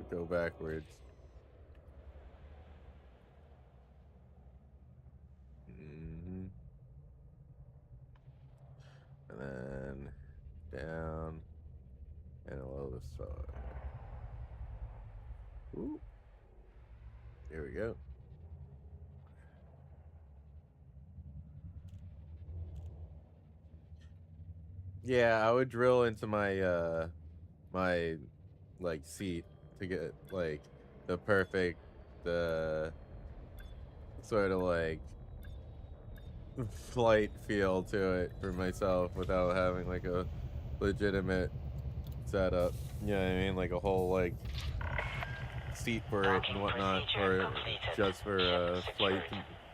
Go backwards. And then down and a little side. Ooh. Here we go. Yeah, I would drill into my my like seat to get like the perfect sort of like flight feel to it for myself without having like a legitimate setup. You know what I mean? Like a whole like seat for it and whatnot, or just for flight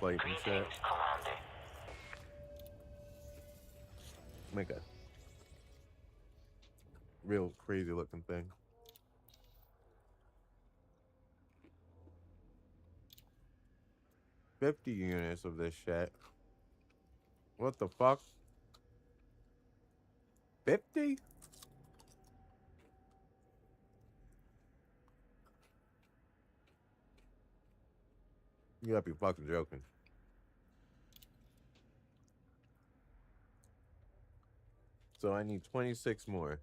and shit. Make a real crazy looking thing. $50 units of this shit. What the fuck? 50? You gotta be fucking joking. So I need 26 more.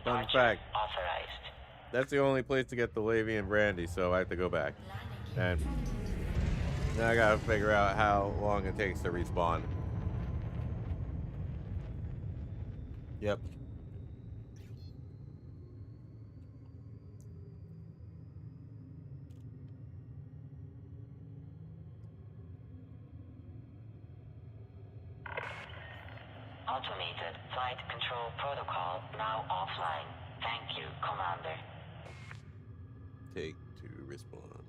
Fun fact, authorized. That's the only place to get the Lavian brandy, so I have to go back. And then I gotta figure out how long it takes to respawn. Yep. Automated flight control protocol now offline. Thank you, Commander. Take to respawn.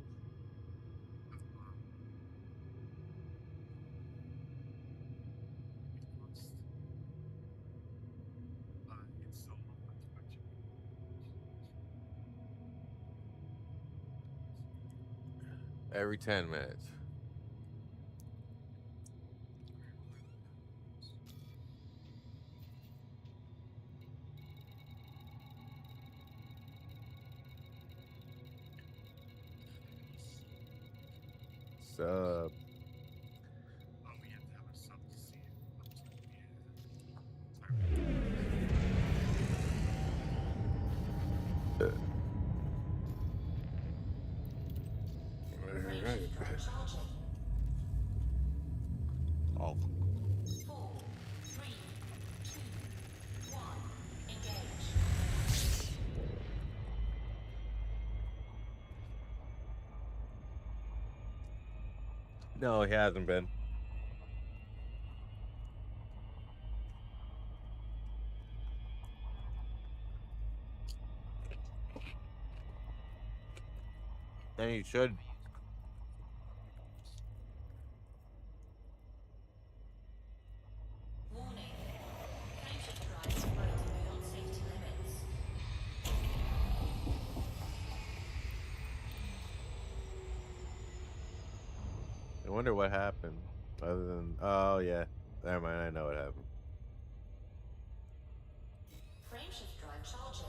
Every 10 minutes. Sub. Oh. 4, 3, 2, 1, engage. No, he hasn't been. And he should. Warning. Friendship drives operating beyond safety limits. I wonder what happened. Other than, oh yeah, never mind. I know what happened. Frameshift drive charging.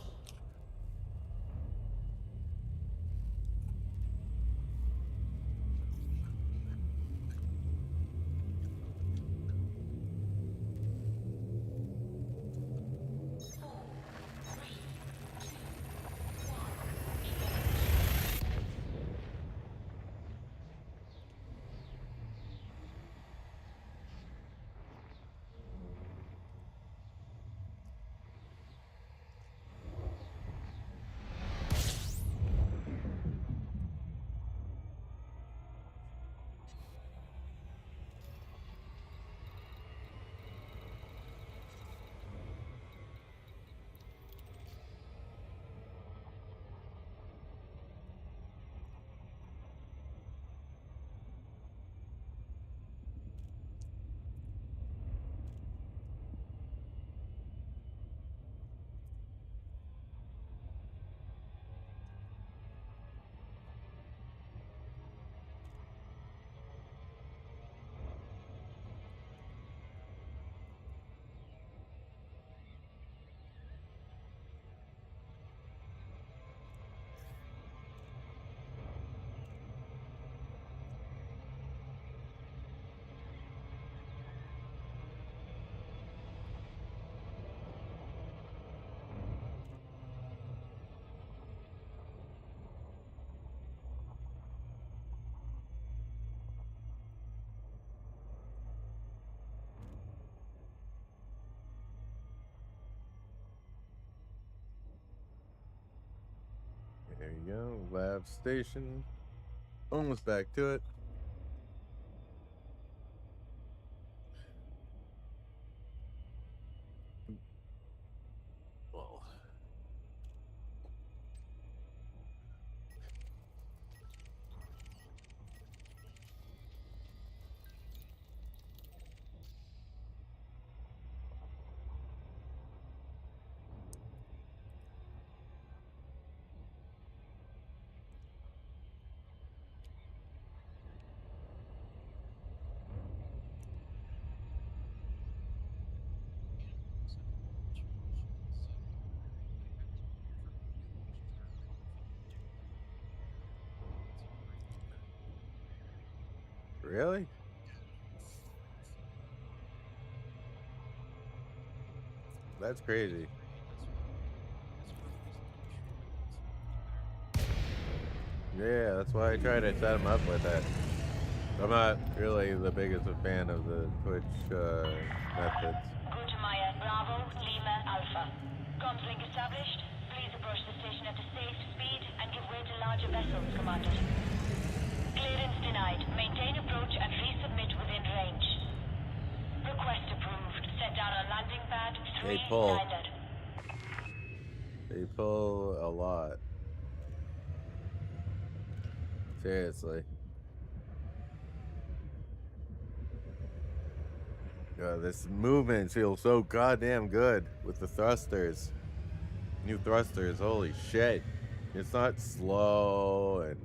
you go. Lab station. Almost back to it. Well. Really? That's crazy. Yeah, that's why I try to set him up with that. I'm not really the biggest a fan of the Twitch methods. Maya, Bravo, Lima, Alpha. Comms link established. Please approach the station at a safe speed and give way to larger vessels, Commander. Clearance denied. Maintain approach and resubmit within range. Request approved. Set down on landing pad 3 They pull. standard. They pull a lot. Seriously. This movement feels so goddamn good with the thrusters. New thrusters, holy shit. It's not slow and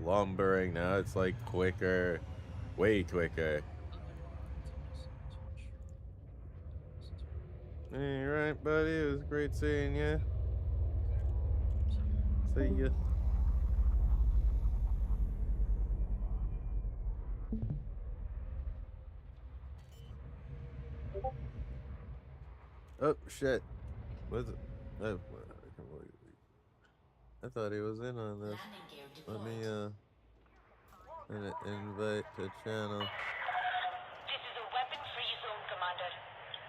lumbering. Now it's like quicker. Way quicker. Hey, right, buddy? It was great seeing you. See ya. Oh, shit. Was it? Oh, I can't believe it. I thought he was in on this. Let me, invite to channel. This is a weapon-free zone, Commander.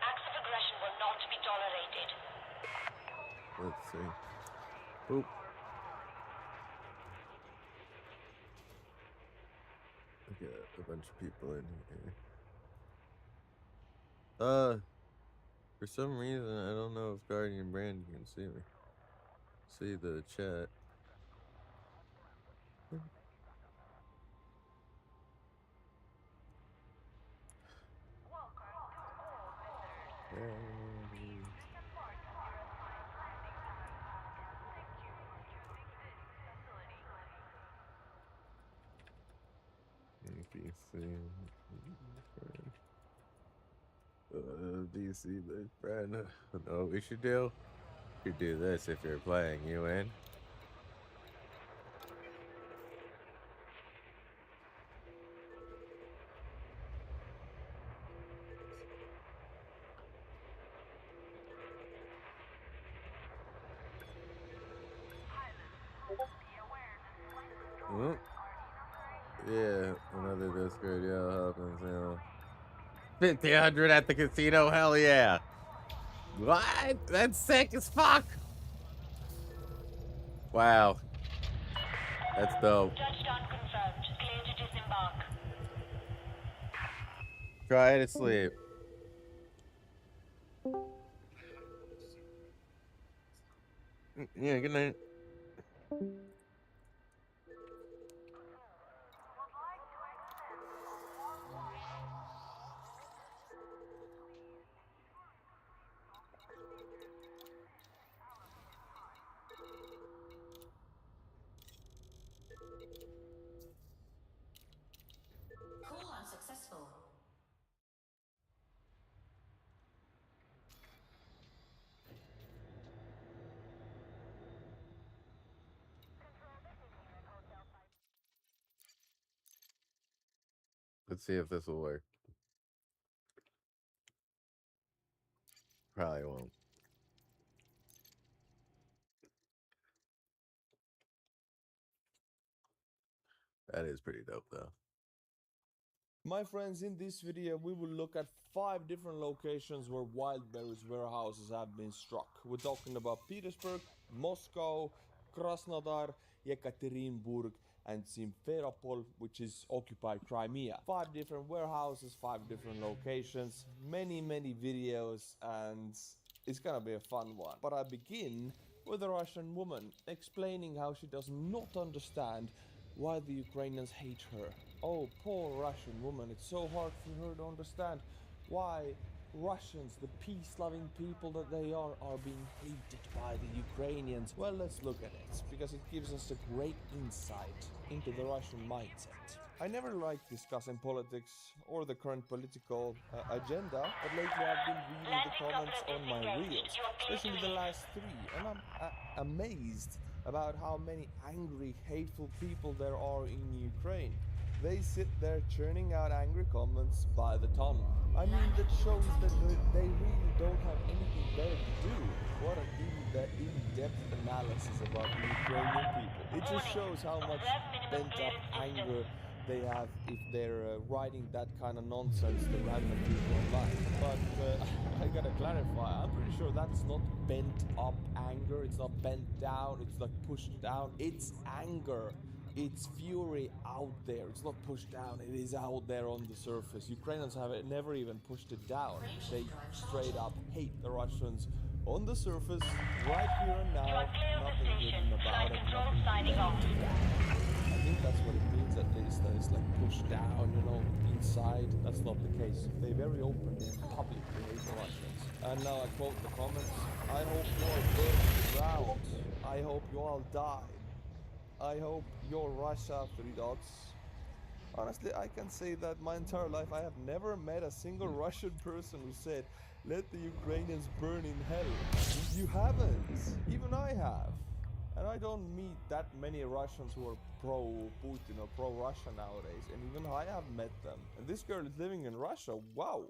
Acts of aggression will not be tolerated. Let's see. Boop. I got a bunch of people in here. For some reason, I don't know if Guardian Brand can see me. See the chat. DC, big friend. Know what we should do? You do this if you're playing. You in? Yeah, another Discord. Yeah, happens. Yeah. 1,500 at the casino. Hell yeah! What? That's sick as fuck. Wow. That's dope. Touchdown confirmed. Clear to disembark. Try to sleep. Yeah, good night. Call unsuccessful. Let's see if this will work. Probably won't. That is pretty dope, though. My friends, in this video we will look at 5 different locations where Wildberries warehouses have been struck. We're talking about Petersburg, Moscow, Krasnodar, Yekaterinburg, and Simferopol, which is occupied Crimea. 5 different warehouses, 5 different locations, many videos, and it's gonna be a fun one. But I begin with a Russian woman explaining how she does not understand why the Ukrainians hate her. Oh, poor Russian woman, it's so hard for her to understand why Russians, the peace-loving people that they are being hated by the Ukrainians. Well, let's look at it, because it gives us a great insight into the Russian mindset. I never liked discussing politics or the current political agenda, but lately I've been reading the comments on my reels, especially the last 3, and I'm amazed about how many angry, hateful people there are in Ukraine. They sit there churning out angry comments by the ton. I mean, that shows that they really don't have anything better to do. What an in-depth analysis about the Ukrainian people. It just shows how much pent-up anger they have if they're writing that kind of nonsense to random people online. But I gotta clarify, I'm pretty sure that's not bent up anger, it's not bent down, it's not pushed down, it's anger. It's fury out there. It's not pushed down. It is out there on the surface. Ukrainians have never even pushed it down. They straight up hate the Russians on the surface, right here and now. Nothing hidden about it. Nothing bent down. I think that's what it means, at least. That it's like pushed down, you know, inside. That's not the case. They very openly and publicly hate the Russians. And now I quote the comments. I hope you all burn to the ground. I hope you all die. I hope you're Russia, 3 dots. Honestly, I can say that my entire life I have never met a single Russian person who said, let the Ukrainians burn in hell. You haven't. Even I have. And I don't meet that many Russians who are pro-Putin or pro-Russia nowadays. And even I have met them. And this girl is living in Russia. Wow.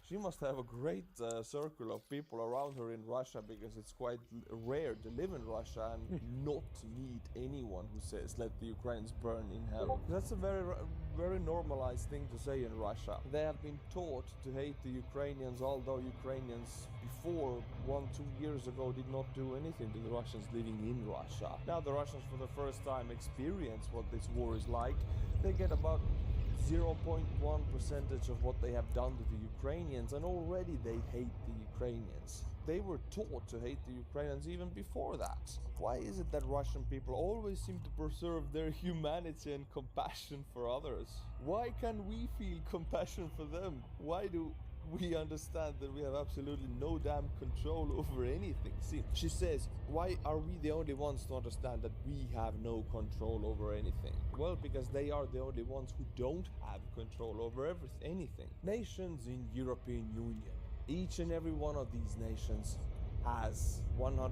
She must have a great circle of people around her in Russia, because it's quite rare to live in Russia and not meet anyone who says, let the Ukrainians burn in hell. That's a very normalized thing to say in Russia. They have been taught to hate the Ukrainians, although Ukrainians before 1-2 years ago did not do anything to the Russians living in Russia. Now the Russians for the first time experience what this war is like. They get about 0.1% of what they have done to the Ukrainians, and already they hate the Ukrainians. They were taught to hate the Ukrainians even before that. Why is it that Russian people always seem to preserve their humanity and compassion for others? Why can we feel compassion for them? Why do we understand that we have absolutely no damn control over anything? See, she says, why are we the only ones to understand that we have no control over anything? Well, because they are the only ones who don't have control over anything. Nations in European Union, each and every one of these nations has 100%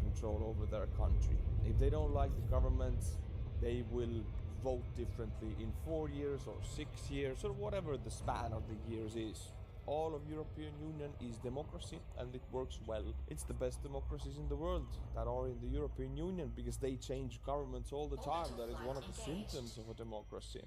control over their country. If they don't like the government, they will vote differently in 4 years or 6 years or whatever the span of the years is. All of European Union is democracy, and it works well. It's the best democracies in the world that are in the European Union, because they change governments all the time. That is one of the symptoms of a democracy.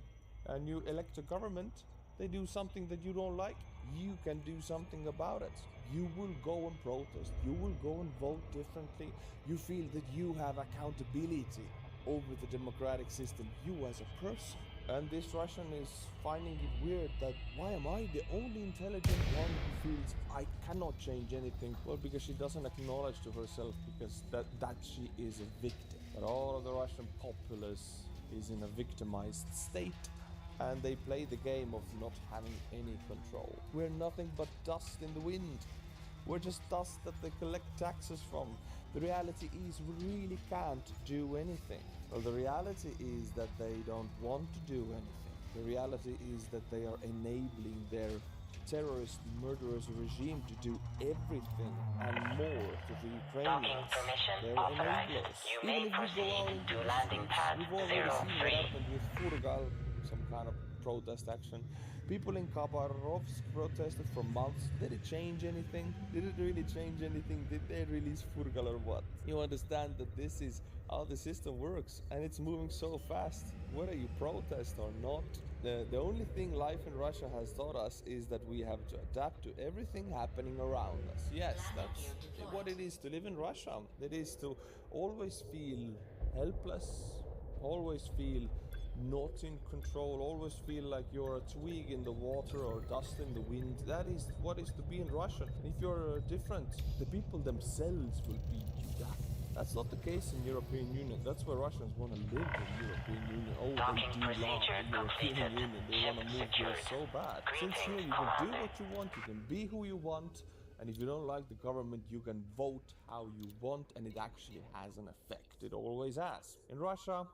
And you elect a government, they do something that you don't like, you can do something about it. You will go and protest, you will go and vote differently. You feel that you have accountability over the democratic system, you as a person. And this Russian is finding it weird that, why am I the only intelligent one who feels I cannot change anything? Well, because she doesn't acknowledge to herself because that she is a victim. But all of the Russian populace is in a victimized state, and they play the game of not having any control. We're nothing but dust in the wind. We're just dust that they collect taxes from. The reality is we really can't do anything. Well, the reality is that they don't want to do anything. The reality is that they are enabling their terrorist, murderous regime to do everything and more to the Ukrainians. They're enablers. Even if you go out into the streets, we've already seen what happened with Furgal, some kind of protest action. People in Khabarovsk protested for months. Did it change anything? Did it really change anything? Did they release Furgal or what? You understand that this is how the system works, and it's moving so fast, whether you protest or not. The only thing life in Russia has taught us is that we have to adapt to everything happening around us. Yes, that's what it is to live in Russia. It is to always feel helpless, always feel not in control, always feel like you're a twig in the water or dust in the wind. That is what is to be in Russia. If you're different, the people themselves will beat you down. That's not the case in European Union. That's where Russians want to live in European Union. Oh, they do love the European Union. They want to move here so bad. Since here you can do what you want, you can be who you want, and if you don't like the government, you can vote how you want, and it actually has an effect. It always has. In Russia,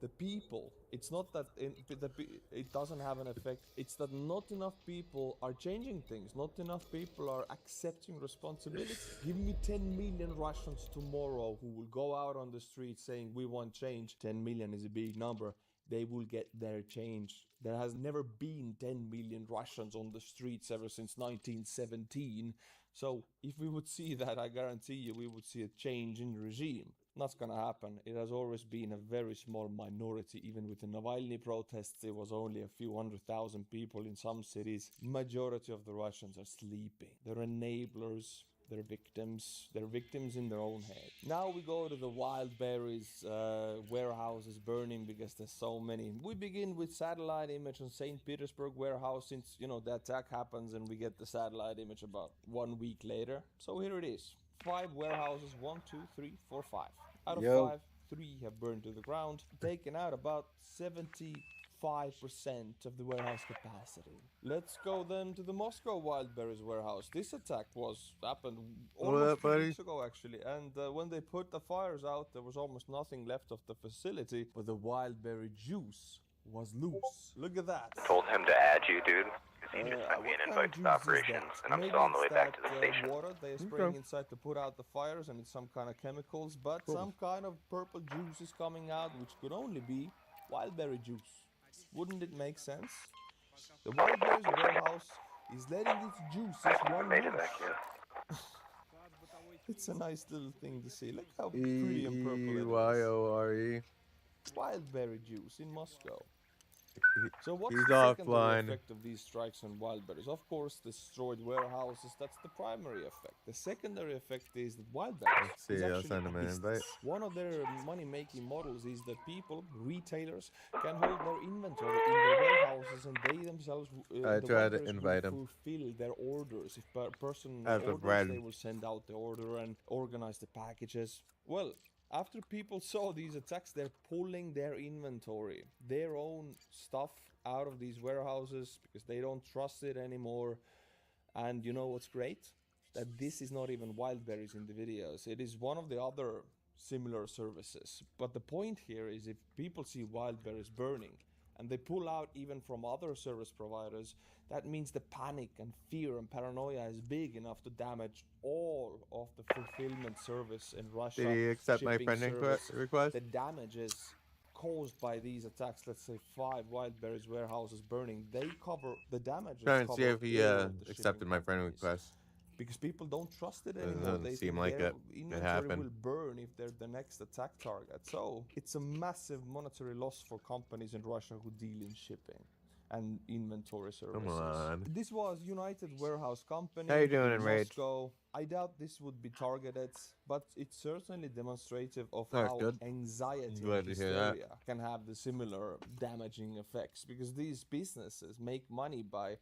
the people, it's not that it doesn't have an effect, it's that not enough people are changing things, not enough people are accepting responsibility. Give me 10 million Russians tomorrow who will go out on the street saying we want change. 10 million is a big number. They will get their change. There has never been 10 million Russians on the streets ever since 1917. So if we would see that, I guarantee you we would see a change in regime. Not gonna happen. It has always been a very small minority. Even with the Navalny protests, it was only a few 100,000 people in some cities. Majority of the Russians are sleeping. They're enablers. They're victims. They're victims in their own head. Now we go to the wild berries warehouses burning because there's so many. We begin with satellite image on St. Petersburg warehouse, since, you know, the attack happens and we get the satellite image about 1 week later. So here it is. 5 warehouses, 1, 2, 3, 4, 5. Out of 5, 3 have burned to the ground, taken out about 75% of the warehouse capacity. Let's go then to the Moscow wild berries warehouse. This attack happened almost 2 weeks ago actually, and when they put the fires out, there was almost nothing left of the facility, but the wild berry juice was loose. Look at that. Told him to add you, dude. He just sent me an invite to the operations, and I'm still on the way back to the station. Water they are spraying inside to put out the fires, and it's some kind of chemicals, but some kind of purple juice is coming out, which could only be wild berry juice. Wouldn't it make sense? The wild berries warehouse is letting its juices run loose. It's a nice little thing to see. Look how pretty and purple it is. Wild berry juice in Moscow. So what's the secondary effect of these strikes on wild berries? Of course, destroyed warehouses, that's the primary effect. The secondary effect is that wild berries is actually one of their money-making models is that people, retailers, can hold their inventory in their warehouses, and they themselves fulfill their orders. If a person orders, they will send out the order and organize the packages. Well, after people saw these attacks, they're pulling their inventory, their own stuff out of these warehouses because they don't trust it anymore. And you know what's great? That this is not even wild berries in the videos. It is one of the other similar services. But the point here is if people see wild berries burning and they pull out even from other service providers, that means the panic and fear and paranoia is big enough to damage all of the fulfillment service in Russia. Did he accept my friend request? The damages caused by these attacks, let's say 5 wild berries warehouses burning, they cover the damages. Trying to see if he accepted my friend request. Because people don't trust it anymore. It doesn't they seem think like their it inventory will burn if they're the next attack target. So it's a massive monetary loss for companies in Russia who deal in shipping and inventory services. Come on. This was United Warehouse Company. How you doing in Rage? Moscow. I doubt this would be targeted, but it's certainly demonstrative of how anxiety and hysteria can have the similar damaging effects, because these businesses make money by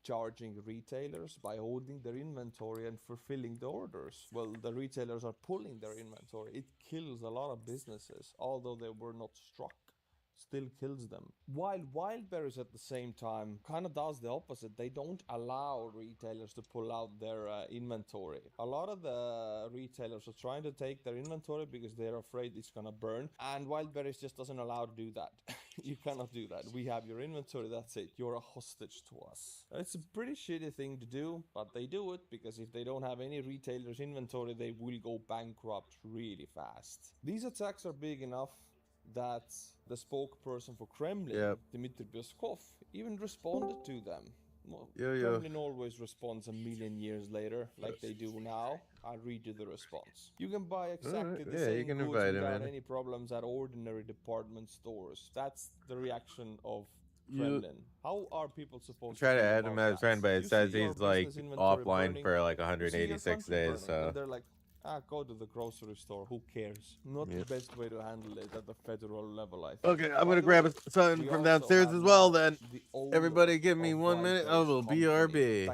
charging retailers, by holding their inventory and fulfilling the orders. Well, the retailers are pulling their inventory. It kills a lot of businesses, although they were not struck. Still kills them. While wild berries at the same time kind of does the opposite. They don't allow retailers to pull out their inventory. A lot of the retailers are trying to take their inventory because they're afraid it's gonna burn, and wild berries just doesn't allow to do that. You cannot do that. We have your inventory, that's it. You're a hostage to us. It's a pretty shitty thing to do, but they do it because if they don't have any retailers' inventory, they will go bankrupt really fast. These attacks are big enough that the spokesperson for Kremlin, Dmitry Peskov, even responded to them. Well, Kremlin always responds a million years later, like they do now. I'll read you the response. You can buy exactly the same goods without any problems at ordinary department stores. That's the reaction of Kremlin. How are people supposed to try to add him as a friend, but it says he's like offline for like 186 days, so they're like, Go to the grocery store. Who cares? Not Yep. the best way to handle it at the federal level, I think. Okay, I'm gonna grab something from downstairs as well then. Everybody give me 1 minute. I will BRB.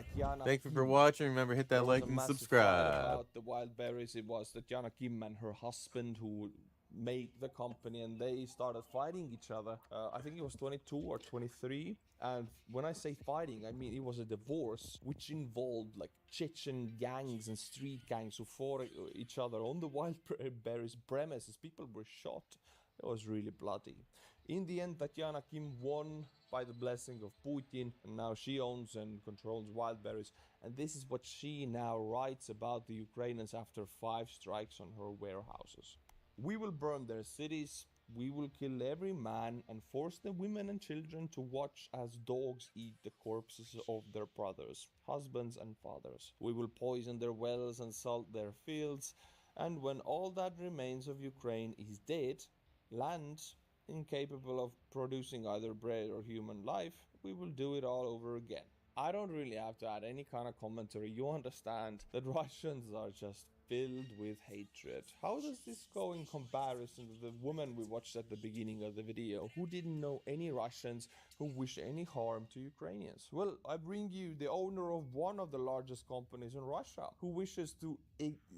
Thank you for watching. Remember, hit that like and subscribe. About the wild berries, it was Tatiana Kim and her husband who made the company, and they started fighting each other. I think it was 22 or 23. And when I say fighting, I mean it was a divorce which involved like Chechen gangs and street gangs who fought each other on the wild berries premises. People were shot. It was really bloody. In the end, Tatiana Kim won by the blessing of Putin, and now she owns and controls wild berries. And this is what she now writes about the Ukrainians after 5 strikes on her warehouses. We will burn their cities. We will kill every man and force the women and children to watch as dogs eat the corpses of their brothers, husbands and fathers. We will poison their wells and salt their fields. And when all that remains of Ukraine is dead, land incapable of producing either bread or human life, we will do it all over again. I don't really have to add any kind of commentary. You understand that Russians are just filled with hatred. How does this go in comparison to the woman we watched at the beginning of the video, who didn't know any Russians who wish any harm to Ukrainians? Well, I bring you the owner of one of the largest companies in Russia, who wishes to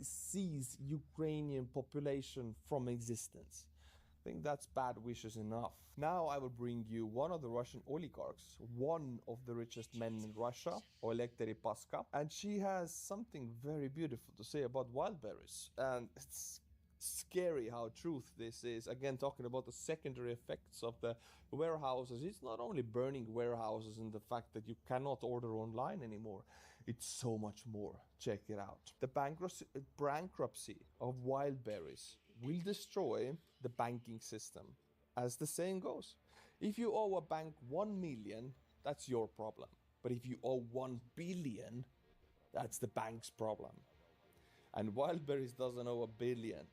seize Ukrainian population from existence. I think that's bad wishes enough. Now I will bring you one of the Russian oligarchs, one of the richest men in Russia, Oleg Deripaska, and she has something very beautiful to say about wild berries. And it's scary how true this is. Again, talking about the secondary effects of the warehouses. It's not only burning warehouses and the fact that you cannot order online anymore. It's so much more. Check it out. The bankruptcy of wild berries will destroy the banking system. As the saying goes, if you owe a bank 1 million, that's your problem. But if you owe 1 billion, that's the bank's problem. And Wildberries doesn't owe a billion.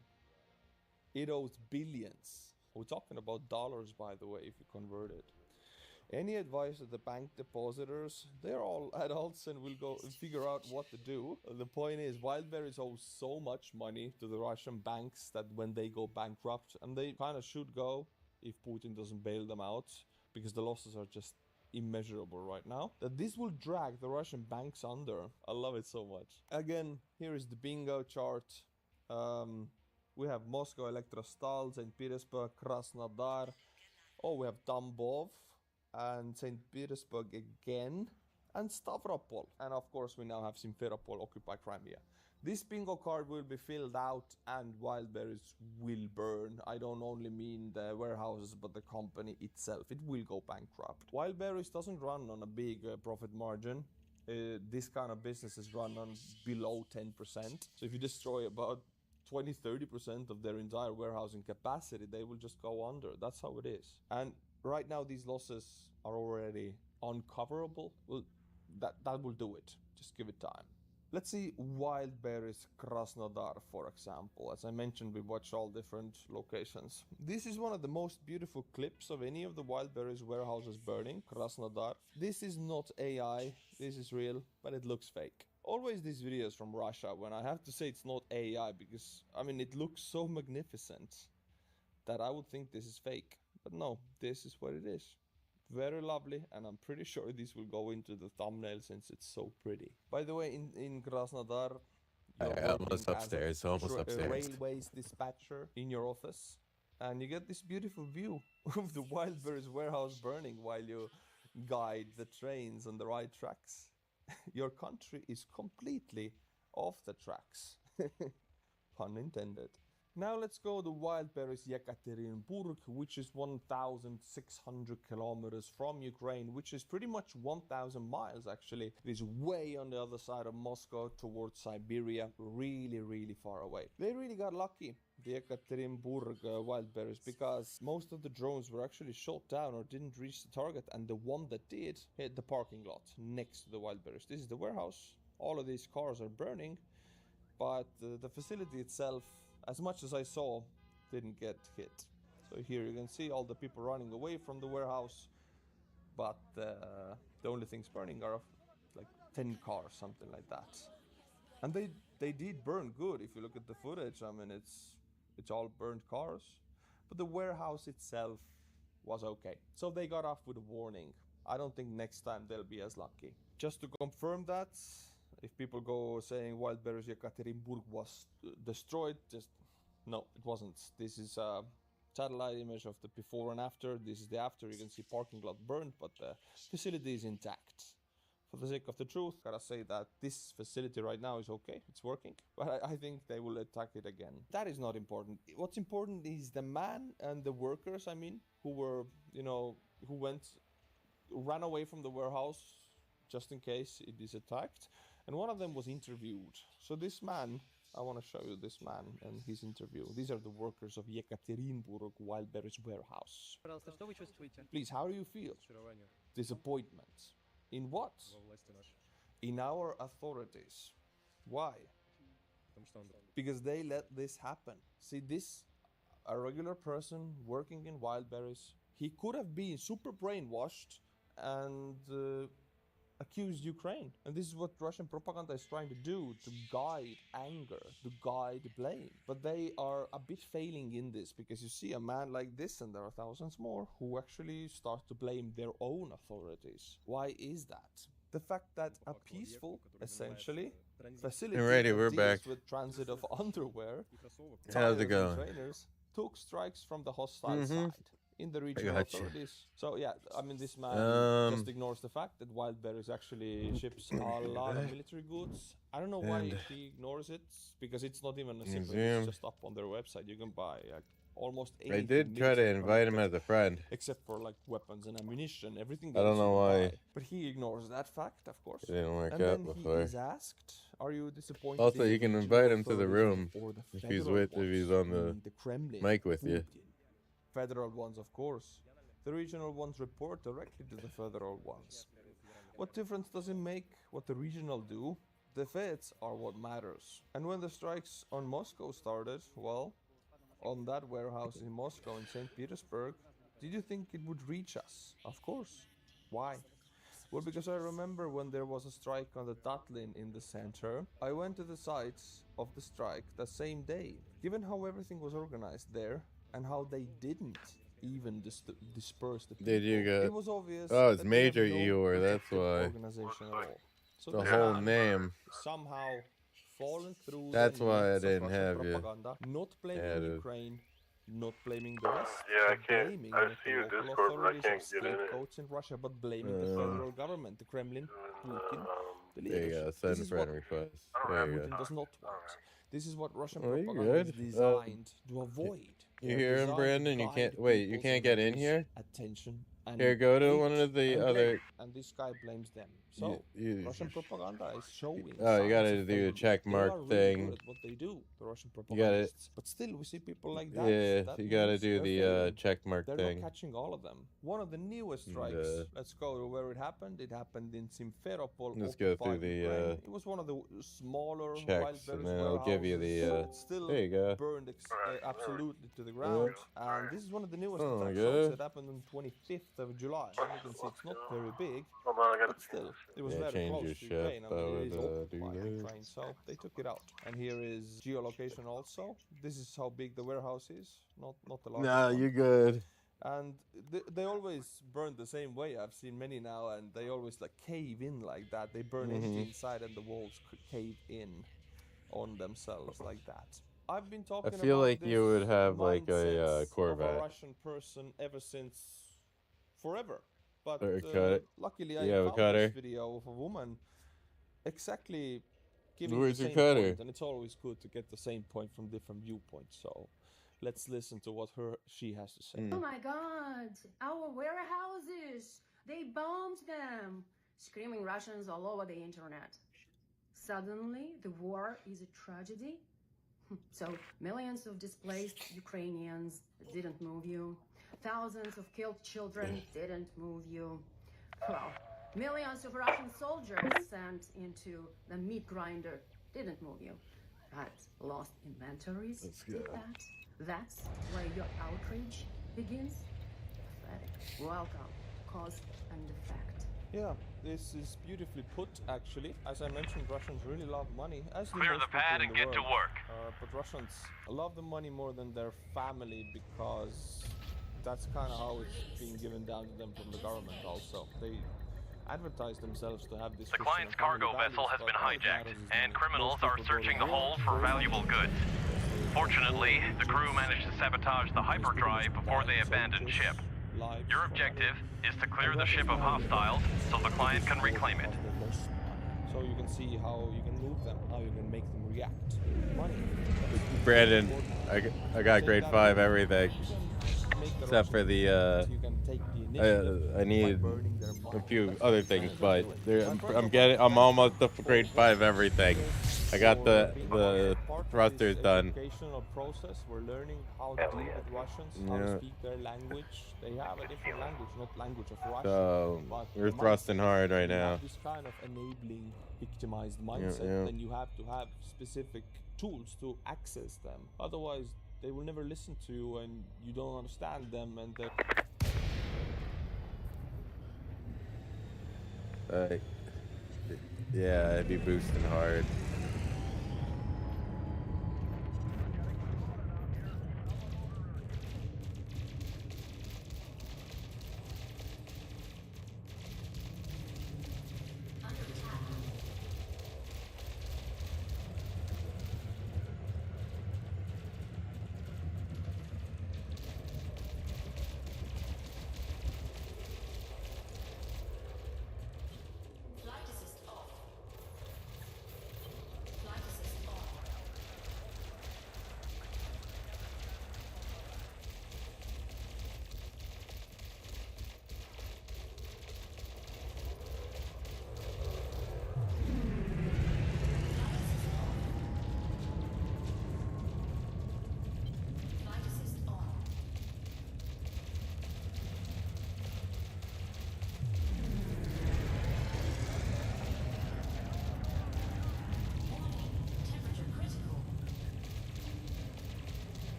It owes billions. We're talking about dollars, by the way, if you convert it. Any advice to the bank depositors? They're all adults and will go and figure out what to do. The point is, Wildberries owe so much money to the Russian banks that when they go bankrupt, and they kind of should go if Putin doesn't bail them out, because the losses are just immeasurable right now, that this will drag the Russian banks under. I love it so much. Again, here is the bingo chart. We have Moscow, Elektrostal, St. Petersburg, Krasnodar. Oh, we have Tambov and St. Petersburg again, and Stavropol. And of course, we now have Simferopol, Occupy Crimea. This bingo card will be filled out and Wildberries will burn. I don't only mean the warehouses, but the company itself. It will go bankrupt. Wildberries doesn't run on a big profit margin. This kind of business is run on below 10%. So if you destroy about 20-30% of their entire warehousing capacity, they will just go under. That's how it is. And right now, these losses are already uncoverable. Well, that will do it. Just give it time. Let's see Wildberries Krasnodar, for example. As I mentioned, we watch all different locations. This is one of the most beautiful clips of any of the Wildberries warehouses burning, Krasnodar. This is not AI, this is real, but it looks fake. Always these videos from Russia, when I have to say it's not AI, because, I mean, it looks so magnificent that I would think this is fake. But no, this is what it is. Very lovely, and I'm pretty sure this will go into the thumbnail since it's so pretty. By the way, in Krasnodar, almost upstairs, railways dispatcher in your office, and you get this beautiful view of the Wildberries warehouse burning while you guide the trains on the right tracks. Your country is completely off the tracks. Pun intended. Now let's go to Wildberries Yekaterinburg, which is 1,600 kilometers from Ukraine, which is pretty much 1,000 miles actually. It is way on the other side of Moscow towards Siberia, really, really far away. They really got lucky, the Yekaterinburg Wildberries, because most of the drones were actually shot down or didn't reach the target, and the one that did hit the parking lot next to the Wildberries. This is the warehouse. All of these cars are burning, but the facility itself, as much as I saw, didn't get hit. So here you can see all the people running away from the warehouse, but the only things burning are like 10 cars, something like that. And they They did burn good. If you look at the footage, I mean, it's all burned cars. But the warehouse itself was okay. So they got off with a warning. I don't think next time they'll be as lucky. Just to confirm that, if people go saying Wildberries Yekaterinburg was destroyed, just no, it wasn't. This is a satellite image of the before and after. This is the after. You can see parking lot burned, but the facility is intact. For the sake of the truth, gotta say that this facility right now is okay, it's working, but I think they will attack it again. That is not important. What's important is the man and the workers, I mean, who were, you know, who ran away from the warehouse just in case it is attacked, and one of them was interviewed. So this man, I want to show you this man and his interview. These are the workers of Yekaterinburg Wildberries warehouse. Please, how do you feel? Disappointment. In what? In our authorities. Why? Because they let this happen. See, a regular person working in Wildberries, he could have been super brainwashed and accused Ukraine. And this is what Russian propaganda is trying to do, to guide anger, to guide blame. But they are a bit failing in this, because you see a man like this, and there are thousands more, who actually start to blame their own authorities. Why is that? The fact that a peaceful, essentially, facility that we're deals back. with transit of underwear, How's it tires and going? trainers, took strikes from the hostile side. In the regional authorities. So yeah, I mean, this man just ignores the fact that Wildberries actually ships a lot of military goods. I don't know why he ignores it, because it's not even a secret. It's just up on their website. You can buy almost anything. I did try to invite him as a friend. Except for like weapons and ammunition, everything I don't know why. But he ignores that fact, of course. It didn't work and out then before. He is asked, are you disappointed? Also, in you can the invite him to the authorities room or the if he's federal on ones, the Kremlin, mic with you. Putin? Federal ones, of course. The regional ones report directly to the federal ones. What difference does it make what the regional do? The feds are what matters. And when the strikes on Moscow started, well, on that warehouse in Moscow and St. Petersburg, did you think it would reach us? Of course. Why? Well, because I remember when there was a strike on the Tatlin in the center, I went to the sites of the strike the same day. Given how everything was organized there, and how they didn't even disperse the people. Did you get? It was obvious. Oh, it's that Major they have no Eeyore, that's why. Organization at all. So The this whole man name. somehow fallen through. That's the why I nets of didn't Russian have you. propaganda, not blaming added. Ukraine, not blaming the West. Yeah, I but can't. blaming I the see your local Discord, but I authorities can't and get in it. scapegoats in Russia, but blaming the federal government, the Kremlin, Putin, the There you leadership. go. This Send is friend what request. There you Putin go. does not want. This is what Russian Oh, you propaganda is good? designed to avoid. You They're hear him, designed to Brandon? You guide can't. Wait, you people's can't get in images, here? Attention. And Here, go to hate one of the and other. blame. And this guy blames them. So You- Russian propaganda is showing. Oh, you gotta signs of do the failure. check They mark are really thing. good at what they do, the Russian You gotta. propagandists. But still, we see people like that. Yeah, That you gotta means do they're the failing. check mark They're thing. not catching all of them. One of the newest And, strikes. Let's go to where it happened. It happened in Simferopol. Let's go through occupied the Ukraine. It was one of the smaller checks, and Wildberries then I'll give you the. warehouses, but still There you go. burned absolutely to the ground. And this is one of the newest Oh, attack good. shots that happened on 25th of July. And you can see it's not very big, Hold on, I gotta but still, it was Yeah, very change close your to ship. Ukraine. I I mean, it would is do occupied that. Ukraine, so they took it out. And here is geolocation also. This is how big the warehouse is, not the largest Nah, one. you're good. And they always burn the same way. I've seen many now, and they always like cave in like that. They burn anything inside, and the walls cave in on themselves like that. I've been talking. I feel about like you would this have like a mindset of Corvette. a Russian person ever since forever. But Or a cut. luckily, I You have a found cutter? this video of a woman exactly giving Where's the your same cutter? point, and it's always good to get the same point from different viewpoints. So let's listen to what she has to say. Oh my god, our warehouses! They bombed them! Screaming Russians all over the internet. Suddenly, the war is a tragedy? So, millions of displaced Ukrainians didn't move you. Thousands of killed children didn't move you. Well, millions of Russian soldiers sent into the meat grinder didn't move you. But lost inventories did that. That's where your outrage begins? Pathetic. Welcome, cause and effect. Yeah, this is beautifully put, actually. As I mentioned, Russians really love money, as do Clear most the pad people in and the get to world. work. But Russians love the money more than their family because that's kind of how it's being given down to them from the government. Also, they advertise themselves to have this. The client's cargo vessel has been hijacked, and criminals are searching the hold for valuable goods. Fortunately, the crew managed to sabotage the hyperdrive before they abandoned ship. Your objective is to clear the ship of hostiles so the client can reclaim it. So you can see how you can move them, how you can make them react. Money. Brandon, I got grade 5 everything. Except for the, I need a few other things, but I'm almost up to grade 5 everything. I got the thrusters done. Educational process. We're learning how to deal with Russians, how to speak their language. They have a different language, not language of Russia. So we're thrusting hard right now. This kind of enabling, victimized mindset, then you have to have specific tools to access them. Otherwise, they will never listen to you, and you don't understand them, and yeah, I'd be boosting hard.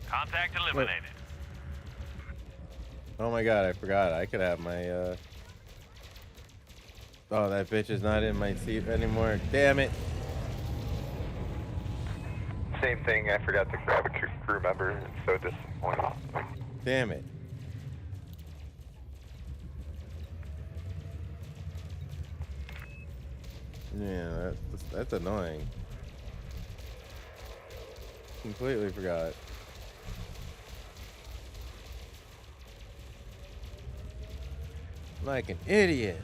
Contact eliminated. Oh my god, I forgot. I could have my, Oh, that bitch is not in my seat anymore. Damn it. Same thing, I forgot to grab a crew member. It's so disappointing. Damn it. Yeah, that's annoying. Completely forgot. Like an idiot.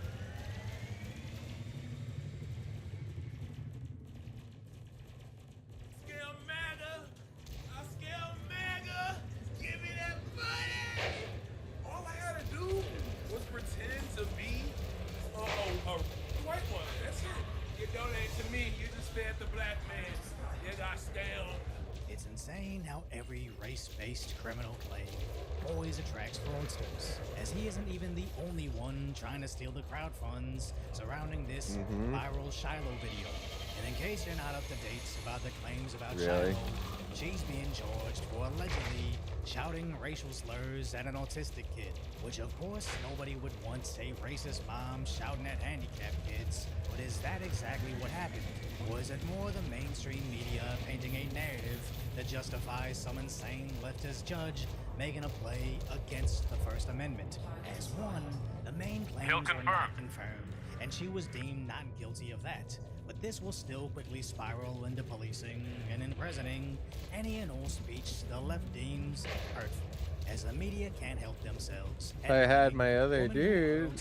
All I had to do was pretend to be a white one. That's it. You donate to me, you just fed the black man. You got stale. It's insane how every race-based criminal claim always attracts fraudsters, as he isn't even the only one trying to steal the crowd funds surrounding this viral Shiloh video. And in case you're not up to date about the claims about Shiloh, she's being charged for allegedly shouting racial slurs at an autistic kid, which of course nobody would want a racist mom shouting at handicapped kids. But is that exactly what happened? Or is it more the mainstream media painting a narrative that justifies some insane leftist judge making a play against the First Amendment? As one, the main claims were not confirmed, and she was deemed not guilty of that. But this will still quickly spiral into policing and imprisoning any and all speech the left deems hurtful, as the media can't help themselves. If I had my other dude,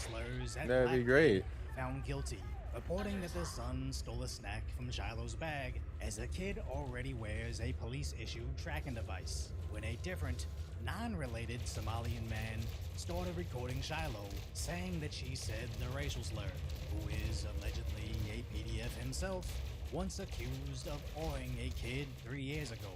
that'd be great. Found guilty, reporting that the son stole a snack from Shiloh's bag, as the kid already wears a police-issued tracking device, when a different, non-related Somalian man started recording Shiloh, saying that she said the racial slur, who is allegedly a PDF himself, once accused of awing a kid 3 years ago.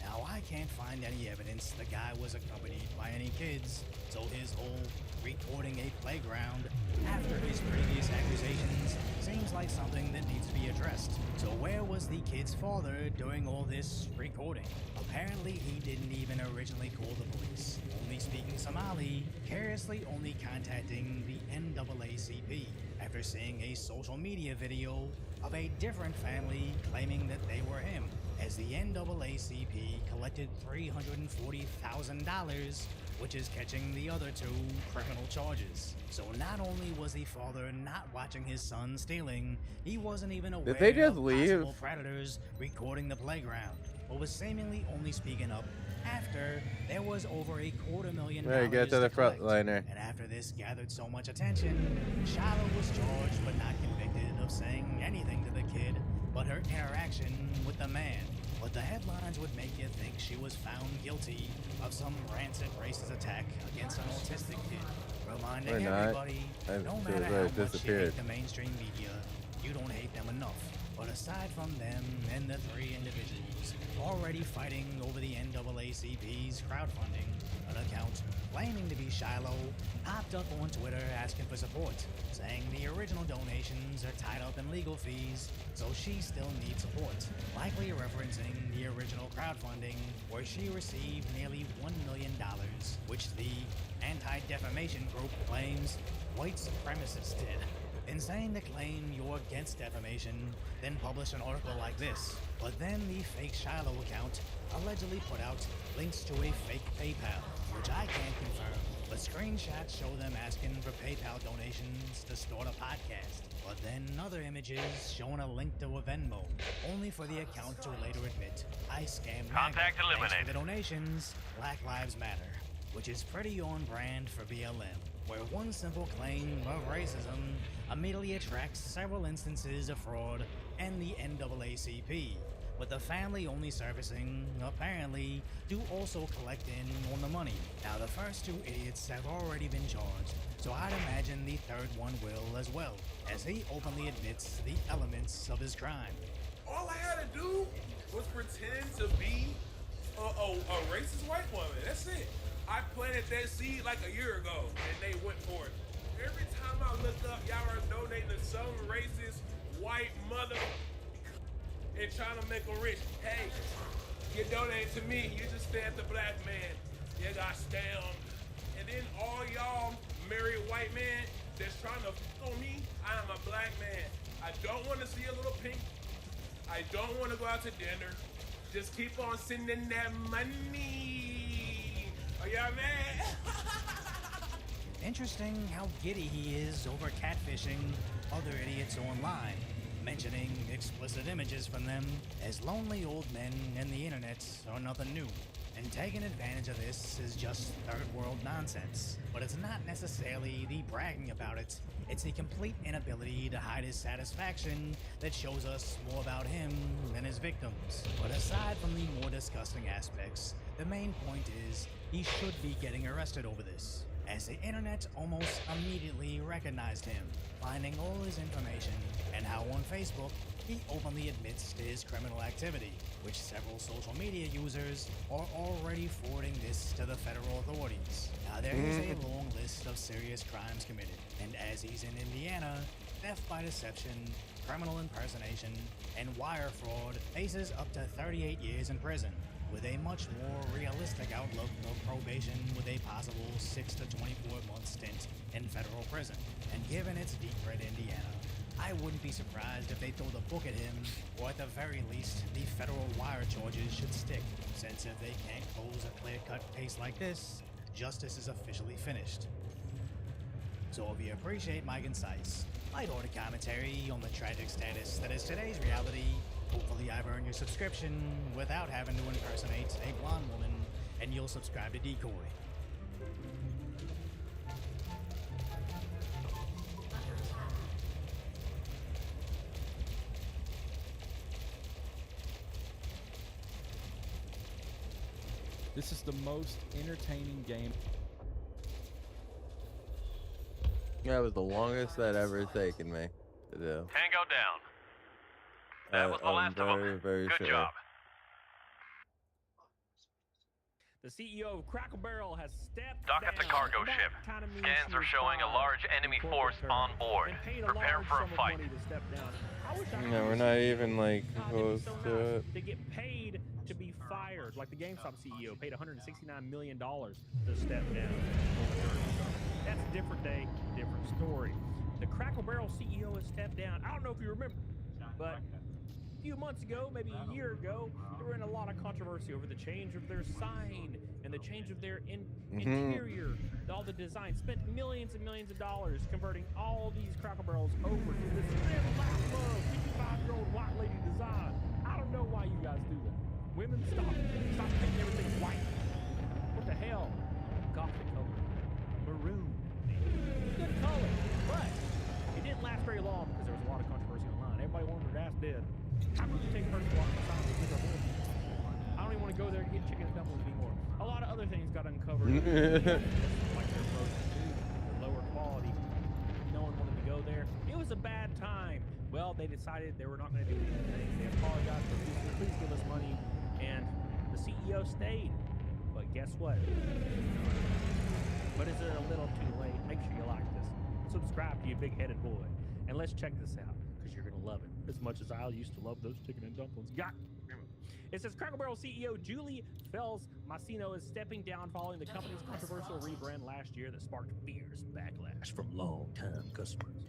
Now, I can't find any evidence the guy was accompanied by any kids, so his whole recording a playground after his previous accusations seems like something that needs to be addressed. So where was the kid's father during all this recording? Apparently he didn't even originally call the police, only speaking Somali, carelessly only contacting the NAACP after seeing a social media video of a different family claiming that they were him, as the NAACP collected $340,000, which is catching the other two criminal charges. So not only was the father not watching his son stealing, he wasn't even aware Did they just of leave? possible predators recording the playground, but was seemingly only speaking up after there was over $250,000 There, get to the front liner. and after this gathered so much attention, Shiloh was charged but not convicted of saying anything to the kid but her interaction with the man. But the headlines would make you think she was found guilty of some rancid racist attack against an autistic kid. Reminding everybody, no matter how much you hate the mainstream media, you don't hate them enough. But aside from them and the three individuals already fighting over the NAACP's crowdfunding, an account claiming to be Shiloh popped up on Twitter asking for support, saying the original donations are tied up in legal fees, so she still needs support, likely referencing the original crowdfunding where she received nearly $1 million, which the anti-defamation group claims white supremacists did. Insane to claim you're against defamation, then publish an article like this. But then the fake Shiloh account allegedly put out links to a fake PayPal, which I can't confirm, but screenshots show them asking for PayPal donations to start a podcast. But then other images showing a link to a Venmo, only for the account to later admit, I scammed Contact MAGA. eliminated. Thanks for the donations, Black Lives Matter, which is pretty on brand for BLM, where one simple claim of racism immediately attracts several instances of fraud and the NAACP, with the family only servicing, apparently, do also collect in on the money. Now the first two idiots have already been charged, so I'd imagine the third one will as well, as he openly admits the elements of his crime. All I had to do was pretend to be a racist white woman. That's it. I planted that seed like a year ago, and they went for it. Every time I look up, y'all are donating to some racist white mother and trying to make them rich. Hey, you donate to me, you just fed the black man. You got scammed. And then all y'all married white men that's trying to f on me, I am a black man. I don't want to see a little pink. I don't want to go out to dinner. Just keep on sending that money. Are y'all mad? Interesting how giddy he is over catfishing other idiots online, mentioning explicit images from them as lonely old men and the internet are nothing new. And taking advantage of this is just third world nonsense. But it's not necessarily the bragging about it, it's the complete inability to hide his satisfaction that shows us more about him than his victims. But aside from the more disgusting aspects, the main point is he should be getting arrested over this, as the internet almost immediately recognized him, finding all his information, and how on Facebook he openly admits to his criminal activity, which several social media users are already forwarding this to the federal authorities. Now there is a long list of serious crimes committed, and as he's in Indiana, theft by deception, criminal impersonation, and wire fraud faces up to 38 years in prison, with a much more realistic outlook of probation with a possible 6 to 24-month stint in federal prison. And given it's deep red Indiana, I wouldn't be surprised if they throw the book at him, or at the very least, the federal wire charges should stick, since if they can't close a clear-cut case like this, justice is officially finished. So if you appreciate my concise, light-hearted commentary on the tragic status that is today's reality, hopefully I've earned your subscription without having to impersonate a blonde woman, and you'll subscribe to Decoy. This is the most entertaining game. That was the longest that ever taken me to do. Tango down. That was the last of them. Very Good sure. job. The CEO of Crackle Barrel has stepped Dock at the down. cargo That ship. kinda means Scans she are showing a retired large enemy in force corporate on terms board. and paid a Prepare large for a sum of fight. money to step down. I wish I could Yeah, do we're the not same even thing. like God, that'd close be so to nice it. to get paid to be fired, like the GameStop CEO paid $169 million to step down. That's a different day, different story. The Crackle Barrel CEO has stepped down. I don't know if you remember, but a few months ago, maybe a year ago, they were in a lot of controversy over the change of their sign and the change of their interior, all the design. Spent millions and millions of dollars converting all these Crackle Barrels over to this Live, Laugh, Love 55-year-old white lady design. I don't know why you guys do that. Women, stop painting everything white. What the hell? Gothic color. Maroon. Good color, but it didn't last very long because there was a lot of controversy online. Everybody wanted their ass dead. How could you take a person walking outside with a boy? I don't even want to go there to get chicken and dumplings anymore. A lot of other things got uncovered. Like their frozen food, the lower quality. No one wanted to go there. It was a bad time. Well, they decided they were not going to do anything. They apologized for people. Please give us money. And the CEO stayed. But guess what? But is it a little too late? Make sure you like this. Subscribe to you big-headed boy. And let's check this out, because you're going to love it. As much as I used to love those chicken and dumplings. It says Crackle Barrel CEO Julie Fels-Masino is stepping down following the company's controversial rebrand last year that sparked fierce backlash from long-time customers.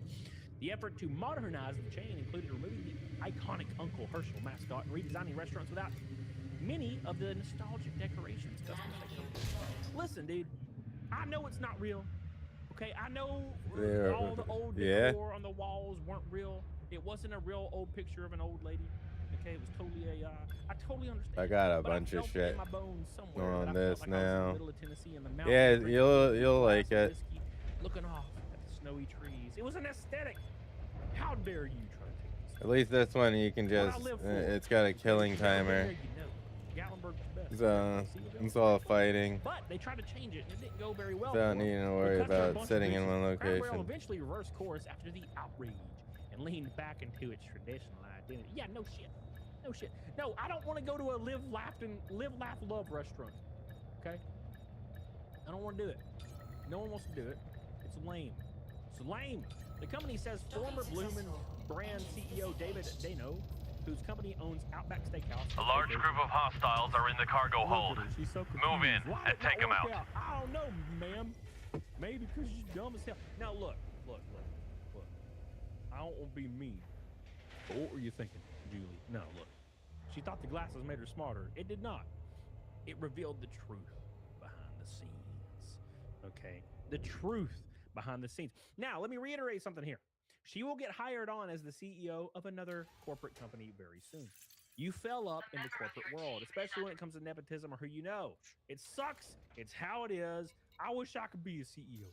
The effort to modernize the chain included removing the iconic Uncle Herschel mascot and redesigning restaurants without many of the nostalgic decorations customers had come to. Listen, dude, I know it's not real. Okay, I know all the old decor on the walls weren't real. It wasn't a real old picture of an old lady. Okay, it was totally a. I totally understand. I got a but bunch of shit on this now. Yeah, you'll like it. Looking off at the snowy trees. It was an aesthetic. How dare you try to take this? At least this one you can just. It's got a killing timer. So it's all fighting. But they tried to change it and it didn't go very well. Without needing to worry about sitting in one Crackle location. eventually reversed course after the outrage and leaned back into its traditional identity. Yeah, no shit. No shit. No, I don't want to go to a Live, Laugh, Love restaurant. Okay? I don't want to do it. No one wants to do it. It's lame. It's lame. The company says former Bloomin' brand CEO David Dano, whose company owns Outback Steakhouse. A large group of hostiles are in the cargo hold. Move in and take them out. I don't know, ma'am. Maybe because you're dumb as hell. Now look. I don't want to be mean. But what were you thinking, Julie? No, look. She thought the glasses made her smarter. It did not. It revealed the truth behind the scenes. Okay? The truth behind the scenes. Now, let me reiterate something here. She will get hired on as the CEO of another corporate company very soon. You fell up in the corporate world, especially when it comes to nepotism or who you know. It sucks. It's how it is. I wish I could be a CEO.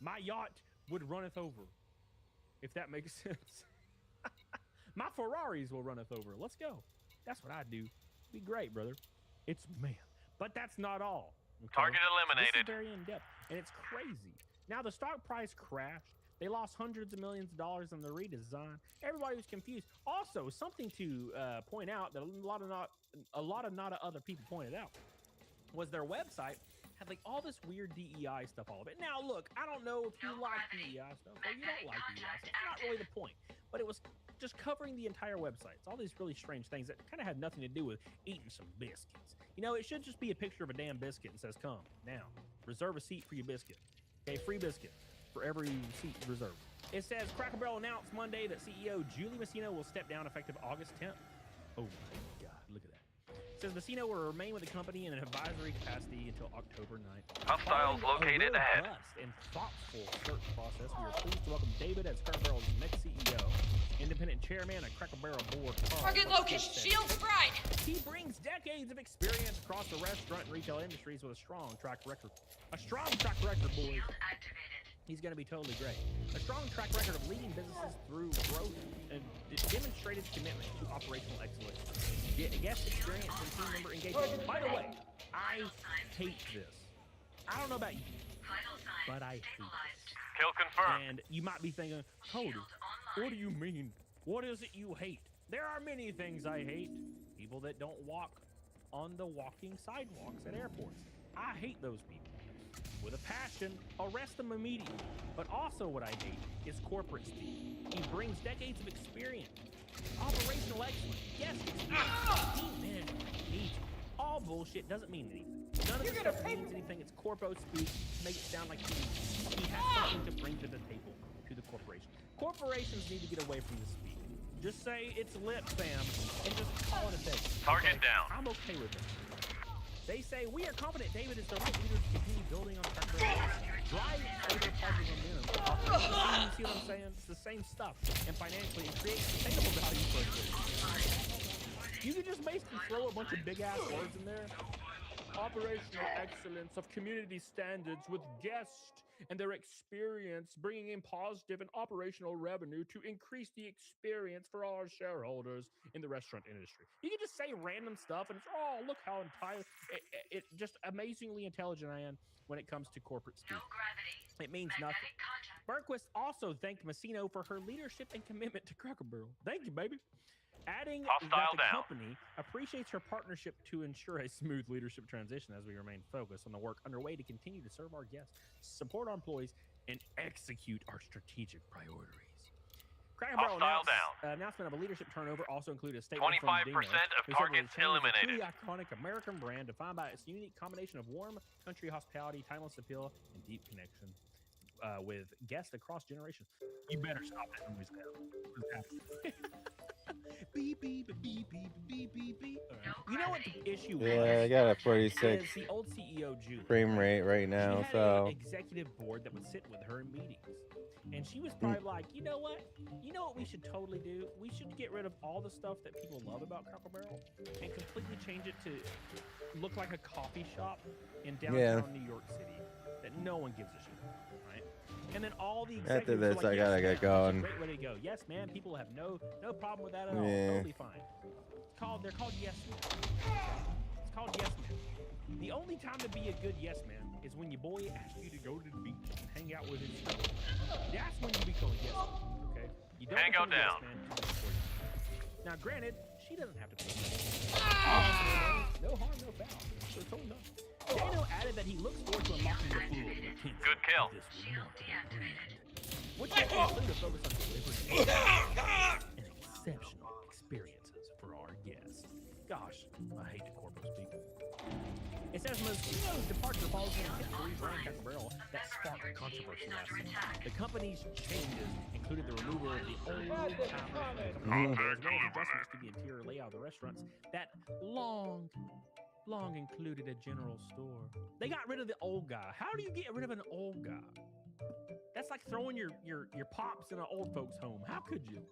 My yacht would runneth over, if that makes sense. My Ferraris will runneth over. Let's go. That's what I do. Be great, brother. It's man. But that's not all. Okay? Target eliminated. This is very in-depth, and it's crazy. Now, the stock price crashed. They lost hundreds of millions of dollars on the redesign. Everybody was confused. Also, something to point out that a lot of not other people pointed out was their website had like all this weird DEI stuff all of it. Now, look, I don't know if you like DEI stuff or you don't like DEI stuff. It's not really the point. But it was just covering the entire website. It's all these really strange things that kind of had nothing to do with eating some biscuits. You know, it should just be a picture of a damn biscuit and says, come, now, reserve a seat for your biscuit. Okay, free biscuit for every seat reserved. It says, Crackle Barrel announced Monday that CEO Julie Masino will step down effective August 10th. Oh my God, look at that. It says Masino will remain with the company in an advisory capacity until October 9th. Hostiles located ahead. And thoughtful search process, we are pleased to welcome David as Crackle Barrel's next CEO, independent chairman of Crackle Barrel board. Target location, shields fried. He brings decades of experience across the restaurant and retail industries with a strong track record. A strong track record, boys. He's going to be totally great. A strong track record of leading businesses through growth and demonstrated commitment to operational excellence. Guest experience and team member engagement. By the way, I hate this. I don't know about you, but I hate this. Kill confirmed. And you might be thinking, Cody, what do you mean? What is it you hate? There are many things I hate. People that don't walk on the walking sidewalks at airports. I hate those people. With a passion, arrest them immediately. But also what I hate is corporate Steve. He brings decades of experience. Operational excellence. Yes, team management. Needs all bullshit doesn't mean anything. None of this stuff means anything. It's corpo speak to make it sound like he has something to bring to the table to the corporation. Corporations need to get away from this speak. Just say it's lit, fam, and just call it a day. Target down. I'm okay with it. They say, we are confident David is the right leader to continue building on Cracker Barrel. Drive further positive momentum. You see what I'm saying? It's the same stuff. And financially, and create sustainable value for us. You can just basically throw a bunch of big-ass words in there. Operational excellence of community standards with guests and their experience, bringing in positive and operational revenue to increase the experience for our shareholders in the restaurant industry. You can just say random stuff and it's, oh, look how it just amazingly intelligent I am when it comes to corporate speak. It means nothing. Berquist also thanked Messino for her leadership and commitment to Cracker Barrel. Thank you, baby. Adding that the company appreciates her partnership to ensure a smooth leadership transition as we remain focused on the work underway to continue to serve our guests, support our employees, and execute our strategic priorities. Cracker Barrel announcement of a leadership turnover also included a statement 25% of targets eliminated. A truly iconic American brand defined by its unique combination of warm country hospitality, timeless appeal, and deep connection with guests across generations. You better stop that noise now. Beep, beep, beep, beep, beep, beep, beep. You know what the issue was? Yeah, I got a 46 the old CEO, Julie, frame rate right now, she had so. an executive board that would sit with her in meetings. And she was probably like, you know what? You know what we should totally do? We should get rid of all the stuff that people love about Cracker Barrel and completely change it to look like a coffee shop in downtown New York City that no one gives a shit, right? And then all the executives After this, are like, I gotta get going. Great way to go. Yes, man. People have no problem with that at all. Totally fine. They're called yes men. It's called yes men. The only time to be a good yes man is when your boy asks you to go to the beach and hang out with his friends. That's when you become a yes man. Okay. You don't Tango become a down. yes man to support you. Now, granted, she doesn't have to pay. No harm, no foul. So totally not. Dano added that he looks forward to unlocking the full potential. Good kill. Which will include a focus on delivering and exceptional experiences for our guests. Gosh, I hate the corporate speak. It says Mosquito's departure follows an attempt to rebrand Cracker Barrel that sparked controversy last week. The company's changes included the removal of the old town as well as adjustments to the interior layout of the restaurants that long included a general store. They got rid of the old guy. How do you get rid of an old guy? That's like throwing your pops in an old folks home. How could you?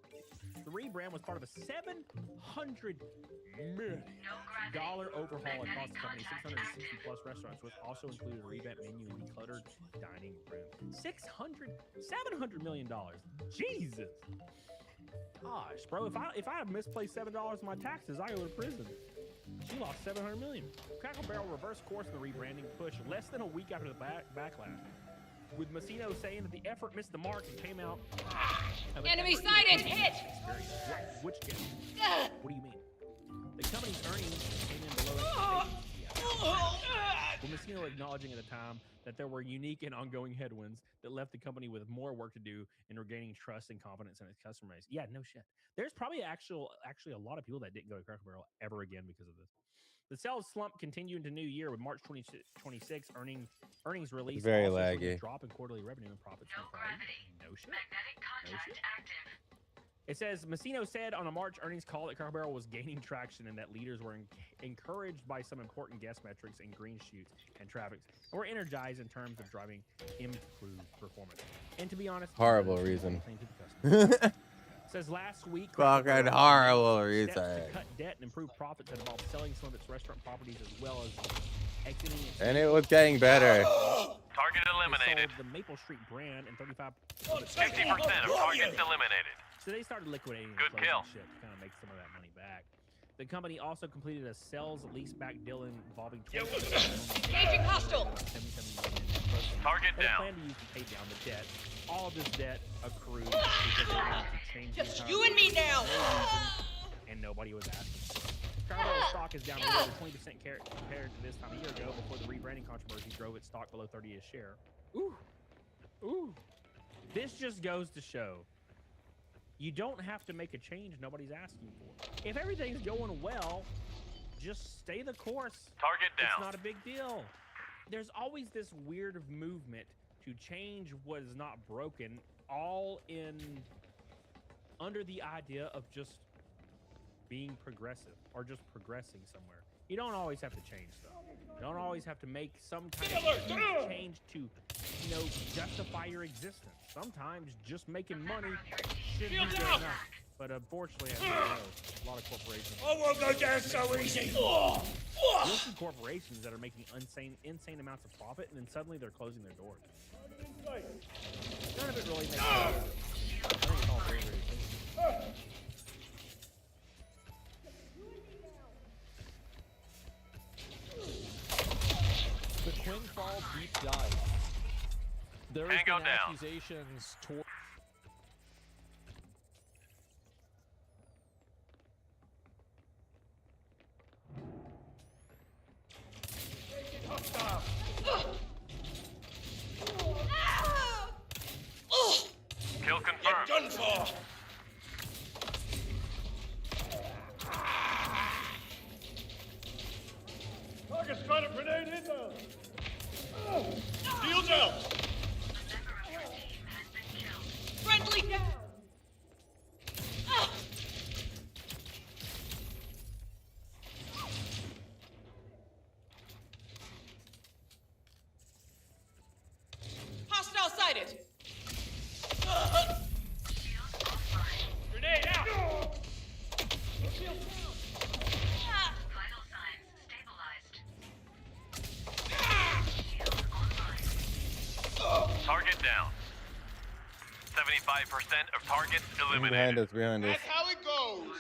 The rebrand was part of a $700 million overhaul across the company. 660 plus restaurants, which also included a revamped menu and decluttered dining room. $700 million. Jesus. Gosh, bro, if I have misplaced $7 in my taxes, I go to prison. She lost $700 million. Cracker Barrel reversed course in the rebranding push less than a week after the backlash, with Messino saying that the effort missed the mark and came out. Enemy sighted! Hit! Which game? What do you mean? The company's earnings came in below expectations. With Messino acknowledging at the time that there were unique and ongoing headwinds that left the company with more work to do in regaining trust and confidence in its customer base. Yeah, no shit. There's probably actually a lot of people that didn't go to Cracker Barrel ever again because of this. The sales slump continued into New Year with March 26 earnings release. Very also laggy. A drop in quarterly revenue and profits. No shit. Active. It says, Messino said on a March earnings call that Cracker Barrel was gaining traction and that leaders were encouraged by some important guest metrics and green shoots and traffic, and were energized in terms of driving improved performance. And to be honest, Horrible reason. Says last week, Fucking horrible reason. Steps to cut debt and improve profits that involved selling some of its restaurant properties as well as exiting its And it was getting better. Target eliminated. The Maple Street brand and 35. 50% of targets eliminated. So they started liquidating Good kill. shit to kind of make some of that money back. The company also completed a sales leaseback deal involving Engaging hostile. Target down. Plan to use to pay down the debt. All of this debt accrued because they wanted to change Just you and me now. And nobody was asking. Carnival stock is down over 20% compared to this time a year ago before the rebranding controversy drove its stock below 30 a share. Ooh. Ooh. This just goes to show you don't have to make a change nobody's asking for. If everything's going well, just stay the course. Target down. It's not a big deal. There's always this weird movement to change what is not broken, all under the idea of just being progressive or just progressing somewhere. You don't always have to change stuff. You don't always have to make some kind of change to, justify your existence. Sometimes just making money should be good enough. But unfortunately, as you know, a lot of corporations. Oh, we'll go down so easy. You'll see corporations that are making insane amounts of profit, and then suddenly they're closing their doors. None of it really makes sense. I think it's all very, very simple. The Quinfall deep dive. There have been accusations toward. Kill confirmed. You're done for. Target's trying to grenade inbound. Shields out. Friendly down. Hostile sighted. Grenade out. Vital signs stabilized. Target down. 75% of targets eliminated. Behind us. That's how it goes.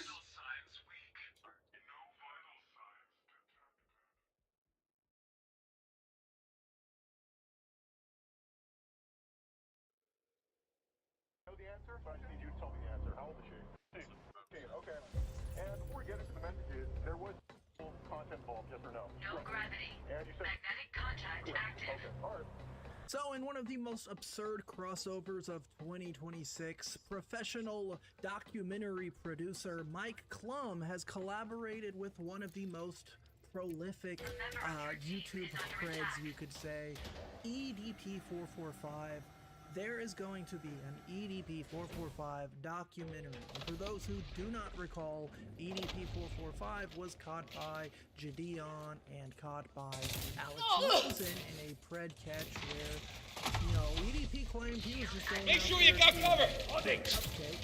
Know the answer, but I just need you to tell me the answer. How old is she? 16. Okay. And before we get into the messages, there was content involved, yes or no? No gravity. And you said Magnetic contact active. okay. All right. So, in one of the most absurd crossovers of 2026, professional documentary producer Mike Klum has collaborated with one of the most prolific YouTube threads, you could say, EDP445. There is going to be an EDP445 documentary. And for those who do not recall, EDP445 was caught by Jadeon and caught by Alex Wilson in a pred catch where, EDP claimed he was just going Make out sure there you got to cover. get a cupcake,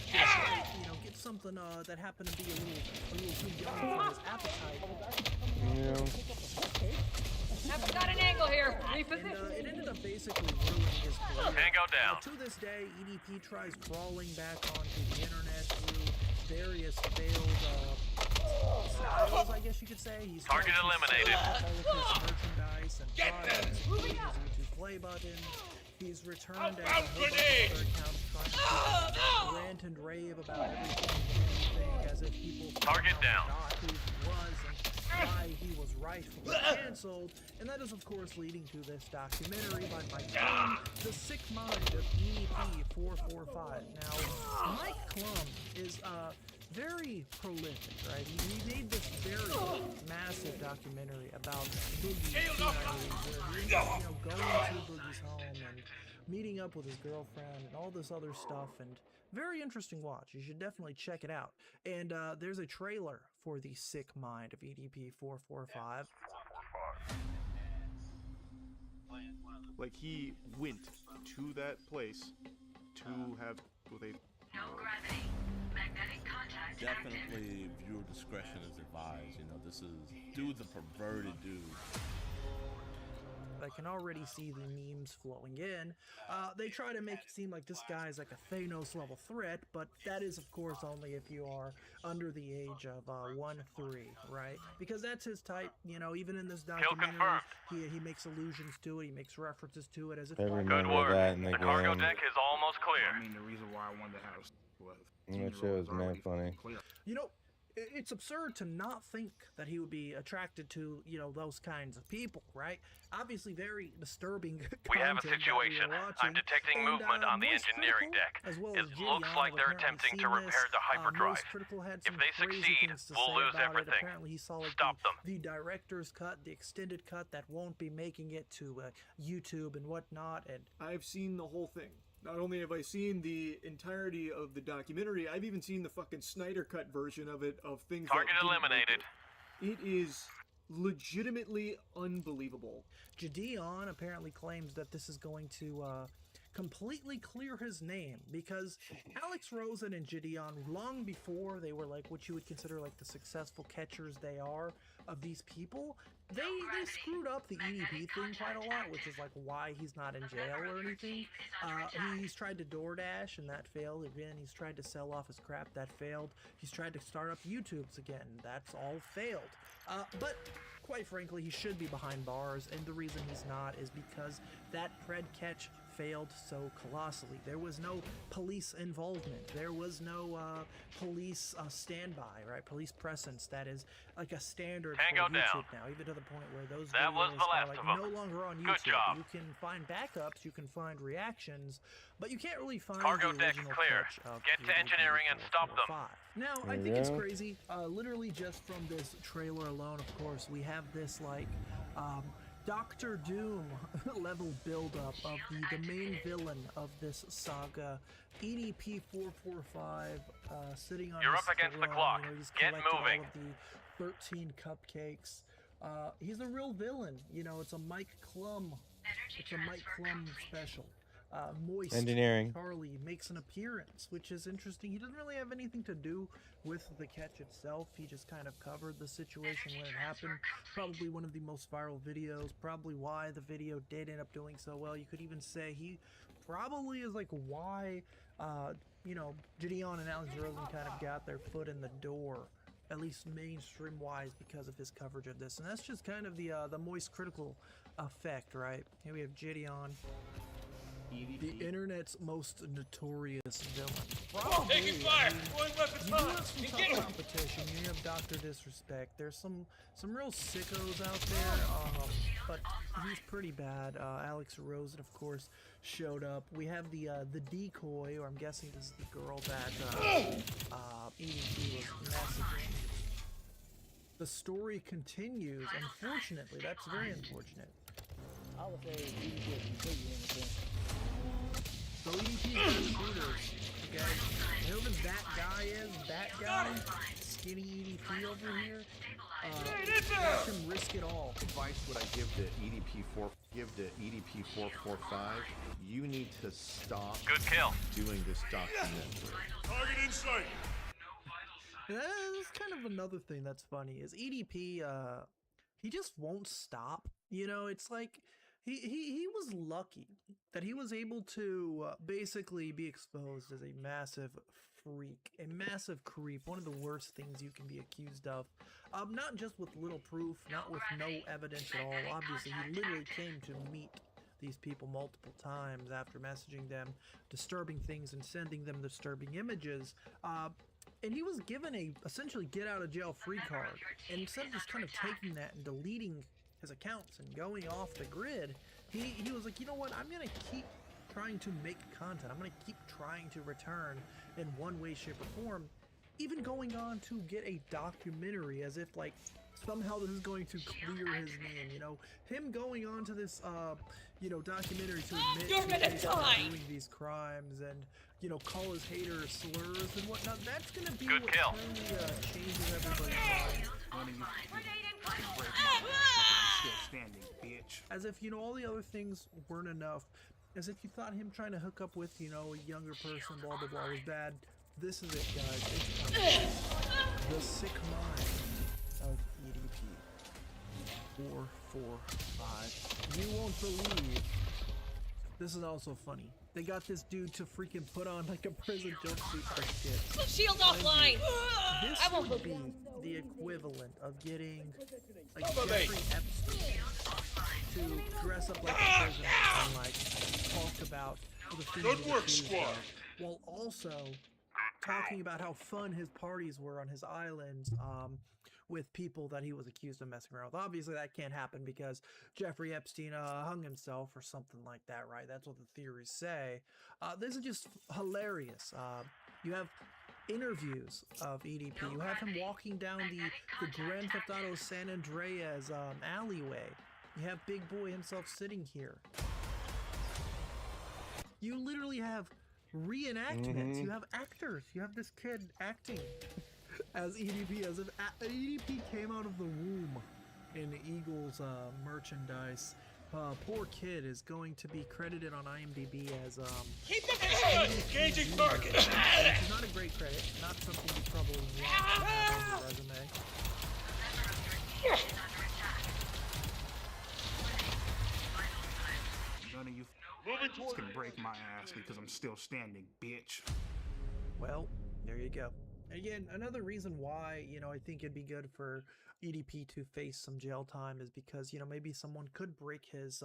get something that happened to be a little too young for his appetite. I've got an angle here. Reposition. And it ended up basically ruining his career. Tango down. To this day, EDP tries crawling back onto the internet through various failed styles, I guess you could say. He's Target eliminated. all of his merchandise and products, including his YouTube play button. He's returned as a whole bunch of other accounts trying to rant and rave about everything as if people Target down. forgot who he was and why he was rightfully canceled, and that is of course leading to this documentary by Mike Klum, The Sick Mind of EDP445. Now, Mike Klum is very prolific, right? He made this very massive documentary about Boogie's where he going to Boogie's home and meeting up with his girlfriend and all this other stuff, and very interesting watch. You should definitely check it out. And there's a trailer for The Sick Mind of EDP445. Like, he went to that place to have with a No gravity. Magnetic contact active. Definitely viewer discretion is advised. This dude's a perverted dude. I can already see the memes flowing in. They try to make it seem like this guy's like a Thanos level threat, but that is of course only if you are under the age of 1-3, right? Because that's his type, even in this documentary, he makes allusions to it, he makes references to it as if Good work. The cargo deck is almost clear. I mean, the reason why I wanted to have was That shit was mad funny. it's absurd to not think that he would be attracted to, you know, those kinds of people, right? Obviously very disturbing We have a content that situation. we are watching. I'm detecting And, movement on the Moist engineering Critical, deck. as well It as looks Gideon like have they're apparently attempting to seen repair this. the hyperdrive. Moist Critical had If some they crazy succeed, things to we'll say lose about everything. It. Apparently he saw like Stop them. the director's cut, the extended cut that won't be making it to YouTube and whatnot. And I've seen the whole thing. Not only have I seen the entirety of the documentary, I've even seen the fucking Snyder Cut version of it, of things Target that didn't make eliminated. It is legitimately unbelievable. Gideon apparently claims that this is going to completely clear his name, because Alex Rosen and Gideon, long before they were like what you would consider like the successful catchers they are of these people, they screwed up the EDP thing quite a lot, which is like why he's not in jail or anything. He's tried to DoorDash and that failed again. He's tried to sell off his crap, that failed. He's tried to start up YouTubes again, that's all failed. But quite frankly, he should be behind bars, and the reason he's not is because that Pred catch failed so colossally. There was no police involvement. There was no police standby, right? Police presence. That is like a standard Tango for YouTube down. now, even to the point where those That was videos the are last like of 'em. no longer on YouTube. Good job. You can find backups, you can find reactions, but you can't really find Cargo the deck original clear. catch of Get to EDP engineering and stop them. 445. Now, I There think you it's go. crazy. Literally just from this trailer alone, of course, we have this like Doctor Doom level buildup of the main villain of this saga, EDP 445, sitting on You're his up against the throne. clock. You know, he's Get collected moving. all of the 13 cupcakes. He's a real villain. You know, it's a Mike Klum. It's a Mike Klum special. Moist Engineering. Charlie makes an appearance, which is interesting. He doesn't really have anything to do with the catch itself. He just kind of covered the situation when it happened. Probably one of the most viral videos. Probably why the video did end up doing so well. You could even say he probably is like why, you know, Gideon and Alex Rosen kind of got their foot in the door, at least mainstream wise, because of his coverage of this. And that's just kind of the Moist Critical effect, right? Here we have Gideon, the internet's most notorious villain. Probably, Taking fire! I mean, Going weapons you do on! have some Get tough him! competition. You have Dr. Disrespect. There's some real sickos out there, but he's pretty bad. Alex Rosen, of course, showed up. We have the decoy, or I'm guessing this is the girl that EDP was messaging. The story continues. Unfortunately, that's very unfortunate. I would say EDP is completely innocent. So EDP is shooters, okay? Whoever that guy is, that guy, skinny EDP over here, let him risk it all. Advice would I give to EDP 445? You need to stop Good kill. doing this documentary. Target in sight! That's kind of another thing that's funny is EDP, he just won't stop. You know, it's like he was lucky that he was able to basically be exposed as a massive freak, a massive creep, one of the worst things you can be accused of. Not just with little proof, not with no evidence at all. Obviously, he literally came to meet these people multiple times after messaging them, disturbing things and sending them disturbing images. And he was given a essentially get out of jail free card. And instead of just kind of taking that and deleting his accounts and going off the grid, he was like, you know what, I'm gonna keep trying to make content. I'm gonna keep trying to return in one way, shape, or form. Even going on to get a documentary as if like somehow this is going to clear his name, you know, him going on to this you know, documentary to admit to doing these crimes and, you know, call his haters slurs and whatnot. That's gonna be what truly changes everybody's mind. Still standing, bitch. As if, you know, all the other things weren't enough. As if you thought him trying to hook up with, you know, a younger person, blah blah blah, was bad. This is it, guys. It's coming. The sick mind of EDP 445. You won't believe. This is also funny. They got this dude to freaking put on like a prison jumpsuit for shit. Shield offline! This I won't would be believe the equivalent of getting like Jeffrey Epstein to dress up like a prisoner and like talk about the things Good he's work, accused squad. of, while also talking about how fun his parties were on his island with people that he was accused of messing around with. Obviously, that can't happen because Jeffrey Epstein hung himself or something like that, right? That's what the theories say. This is just hilarious. You have interviews of EDP. You have him walking down the Grand Theft Auto San Andreas alleyway. You have Big Boy himself sitting here. You literally have reenactments. You have actors. You have this kid acting as EDP, as if EDP came out of the womb in Eagles merchandise. Poor kid is going to be credited on IMDb as Keep them in engaging target. Which is not a great credit, not something you probably want to have on your resume. None of you can break my ass because I'm still standing, bitch. Well, there you go. Again, another reason why, you know, I think it'd be good for EDP to face some jail time is because, you know, maybe someone could break his,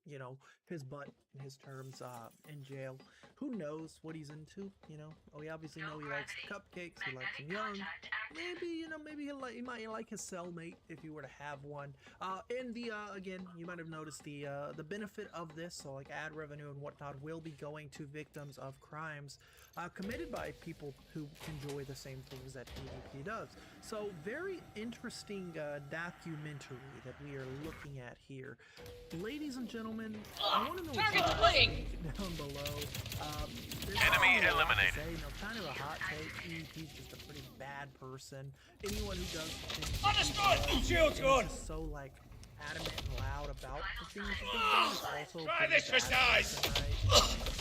you know, his butt, his terms in jail. Who knows what he's into, you know? We obviously know he likes cupcakes, he likes them young. Maybe, you know, maybe he might like his cellmate if he were to have one. And the, again, you might have noticed the benefit of this, so like ad revenue and whatnot, will be going to victims of crimes committed by people who enjoy the same things that EDP does. So very interesting documentary that we are looking at here. Ladies and gentlemen, I want to know what you guys think down below. Enemy eliminated. Say, you know, kind of a hot take. EDP's just a pretty bad person. Anyone who does things is so like adamant and loud about the things that they do is also try this for size.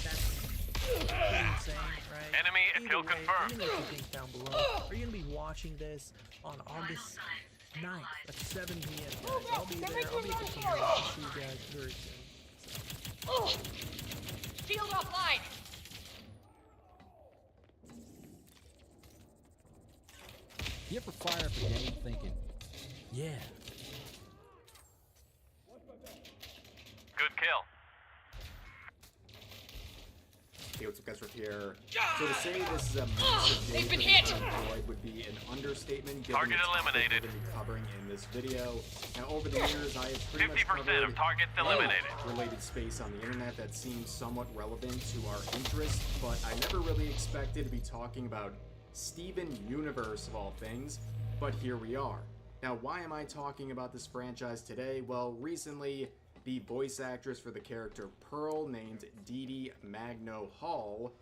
That's pretty insane, right? Enemy kill confirmed. Let me know what you think down below. Are you gonna be watching this on August 9th at 7 p.m. guys? I'll be there. I'll be at the channel. I'll see you guys very soon. Shield offline. You ever fire up a game thinking, yeah. Good kill. Hey, what's up guys, Rick here. So to say this is a massive day They've been for hit. the Android would be an understatement given Target the topic eliminated. we're going to be covering in this video. Now over the years I have pretty much 50% covered of targets eliminated. related space on the internet that seems somewhat relevant to our interests, but I never really expected to be talking about Steven Universe of all things, but here we are. Now why am I talking about this franchise today? Well, recently the voice actress for the character Pearl, named Dee Magno Hall,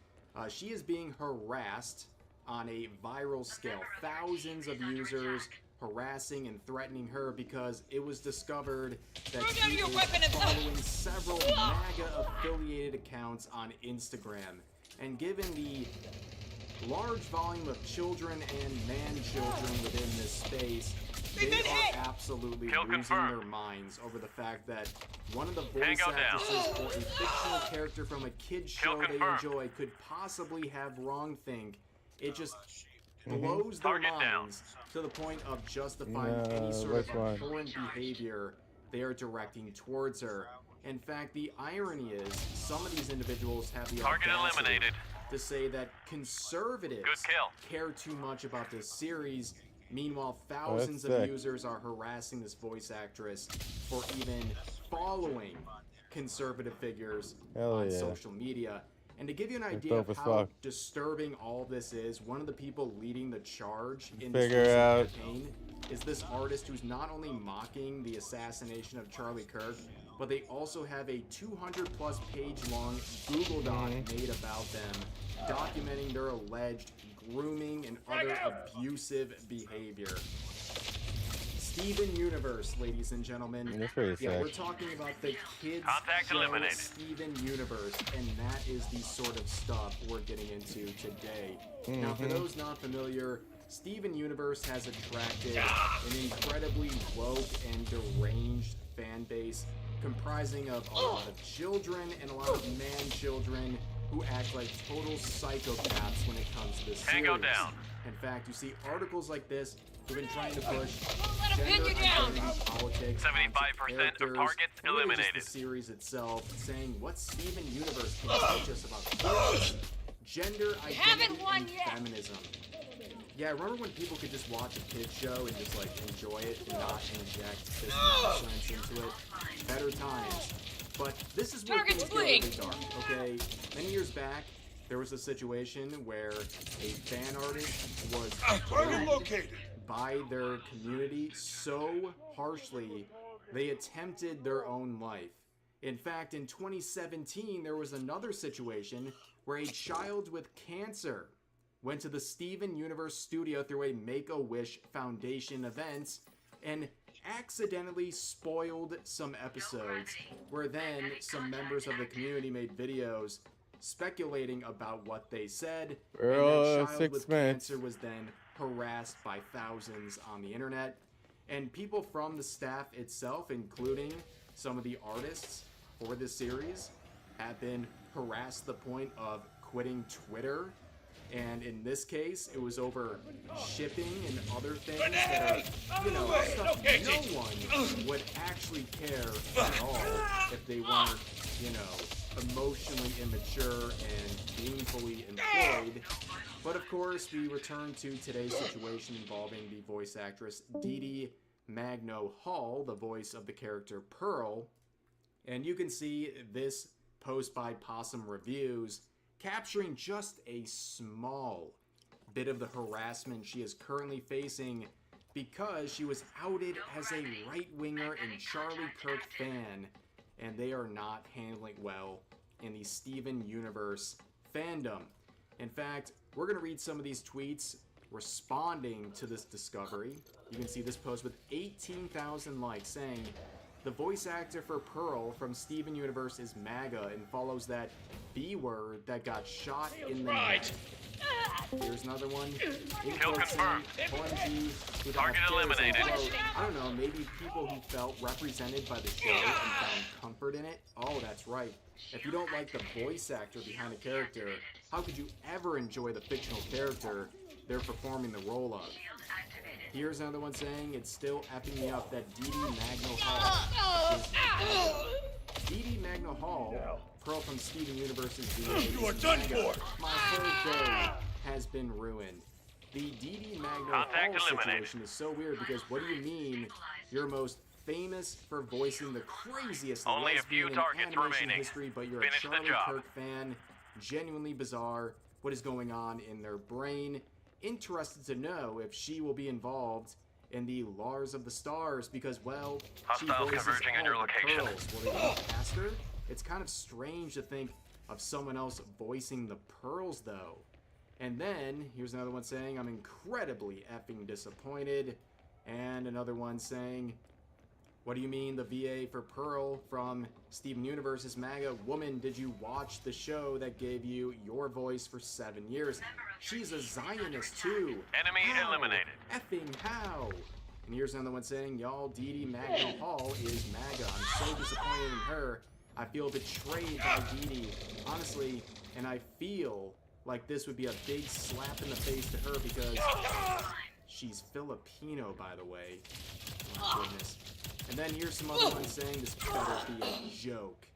she is being harassed on a viral scale. Thousands of users harassing and threatening her because it was discovered that she is following several MAGA-affiliated accounts on Instagram. And given the large volume of children and man-children within this space, they are absolutely losing their minds over the fact that one of the voice actresses for a fictional character from a kid's show they enjoy could possibly have wrongthink. It just blows their minds to the point of justifying any sort of abhorrent behavior they are directing towards her. In fact, the irony is some of these individuals have the audacity to say that conservatives care too much about this series. Meanwhile, thousands of users are harassing this voice actress for even following conservative figures on social media. And to give you an idea of how disturbing all this is, one of the people leading the charge in this campaign is this artist who's not only mocking the assassination of Charlie Kirk, but they also have a 200+ page long Google Doc made about them, documenting their alleged grooming and other abusive behavior. Steven Universe, ladies and gentlemen. Yeah, we're talking about the kids show Steven Universe, and that is the sort of stuff we're getting into today. Now, for those not familiar, Steven Universe has attracted an incredibly woke and deranged fan base comprising of a lot of children and a lot of man-children who act like total psychopaths when it comes to this series. In fact, you see articles like this who've been trying to push gender identity politics, 75% of targets eliminated. The series itself, saying what Steven Universe can teach us about kids, Gender identity and feminism. Yeah, I remember when people could just watch a kid's show and just like enjoy it and not inject this nonsense into it. Better times. But this is where things get really dark, okay? Many years back, there was a situation where a fan artist was bullied by their community so harshly, they attempted their own life. In fact, in 2017, there was another situation where a child with cancer went to the Steven Universe studio through a Make-A-Wish Foundation event and accidentally spoiled some episodes, where then some members of the community made videos speculating about what they said, and that child with cancer was then harassed by thousands on the internet. And people from the staff itself, including some of the artists for this series, have been harassed to the point of quitting Twitter. And in this case, it was over shipping and other things that are, you know, stuff no one would actually care at all if they weren't, you know, emotionally immature and gainfully employed. But of course, we return to today's situation involving the voice actress Dee Magno Hall, the voice of the character Pearl. And you can see this post by Possum Reviews capturing just a small bit of the harassment she is currently facing because she was outed as a right-winger and Charlie Kirk fan, and they are not handling well in the Steven Universe fandom. In fact, we're going to read some of these tweets responding to this discovery. You can see this post with 18,000 likes saying, "The voice actor for Pearl from Steven Universe is MAGA and follows that B-word that got shot in the neck." Here's another one. Kill confirmed. Target eliminated. I don't know, maybe people who felt represented by the show and found comfort in it. Oh, that's right. If you don't like the voice actor behind a character, how could you ever enjoy the fictional character they're performing the role of? Here's another one saying, "It's still effing me up that Dee Magno Hall is Dee Magno Hall, Pearl from Steven Universe's VA. You are done for! My whole day has been ruined." The Dee Magno Hall situation is so weird because what do you mean you're most famous for voicing the craziest lesbian in animation history, but you're a Charlie Kirk fan? Genuinely bizarre. What is going on in their brain? Interested to know if she will be involved in the Lars of the Stars because, well, she voices converging on your all the location. Pearls. Will they cast her? It's kind of strange to think of someone else voicing the Pearls, though. And then, here's another one saying, "I'm incredibly effing disappointed." And another one saying, "What do you mean the VA for Pearl from Steven Universe is MAGA? Woman, did you watch the show that gave you your voice for 7 years? She's a Zionist too. Enemy eliminated. Effing how?" And here's another one saying, "Y'all, Dee Magno Hall is MAGA. I'm so disappointed in her. I feel betrayed by Dee. Honestly, and I feel like this would be a big slap in the face to her because she's Filipino, by the way." My goodness. And then here's some other ones saying this better be a joke.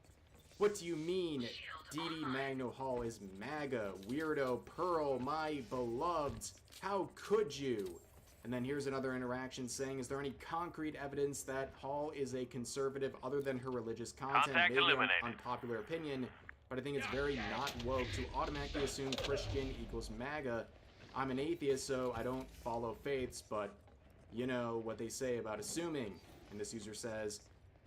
"What do you mean Dee Magno Hall is MAGA? Weirdo Pearl, my beloved. How could you?" And then here's another interaction saying, "Is there any concrete evidence that Hall is a conservative other than her religious content? Contact Maybe eliminated. an unpopular opinion, but I think it's very not woke to automatically assume Christian equals MAGA. I'm an atheist, so I don't follow faiths, but you know what they say about assuming." And this user says,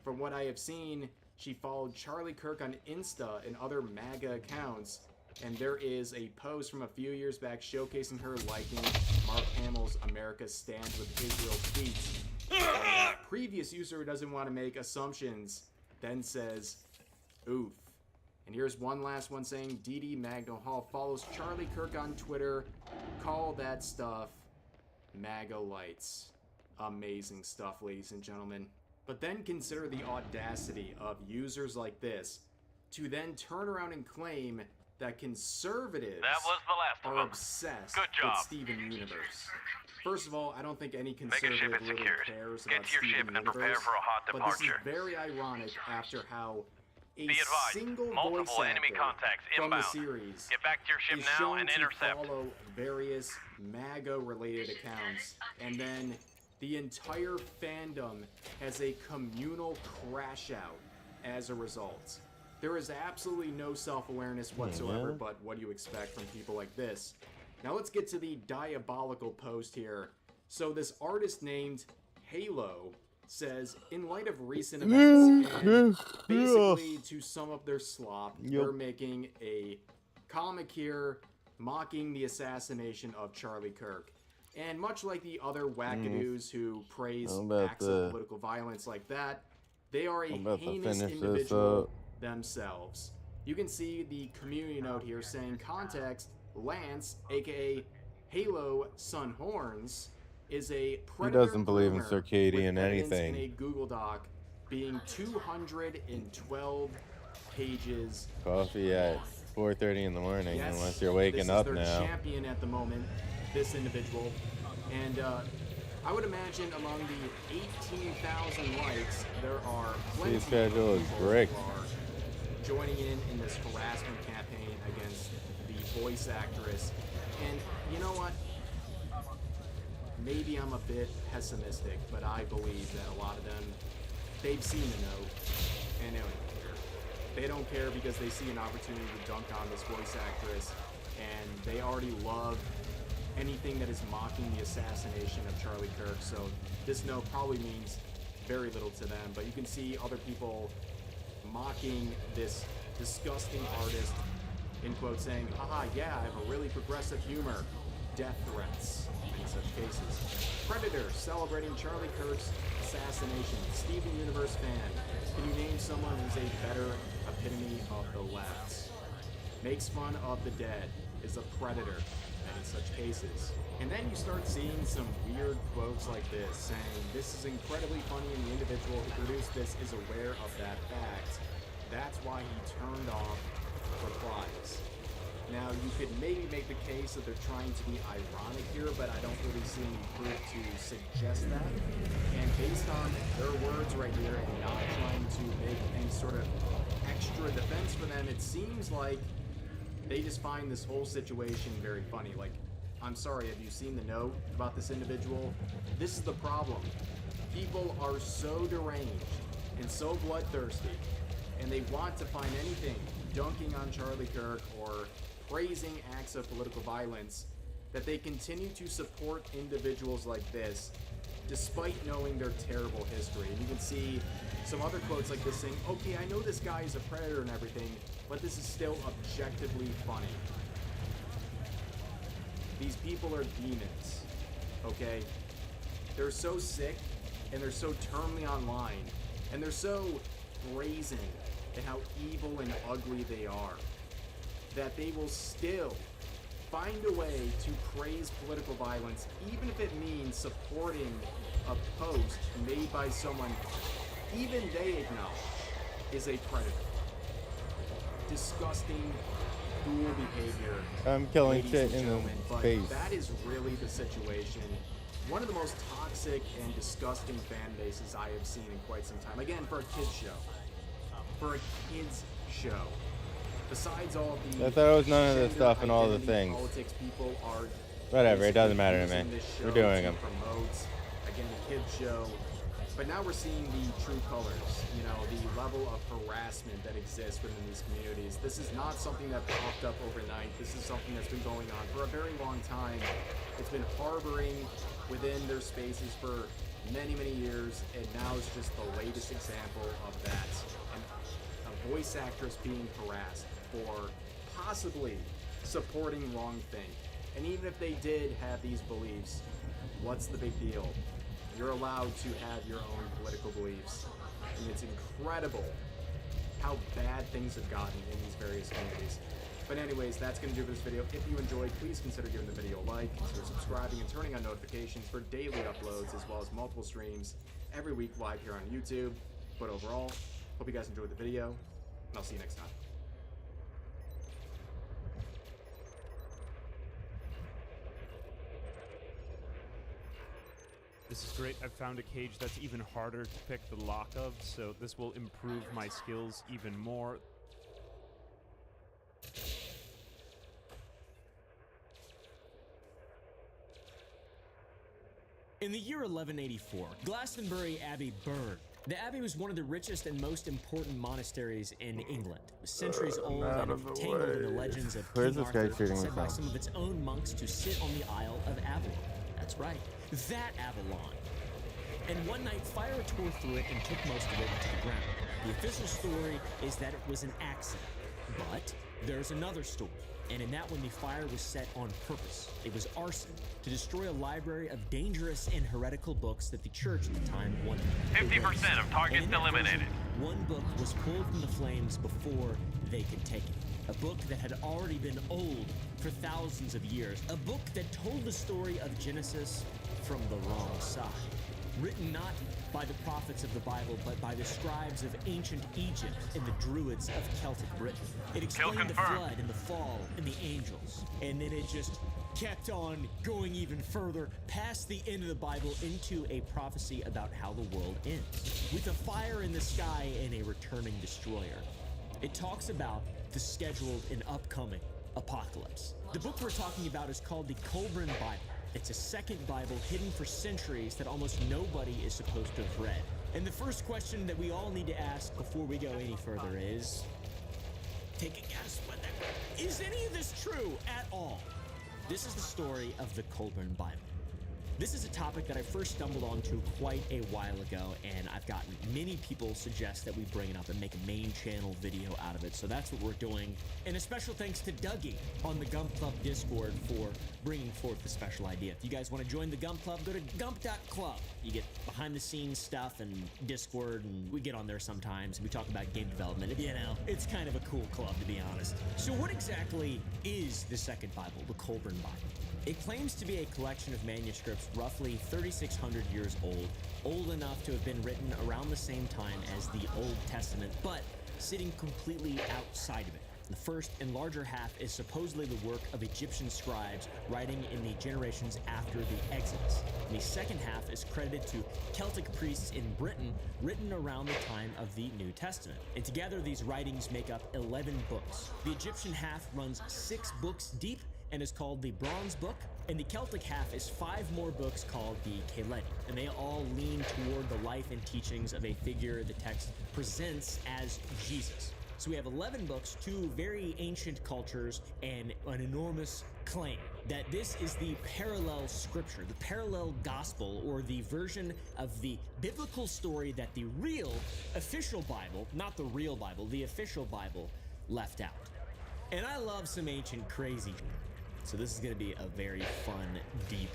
"From what I have seen, she followed Charlie Kirk on Insta and other MAGA accounts, and there is a post from a few years back showcasing her liking Mark Hamill's America Stands with Israel tweets." Previous user who doesn't want to make assumptions then says, "Oof." And here's one last one saying, "Dee Magno Hall follows Charlie Kirk on Twitter. Call that stuff MAGA lights." Amazing stuff, ladies and gentlemen. But then consider the audacity of users like this to then turn around and claim that conservatives are obsessed with Steven Universe. First of all, I don't think any conservative really cares about Steven Universe, but this is very ironic after how A Be advised, single multiple voice enemy actor contacts from the inbound. series Get back to your ship is now shown and to intercept. follow various MAGA-related accounts, and then the entire fandom has a communal crash out as a result. There is absolutely no self-awareness whatsoever, but what do you expect from people like this? Now let's get to the diabolical post here. So this artist named Halo says, in light of recent events, and basically to sum up their slop, they're making a comic here mocking the assassination of Charlie Kirk. And much like the other wackadoos who praise acts of political violence like that, they are a heinous individual themselves. You can see the community note here saying, context, Lance, aka Halo Sun Horns, is a predator. He doesn't believe in circadian anything. In a Google Doc being 212 pages. Coffee at 4:30 in the morning, Yes, unless you're waking up this is now. their champion at the moment, this individual. And I would imagine among the 18,000 likes, there are plenty of schedule is people brick. who are joining in this harassment campaign against the voice actress. And you know what? Maybe I'm a bit pessimistic, but I believe that a lot of them, they've seen the note, and they don't care. They don't care because they see an opportunity to dunk on this voice actress, and they already love anything that is mocking the assassination of Charlie Kirk, so this note probably means very little to them, but you can see other people mocking this disgusting artist, in quotes, saying, haha, yeah, I have a really progressive humor. Death threats in such cases. Predator celebrating Charlie Kirk's assassination. Steven Universe fan. Can you name someone who's a better epitome of the left? Makes fun of the dead. Is a predator in such cases. And then you start seeing some weird quotes like this, saying, this is incredibly funny and the individual who produced this is aware of that fact. That's why he turned off replies. Now, you could maybe make the case that they're trying to be ironic here, but I don't really see any proof to suggest that. And based on their words right here and not trying to make any sort of extra defense for them, it seems like they just find this whole situation very funny. Like, I'm sorry, have you seen the note about this individual? This is the problem. People are so deranged and so bloodthirsty, and they want to find anything dunking on Charlie Kirk or praising acts of political violence, that they continue to support individuals like this despite knowing their terrible history. And you can see some other quotes like this saying, okay, I know this guy is a predator and everything, but this is still objectively funny. These people are demons, okay? They're so sick, and they're so terminally online, and they're so brazen at how evil and ugly they are, that they will still find a way to praise political violence, even if it means supporting a post made by someone even they acknowledge is a predator. Disgusting, fool behavior. I'm killing ladies shit and in gentlemen, the but face. that is really the situation. One of the most toxic and disgusting fan bases I have seen in quite some time. Again, for a kids show. For a kids show. Besides all the I thought it was none of the gender stuff and all the identity things. politics, people are Whatever, it doesn't matter to using me. this We're show doing to them. promote, again, a kids show. But now we're seeing the true colors, you know, the level of harassment that exists within these communities. This is not something that popped up overnight. This is something that's been going on for a very long time. It's been harboring within their spaces for many, many years, and now it's just the latest example of that. And a voice actress being harassed for possibly supporting wrong thing. And even if they did have these beliefs, what's the big deal? You're allowed to have your own political beliefs. And it's incredible how bad things have gotten in these various communities. But anyways, that's going to do for this video. If you enjoyed, please consider giving the video a like, consider subscribing and turning on notifications for daily uploads, as well as multiple streams every week live here on YouTube. But overall, hope you guys enjoyed the video, and I'll see you next time. This is great. I've found a cage that's even harder to pick the lock of, so this will improve my skills even more. In the year 1184, Glastonbury Abbey burned. The abbey was one of the richest and most important monasteries in England. It was centuries old and tangled in the legends of King Arthur, said by some of its own monks to sit on the Isle of Avalon. That's right, that Avalon. And one night, fire tore through it and took most of it to the ground. The official story is that it was an accident, but there's another story. And in that one, the fire was set on purpose. It was arson to destroy a library of dangerous and heretical books that the church at the time wanted. 50% of targets eliminated. One book was pulled from the flames before they could take it. A book that had already been old for thousands of years. A book that told the story of Genesis from the wrong side. Written not by the prophets of the Bible, but by the scribes of ancient Egypt and the druids of Celtic Britain. It explained the flood and the fall and the angels. And then it just kept on going even further past the end of the Bible into a prophecy about how the world ends, with a fire in the sky and a returning destroyer. It talks about the scheduled and upcoming apocalypse. The book we're talking about is called the Colburn Bible. It's a second Bible hidden for centuries that almost nobody is supposed to have read. And the first question that we all need to ask before we go any further is, take a guess, is any of this true at all? This is the story of the Colburn Bible. This is a topic that I first stumbled onto quite a while ago, and I've gotten many people suggest that we bring it up and make a main channel video out of it, so that's what we're doing. And a special thanks to Dougie on the Gump Club Discord for bringing forth the special idea. If you guys want to join the Gump Club, go to gump.club. You get behind-the-scenes stuff and Discord, and we get on there sometimes, and we talk about game development. You know, it's kind of a cool club, to be honest. So what exactly is the second Bible, the Colburn Bible? It claims to be a collection of manuscripts roughly 3,600 years old enough to have been written around the same time as the Old Testament, but sitting completely outside of it. The first and larger half is supposedly the work of Egyptian scribes writing in the generations after the Exodus. And the second half is credited to Celtic priests in Britain, written around the time of the New Testament. And together these writings make up 11 books. The Egyptian half runs 6 books deep and is called the Bronze Book, and the Celtic half is 5 more books called the Caledi, and they all lean toward the life and teachings of a figure the text presents as Jesus. So we have 11 books, 2 very ancient cultures, and an enormous claim that this is the parallel scripture, the parallel gospel, or the version of the biblical story that the real official Bible, not the real Bible, the official Bible, left out. And I love some ancient crazy. So this is going to be a very fun, deep,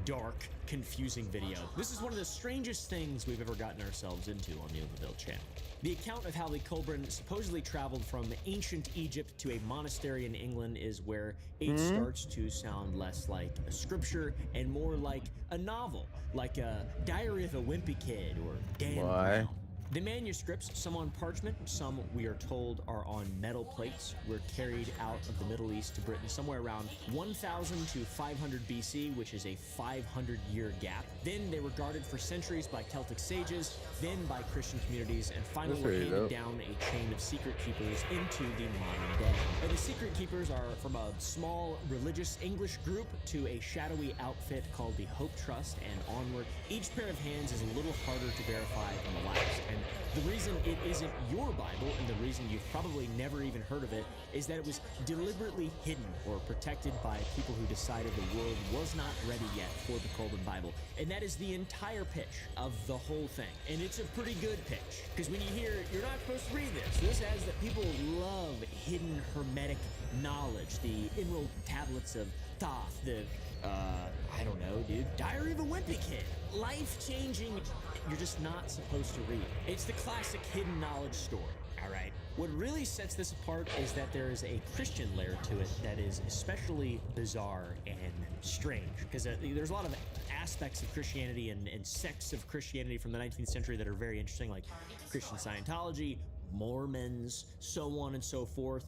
dark, confusing video. This is one of the strangest things we've ever gotten ourselves into on the Overbuild channel. The account of how the Colburn supposedly traveled from ancient Egypt to a monastery in England is where it starts to sound less like a scripture and more like a novel, like a Diary of a Wimpy Kid or Dan Brown. The manuscripts, some on parchment, some we are told are on metal plates, were carried out of the Middle East to Britain somewhere around 1000 to 500 BC, which is a 500-year gap. Then they were guarded for centuries by Celtic sages, then by Christian communities, and finally were handed down a chain of secret keepers into the modern day. And the secret keepers are from a small religious English group to a shadowy outfit called the Hope Trust and onward. Each pair of hands is a little harder to verify than the last. And the reason it isn't your Bible, and the reason you've probably never even heard of it, is that it was deliberately hidden or protected by people who decided the world was not ready yet for the Colburn Bible. And that is the entire pitch of the whole thing. And it's a pretty good pitch, because when you hear, you're not supposed to read this has that people love hidden hermetic knowledge, the emerald tablets of Thoth, the I don't know, dude. Diary of a Wimpy Kid. Life-changing. You're just not supposed to read. It's the classic hidden knowledge story, all right? What really sets this apart is that there is a Christian layer to it that is especially bizarre and strange, because there's a lot of aspects of Christianity and sects of Christianity from the 19th century that are very interesting, like Christian Scientology, Mormons, so on and so forth.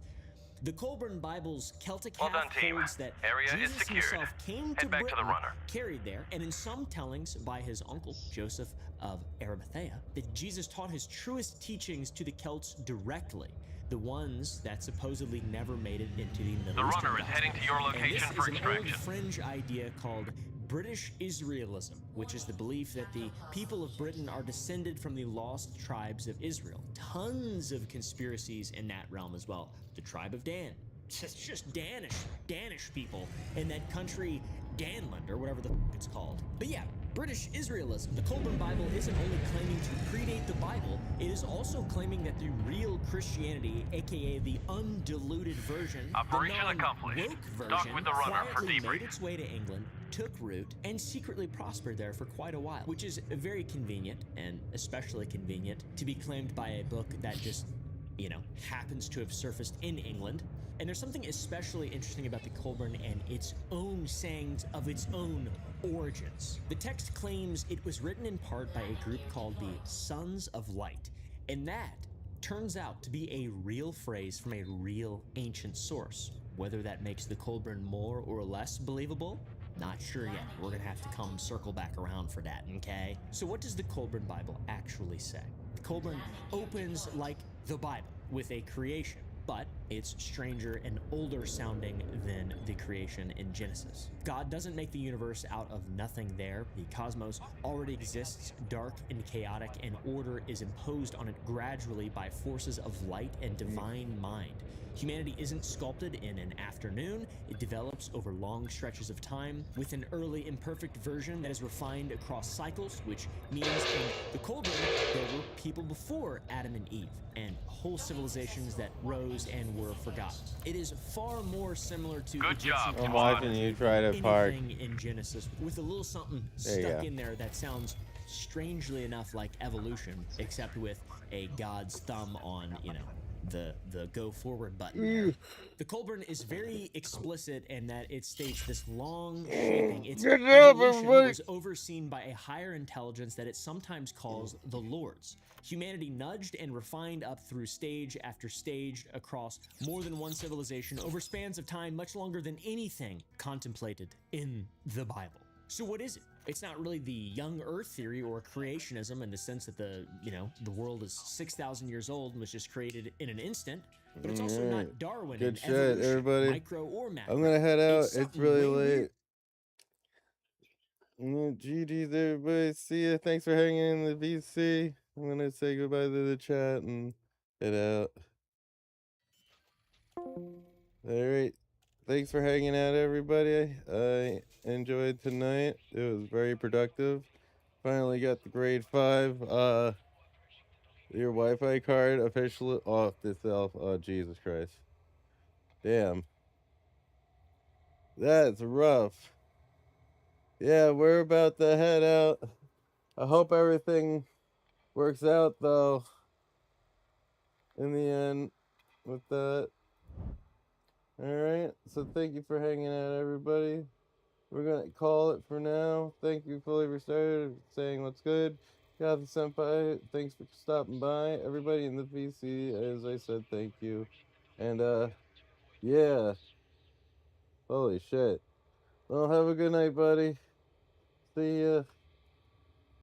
The Colburn Bible's Celtic Well half done, team. holds that Area is Jesus secured. himself came to Head back to Britain, the runner. carried there, and in some tellings by his uncle, Joseph of Arimathea, that Jesus taught his truest teachings to the Celts directly, the ones that supposedly never made it into the Middle The Eastern runner is gospel. heading to your location and this for is an old extraction. fringe idea called British Israelism, which is the belief that the people of Britain are descended from the lost tribes of Israel. Tons of conspiracies in that realm as well. The tribe of Dan. It's just Danish people in that country, Danland, or whatever the it's called. But yeah, British Israelism. The Colburn Bible isn't only claiming to predate the Bible, it is also claiming that the real Christianity, aka the undiluted version, Operation the accomplished. non-woke Dock version, with the runner for quietly debrief. made its way to England, took root, and secretly prospered there for quite a while, which is very convenient, and especially convenient to be claimed by a book that just, you know, happens to have surfaced in England. And there's something especially interesting about the Colburn and its own sayings of its own origins. The text claims it was written in part by a group called the Sons of Light, and that turns out to be a real phrase from a real ancient source. Whether that makes the Colburn more or less believable, not sure yet. We're gonna have to come circle back around for that, okay? So what does the Colburn Bible actually say? The Colburn opens like the Bible with a creation, but it's stranger and older sounding than the creation in Genesis. God doesn't make the universe out of nothing there. The cosmos already exists, dark and chaotic, and order is imposed on it gradually by forces of light and divine mind. Humanity isn't sculpted in an afternoon. It develops over long stretches of time with an early imperfect version that is refined across cycles, which means in the Colburn, there were people before Adam and Eve, and whole civilizations that rose and were forgotten. It is far more similar to Good job, I'm watching you try to park. anything in Genesis, with a little something There you stuck go. in there that sounds strangely enough like evolution, except with a God's thumb on, you know, the go forward button there. The Colburn is very explicit in that it states this long shaping. Its Good job, evolution everybody. was overseen by a higher intelligence that it sometimes calls the Lords. Humanity nudged and refined up through stage after stage across more than one civilization over spans of time much longer than anything contemplated in the Bible. So what is it? It's not really the young Earth theory or creationism in the sense that the world is 6,000 years old and was just created in an instant. But it's also not Darwin Good and shit, evolution, everybody. micro or macro. I'm gonna head out. It's something really way late. GG's, everybody. See ya. Thanks for hanging in the VC. I'm gonna say goodbye to the chat and head out. Alright. Thanks for hanging out, everybody. I enjoyed tonight. It was very productive. Finally got the grade 5. Your Wi-Fi card officially off itself. Oh, Jesus Christ. Damn. That's rough. Yeah, we're about to head out. I hope everything works out, though, in the end, with that. Alright, so thank you for hanging out, everybody. We're going to call it for now. Thank you, Fully Restarted, saying what's good. Gotham Senpai, thanks for stopping by. Everybody in the VC, as I said, thank you. And, yeah. Holy shit. Well, have a good night, buddy. See ya.